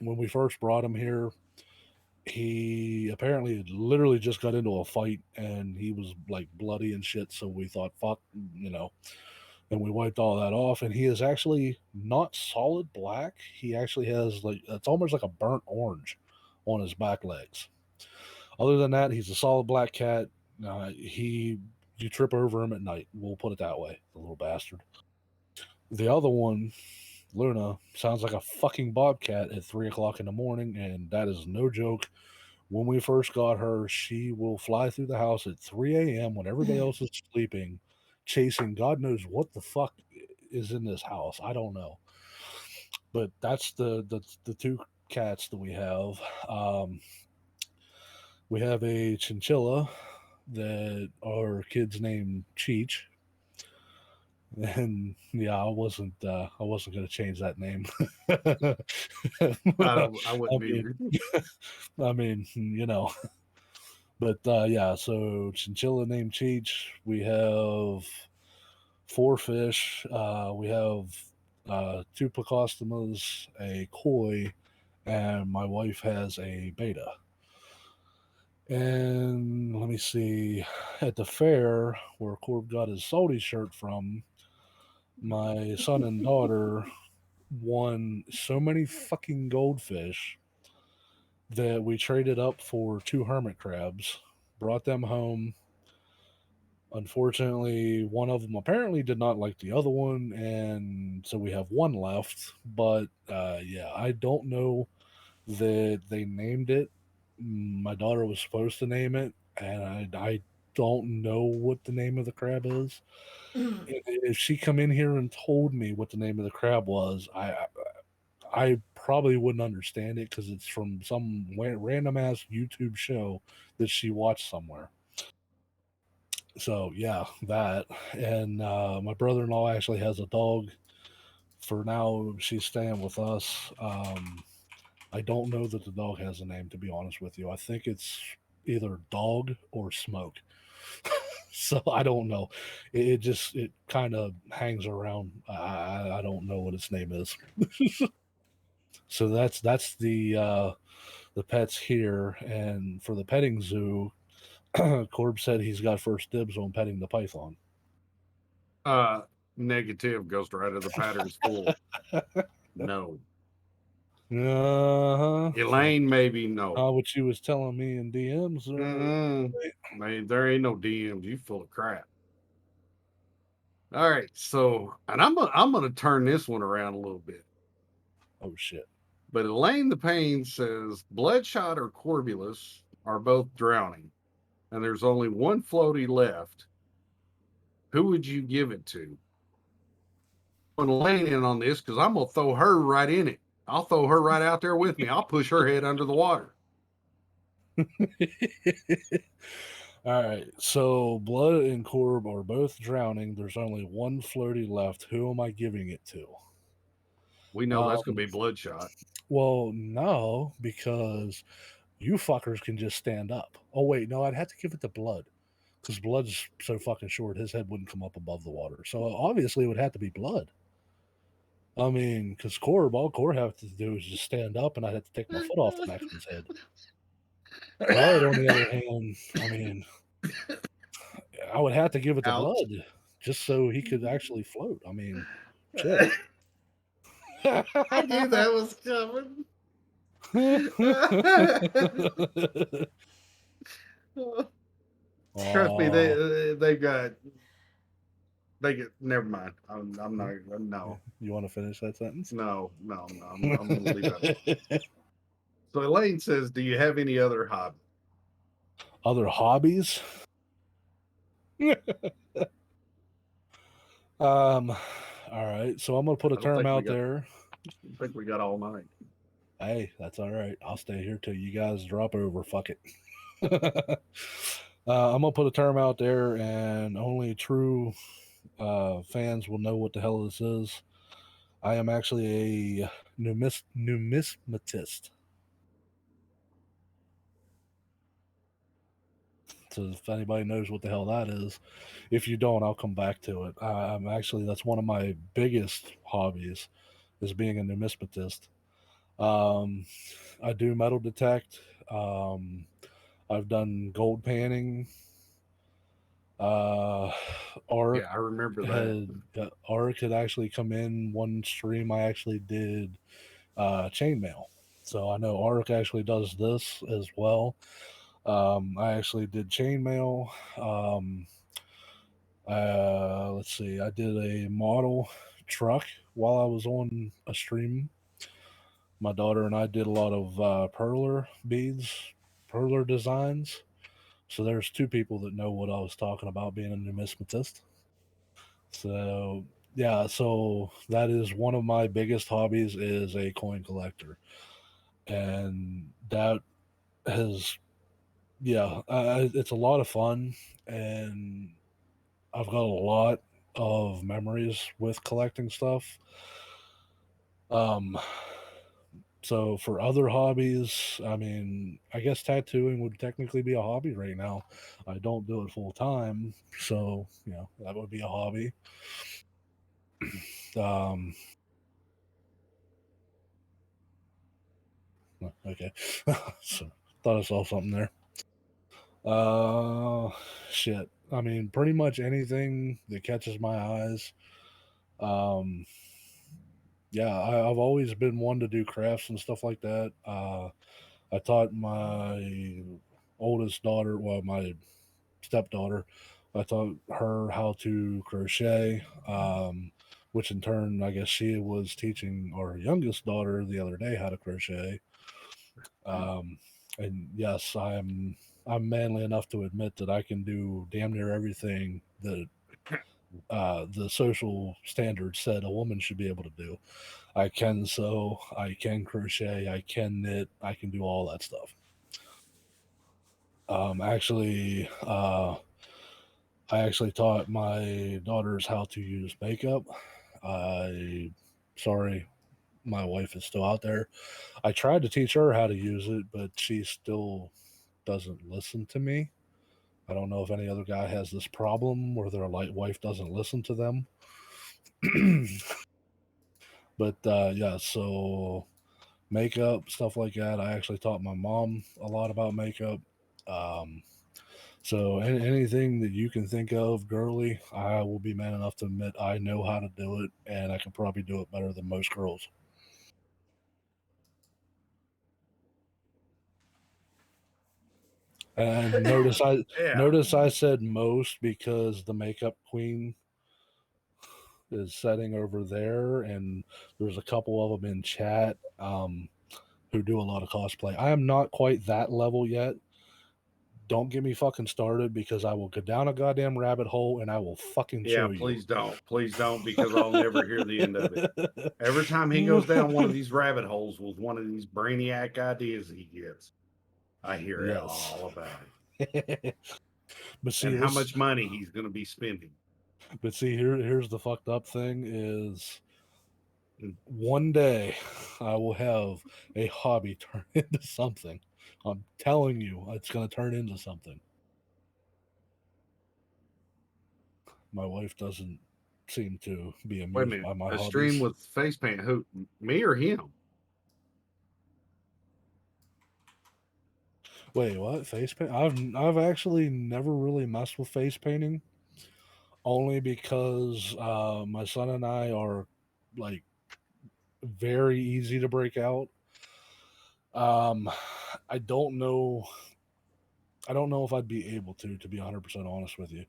Speaker 2: when we first brought him here, he apparently had literally just got into a fight and he was like bloody and shit. So we thought, fuck, and we wiped all that off. And he is actually not solid black. He actually has like, it's almost like a burnt orange on his back legs. Other than that, he's a solid black cat. You trip over him at night. We'll put it that way, the little bastard. The other one, Luna, sounds like a fucking bobcat at 3 o'clock in the morning, and that is no joke. When we first got her, she will fly through the house at 3 a.m. when everybody else is sleeping, chasing God knows what the fuck is in this house. I don't know. But that's the two cats that we have. We have a chinchilla that our kid's named Cheech. And yeah, I wasn't going to change that name.
Speaker 1: I wouldn't either.
Speaker 2: I mean, but yeah, so chinchilla named Cheech. We have 4 fish. We have two plecostomas, a koi, and my wife has a beta. And let me see, at the fair where Corb got his salty shirt from, my son and daughter won so many fucking goldfish that we traded up for 2 hermit crabs, brought them home. Unfortunately, one of them apparently did not like the other one, and so we have one left. But yeah, I don't know that they named it. My daughter was supposed to name it, and I don't know what the name of the crab is. If she come in here and told me what the name of the crab was, I probably wouldn't understand it because it's from some random ass YouTube show that she watched somewhere. So yeah, that. And my brother-in-law actually has a dog. For now, she's staying with us. I don't know that the dog has a name, to be honest with you. I think it's either dog or smoke. So I don't know. It kind of hangs around. I don't know what its name is. So that's the pets here. And for the petting zoo, Corb said he's got first dibs on petting the python.
Speaker 1: Uh, Negative, Ghost Rider. The pattern's full. No.
Speaker 2: Uh-huh.
Speaker 1: Elaine, maybe no.
Speaker 2: What you was telling me in DMs.
Speaker 1: Man, there ain't no DMs. You full of crap. All right, so and I'm gonna turn this one around a little bit.
Speaker 2: Oh shit.
Speaker 1: But Elaine the Pain says Bloodshot or Corbulus are both drowning, and there's only one floaty left. Who would you give it to? I'm gonna Elaine in on this because I'm gonna throw her right in it. I'll throw her right out there with me. I'll push her head under the water.
Speaker 2: All right. So Blood and Corb are both drowning. There's only one floaty left. Who am I giving it to?
Speaker 1: We know that's gonna be Bloodshot.
Speaker 2: Well, no, because you fuckers can just stand up. Oh wait, no, I'd have to give it to Blood. Because Blood's so fucking short, his head wouldn't come up above the water. So obviously it would have to be Blood. I mean, because Corb, all Corb have to do is just stand up, and I'd have to take my foot off the back of his head. Blood, on the other hand, I mean, I would have to give it to
Speaker 1: Ouch.
Speaker 2: Blood just so he could actually float. I mean, shit.
Speaker 1: I knew that was coming. Trust me, they get. Never mind. I'm not. No.
Speaker 2: You want to finish that sentence?
Speaker 1: No. I'm gonna leave that. So Elaine says, "Do you have any other hobby?"
Speaker 2: Other hobbies? All right. So I'm gonna put a term out there.
Speaker 1: I think we got all night.
Speaker 2: Hey, that's all right. I'll stay here till you guys drop over. Fuck it. I'm gonna put a term out there, and only true fans will know what the hell this is. I am actually a numismatist. So if anybody knows what the hell that is, if you don't, I'll come back to it. I'm actually, that's one of my biggest hobbies, is being a numismatist. I do metal detect. I've done gold panning. Arc
Speaker 1: Yeah, I remember that.
Speaker 2: Arc had actually come in one stream. I actually did chainmail, so I know Arc actually does this as well. I actually did chainmail. Let's see, I did a model truck while I was on a stream. My daughter and I did a lot of perler beads, perler designs. So there's two people that know what I was talking about being a numismatist. So yeah, so that is one of my biggest hobbies, is a coin collector, and that has it's a lot of fun, and I've got a lot of memories with collecting stuff. Um, so for other hobbies, I mean, I guess tattooing would technically be a hobby right now. I don't do it full time, so that would be a hobby. Um, okay, so thought I saw something there. Shit. I mean, pretty much anything that catches my eyes. Um, yeah, I've always been one to do crafts and stuff like that. I taught my oldest daughter, well, my stepdaughter, I taught her how to crochet, which in turn, I guess she was teaching our youngest daughter the other day how to crochet. And yes, I'm manly enough to admit that I can do damn near everything that the social standards said a woman should be able to do. I can sew, I can crochet, I can knit, I can do all that stuff. Actually, I actually taught my daughters how to use makeup. I, sorry, my wife is still out there. I tried to teach her how to use it, but she still doesn't listen to me. I don't know if any other guy has this problem where their light wife doesn't listen to them. But yeah, so makeup stuff like that. I actually taught my mom a lot about makeup. Um, so anything that you can think of, girly, I will be man enough to admit I know how to do it, and I can probably do it better than most girls. And
Speaker 1: Yeah.
Speaker 2: notice I said most because the makeup queen is setting over there, and there's a couple of them in chat who do a lot of cosplay. I am not quite that level yet. Don't get me fucking started because I will go down a goddamn rabbit hole and I will fucking
Speaker 1: Yeah,
Speaker 2: show you.
Speaker 1: please don't. Please don't, because I'll never hear the end of it. Every time he goes down one of these rabbit holes with one of these brainiac ideas he gets, I hear it
Speaker 2: Yes.
Speaker 1: all about
Speaker 2: but
Speaker 1: it
Speaker 2: see
Speaker 1: and how
Speaker 2: this
Speaker 1: much money he's going to be spending.
Speaker 2: but see here's the fucked up thing is
Speaker 1: Mm.
Speaker 2: one day I will have a hobby turn into something. I'm telling you, it's going to turn into something. My wife doesn't seem to be
Speaker 1: Wait a
Speaker 2: amused
Speaker 1: minute.
Speaker 2: by my
Speaker 1: A stream
Speaker 2: hobbies.
Speaker 1: with face paint. Who? Me or him?
Speaker 2: Wait, what? Face paint? I've actually never really messed with face painting, only because my son and I are like very easy to break out. Um, I don't know. I don't know if I'd be able to be 100% honest with you.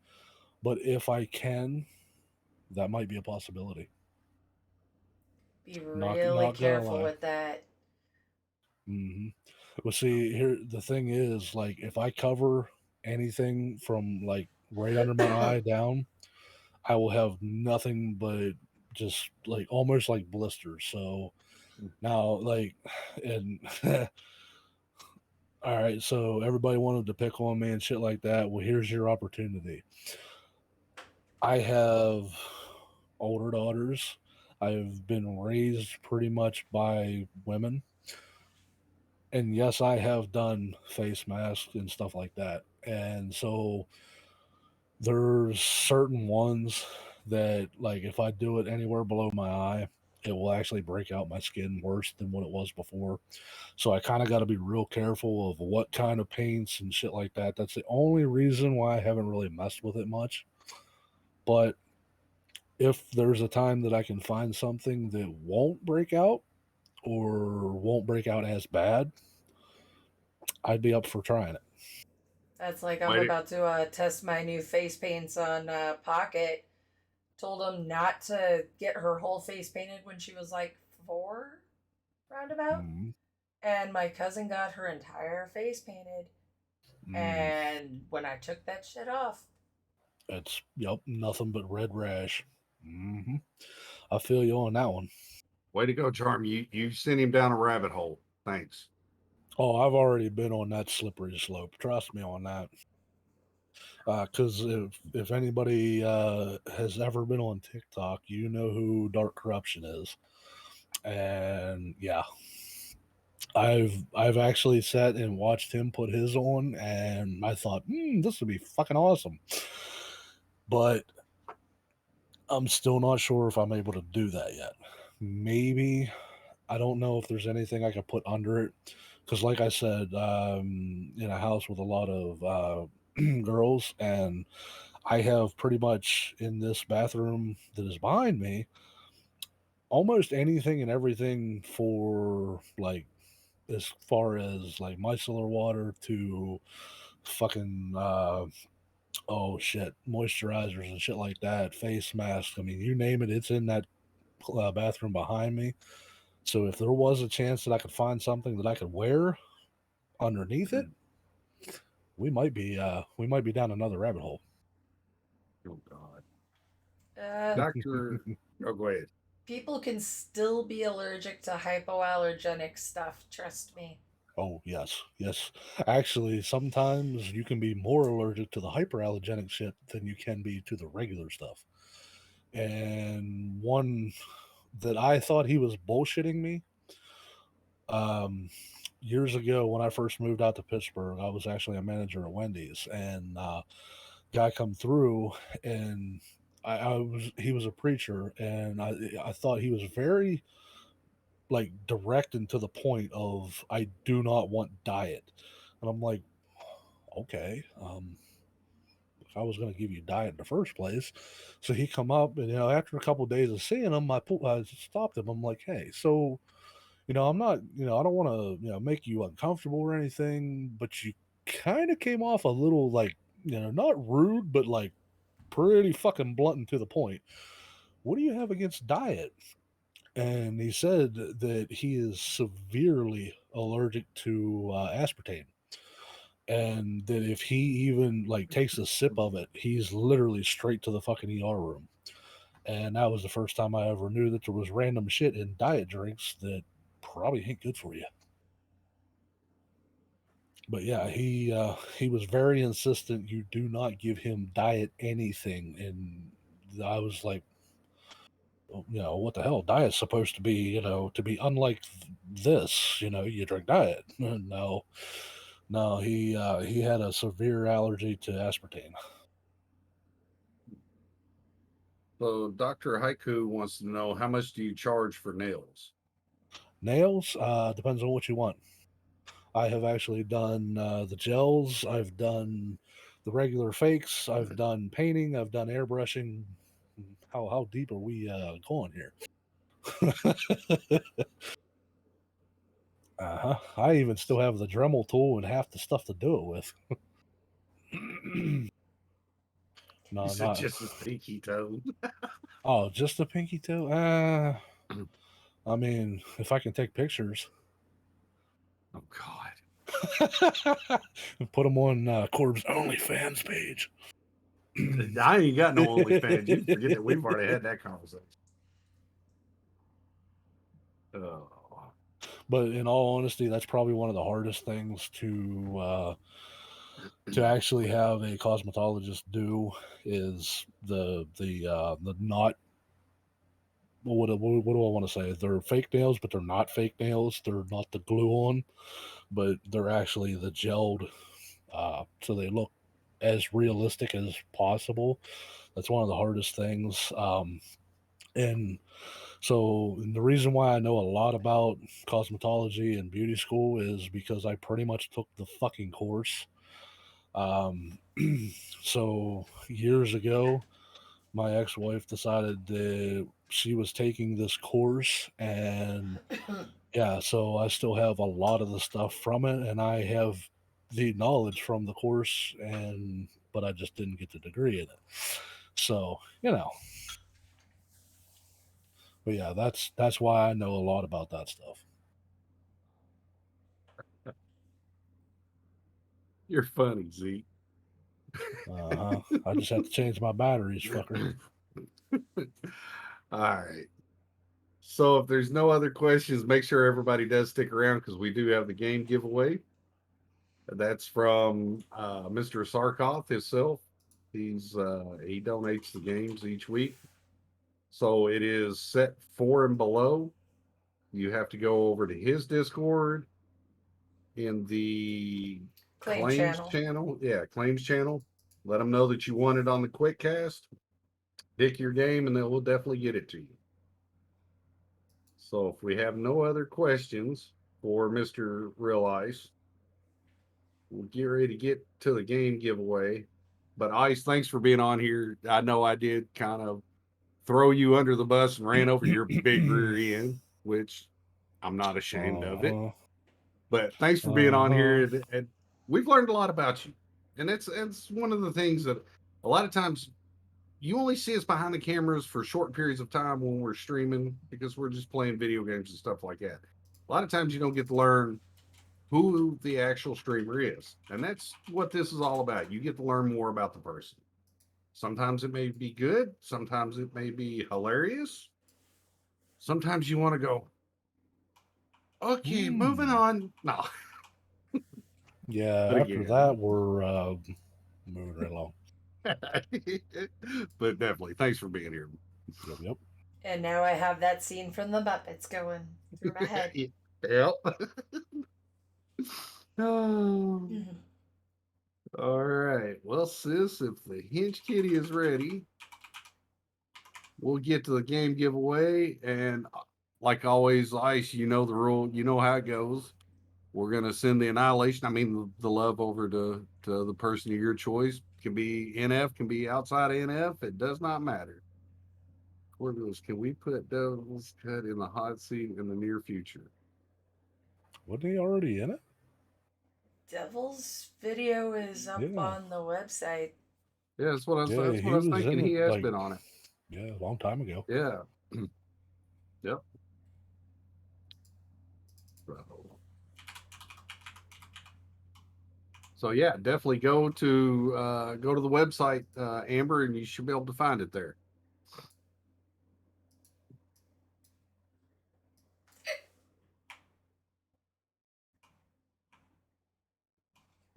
Speaker 2: But if I can, that might be a possibility.
Speaker 3: Be
Speaker 2: Not
Speaker 3: really
Speaker 2: not gonna
Speaker 3: careful
Speaker 2: lie.
Speaker 3: with that.
Speaker 2: hmm Well, see, here the thing is, like, if I cover anything from like right under my eye down, I will have nothing but just like almost like blisters. So now, like, and all right, so everybody wanted to pick on me and shit like that. Well, here's your opportunity. I have older daughters. I've been raised pretty much by women. And yes, I have done face masks and stuff like that. And so there's certain ones that, like, if I do it anywhere below my eye, it will actually break out my skin worse than what it was before. So I kind of got to be real careful of what kind of paints and shit like that. That's the only reason why I haven't really messed with it much. But if there's a time that I can find something that won't break out or won't break out as bad, I'd be up for trying it.
Speaker 3: That's like I'm
Speaker 1: Wait.
Speaker 3: about to test my new face paints on Pocket. Told him not to get her whole face painted when she was like 4, roundabout.
Speaker 2: Mm,
Speaker 3: And my cousin got her entire face painted.
Speaker 2: mm.
Speaker 3: And when I took that shit off,
Speaker 2: It's yep, nothing but red rash. I feel you on that one.
Speaker 1: Way to go, Charm. You sent him down a rabbit hole. Thanks.
Speaker 2: Oh, I've already been on that slippery slope. Trust me on that. Because if anybody has ever been on TikTok, you know who Dark Corruption is, and yeah, I've actually sat and watched him put his on, and I thought, this would be fucking awesome. But I'm still not sure if I'm able to do that yet. Maybe I don't know if there's anything I could put under it, because like I said, in a house with a lot of girls, and I have pretty much in this bathroom that is behind me almost anything and everything for like as far as like micellar water to fucking oh shit moisturizers and shit like that, face masks. I mean, you name it, it's in that bathroom behind me. So if there was a chance that I could find something that I could wear underneath it,
Speaker 1: Mm.
Speaker 2: we might be down another rabbit hole.
Speaker 1: Oh God,
Speaker 3: uh,
Speaker 1: Doctor. Oh, go ahead.
Speaker 3: people can still be allergic to hypoallergenic stuff. Trust me.
Speaker 2: Oh, yes, yes. Actually, sometimes you can be more allergic to the hyperallergenic shit than you can be to the regular stuff. And one that I thought he was bullshitting me. Um, Years ago, when I first moved out to Pittsburgh, I was actually a manager at Wendy's, and guy come through, and I was he was a preacher, and I thought he was very like direct and to the point of I do not want diet, and I'm like, okay, if I was going to give you diet in the first place. So he come up, and after a couple of days of seeing him, I stopped him. I'm like, hey, so I'm not, I don't want to, make you uncomfortable or anything, but you kind of came off a little like, not rude, but like pretty fucking blunt and to the point. What do you have against diet? And he said that he is severely allergic to aspartame, and that if he even like takes a sip of it, he's literally straight to the fucking ER room. And that was the first time I ever knew that there was random shit in diet drinks that probably ain't good for you. But yeah, he was very insistent you do not give him diet anything, and I was like, what the hell? Diet's supposed to be, to be unlike this. You drink diet. No, no, he had a severe allergy to aspartame.
Speaker 1: So Dr. Haiku wants to know, how much do you charge for nails?
Speaker 2: Nails depends on what you want. I have actually done the gels. I've done the regular fakes. I've done painting. I've done airbrushing. How deep are we going here? I even still have the Dremel tool and half the stuff to do it with.
Speaker 1: You
Speaker 2: No,
Speaker 1: said
Speaker 2: not.
Speaker 1: just his pinky toe.
Speaker 2: Oh, just a pinky toe? I mean, if I can take pictures.
Speaker 1: Oh God.
Speaker 2: Put them on Corb's OnlyFans page.
Speaker 1: I ain't got no OnlyFans. You forget that we've already had that conversation. Oh.
Speaker 2: But in all honesty, that's probably one of the hardest things to actually have a cosmetologist do is the not what do I want to say? They're fake nails, but they're not fake nails. They're not the glue on, but they're actually the gelled, so they look as realistic as possible. That's one of the hardest things. And so the reason why I know a lot about cosmetology and beauty school is because I pretty much took the fucking course. Um, so years ago, my ex-wife decided that she was taking this course, and yeah, so I still have a lot of the stuff from it, and I have the knowledge from the course, and but I just didn't get the degree in it. So but yeah, that's why I know a lot about that stuff.
Speaker 1: You're funny, Zeke.
Speaker 2: I just have to change my batteries, fucker.
Speaker 1: All right. So if there's no other questions, make sure everybody does stick around because we do have the game giveaway. That's from Mr. Sarkoff himself. He donates the games each week. So it is set 4 and below. You have to go over to his Discord in the
Speaker 3: Claim
Speaker 1: claims
Speaker 3: channel.
Speaker 1: channel. Yeah, claims channel. Let them know that you want it on the quick cast. Pick your game and then we'll definitely get it to you. So if we have no other questions for Mr. Real Ice, we'll get ready to get to the game giveaway. But Ice, thanks for being on here. I know I did kind of throw you under the bus and ran over your big rear end, which I'm not ashamed of it.
Speaker 2: Uh-huh.
Speaker 1: But thanks for being on
Speaker 2: Uh-huh.
Speaker 1: here, and we've learned a lot about you. And it's one of the things that a lot of times you only see us behind the cameras for short periods of time when we're streaming because we're just playing video games and stuff like that. A lot of times you don't get to learn who the actual streamer is. And that's what this is all about. You get to learn more about the person. Sometimes it may be good, sometimes it may be hilarious. Sometimes you want to go, okay, moving
Speaker 2: Hmm.
Speaker 1: on. No.
Speaker 2: Yeah,
Speaker 1: But
Speaker 2: after
Speaker 1: again,
Speaker 2: that, we're moving right along.
Speaker 1: but definitely, thanks for being here.
Speaker 2: Yep, yep.
Speaker 3: And now I have that scene from the Muppets going through my head.
Speaker 1: Yep. Oh,
Speaker 3: Mhm.
Speaker 1: all right. Well, sis, if the Hinge Kitty is ready, we'll get to the game giveaway. And like always, Ice, you know the rule. You know how it goes. We're gonna send the annihilation. I mean, the love over to the person of your choice. Can be NF, can be outside of NF. It does not matter. Corvus, can we put Devil's Cut in the hot seat in the near future?
Speaker 2: Wasn't he already in it?
Speaker 3: Devil's video is up
Speaker 2: Yeah.
Speaker 3: on the website.
Speaker 1: Yeah, that's what I was.
Speaker 2: Yeah,
Speaker 1: That's what I
Speaker 2: he
Speaker 1: was
Speaker 2: was
Speaker 1: thinking.
Speaker 2: in it
Speaker 1: He has
Speaker 2: like,
Speaker 1: been on it.
Speaker 2: yeah, a long time ago.
Speaker 1: Yeah. Yep. So, so yeah, definitely go to the website, Amber, and you should be able to find it there.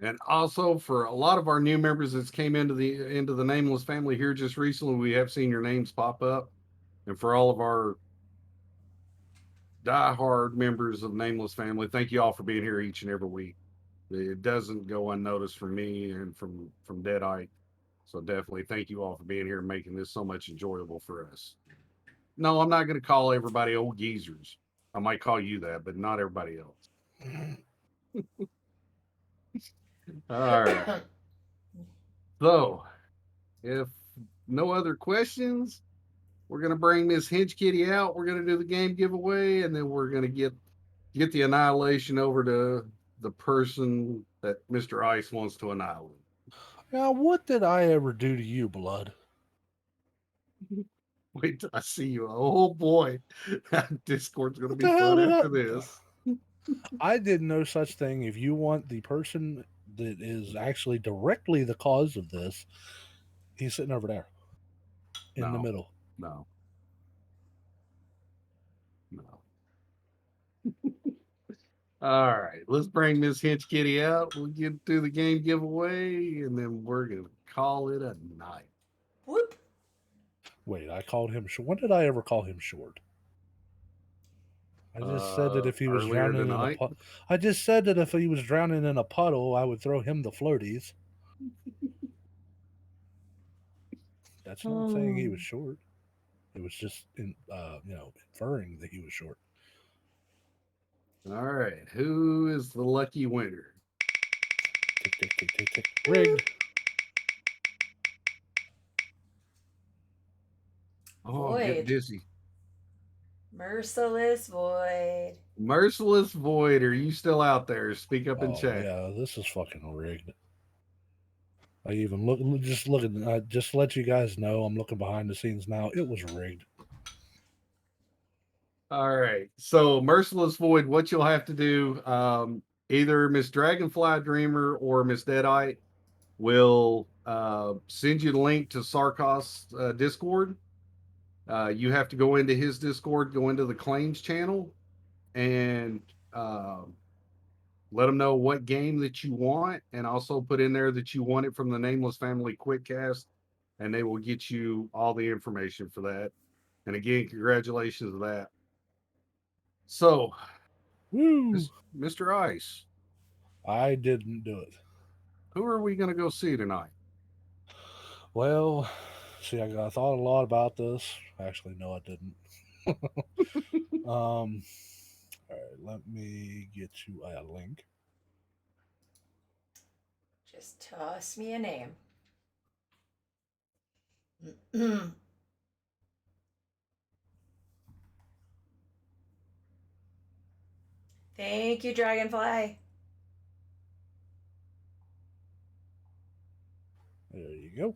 Speaker 1: And also for a lot of our new members that came into the Nameless family here just recently, we have seen your names pop up. And for all of our diehard members of Nameless family, thank you all for being here each and every week. It doesn't go unnoticed from me and from Deadeye. So definitely thank you all for being here and making this so much enjoyable for us. No, I'm not going to call everybody old geezers. I might call you that, but not everybody else. All right. So, if no other questions, we're going to bring Miss Hinch Kitty out. We're going to do the game giveaway, and then we're going to get the annihilation over to the person that Mr. Ice wants to annihilate.
Speaker 2: Now, what did I ever do to you, blood?
Speaker 1: Wait till I see you. Oh boy, Discord's going to
Speaker 2: What
Speaker 1: be
Speaker 2: the hell
Speaker 1: fun
Speaker 2: did
Speaker 1: after
Speaker 2: I?
Speaker 1: this.
Speaker 2: I did no such thing. If you want the person that is actually directly the cause of this, he's sitting over there in the
Speaker 1: No,
Speaker 2: middle.
Speaker 1: no, no. All right, let's bring Miss Hinch Kitty out. We'll get through the game giveaway, and then we're gonna call it a night.
Speaker 3: Whoop.
Speaker 2: Wait, I called him short. When did I ever call him short? I just said that if he was
Speaker 1: Earlier
Speaker 2: drowning in a
Speaker 1: tonight.
Speaker 2: puddle, I just said that if he was drowning in a puddle, I would throw him the floaties. That's not saying he was
Speaker 1: Oh.
Speaker 2: short. It was just inferring that he was short.
Speaker 1: All right, who is the lucky winner?
Speaker 2: Tick tick tick tick tick. Rigged.
Speaker 1: Oh, I'm getting
Speaker 3: Void.
Speaker 1: dizzy.
Speaker 3: Merciless Void.
Speaker 1: Merciless Void, are you still out there? Speak up in
Speaker 2: Oh
Speaker 1: chat.
Speaker 2: yeah, this is fucking rigged. I even look at just to let you guys know I'm looking behind the scenes now. It was rigged.
Speaker 1: All right, so Merciless Void, what you'll have to do, either Miss Dragonfly Dreamer or Miss Deadite will send you the link to Sarkos Discord. You have to go into his Discord, go into the claims channel, and uh, let them know what game that you want, and also put in there that you want it from the Nameless Family Quickcast, and they will get you all the information for that. And again, congratulations to that. So,
Speaker 2: Woo!
Speaker 1: Mr. Ice,
Speaker 2: I didn't do it.
Speaker 1: who are we going to go see tonight?
Speaker 2: Well, see, I thought a lot about this. Actually, no, I didn't. All right, let me get you a link.
Speaker 3: Just toss me a name. Thank you, Dragonfly.
Speaker 2: There you go.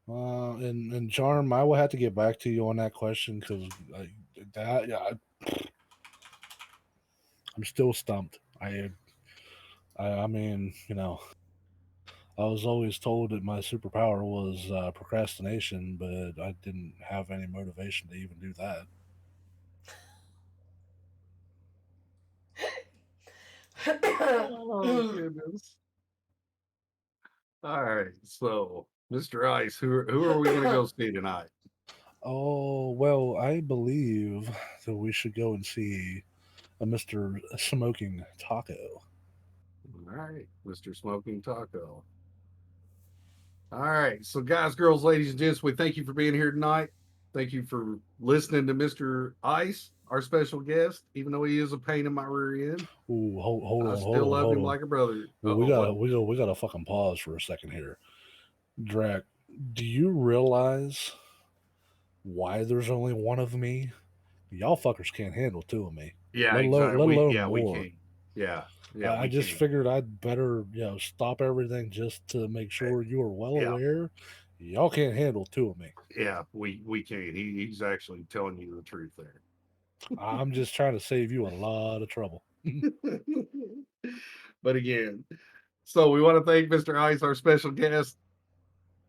Speaker 2: And Charm, I will have to get back to you on that question because I'm still stumped. I mean, I was always told that my superpower was procrastination, but I didn't have any motivation to even do that.
Speaker 1: Oh goodness. All right. So, Mr. Ice, who are we gonna go see tonight?
Speaker 2: Oh, well, I believe that we should go and see a Mr. Smoking Taco.
Speaker 1: All right, Mr. Smoking Taco. All right. So, guys, girls, ladies, and gents, we thank you for being here tonight. Thank you for listening to Mr. Ice, our special guest. Even though he is a pain in my rear end,
Speaker 2: Ooh, hold
Speaker 1: I
Speaker 2: on,
Speaker 1: still love
Speaker 2: hold
Speaker 1: him
Speaker 2: on.
Speaker 1: like a brother.
Speaker 2: Well,
Speaker 1: Oh, what?
Speaker 2: we gotta fucking pause for a second here. Drac, do you realize why there's only one of me? Y'all fuckers can't handle two of me.
Speaker 1: Yeah, exactly.
Speaker 2: Let alone
Speaker 1: We
Speaker 2: more.
Speaker 1: can't. Yeah,
Speaker 2: I
Speaker 1: we
Speaker 2: just
Speaker 1: can't.
Speaker 2: figured I'd better, stop everything just to make sure you are well
Speaker 1: Yeah.
Speaker 2: aware. Y'all can't handle two of me.
Speaker 1: Yeah, we can't. He's actually telling you the truth there.
Speaker 2: I'm just trying to save you a lot of trouble.
Speaker 1: But again, so we want to thank Mr. Ice, our special guest.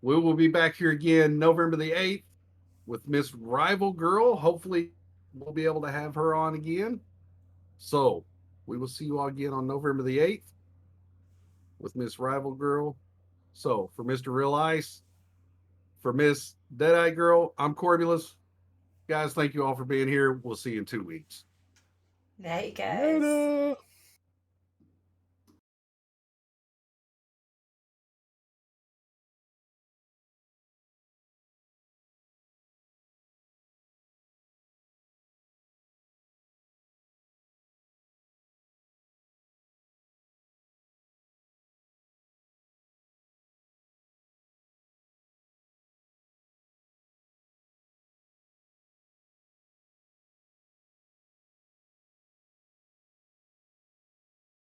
Speaker 1: We will be back here again November the 8th with Miss Rival Girl. Hopefully, we'll be able to have her on again. So we will see you all again on November the 8th with Miss Rival Girl. So for Mr. Real Ice, for Miss Deadeye Girl, I'm Corbulus. Guys, thank you all for being here. We'll see you in 2 weeks.
Speaker 3: Night, guys.
Speaker 2: Later.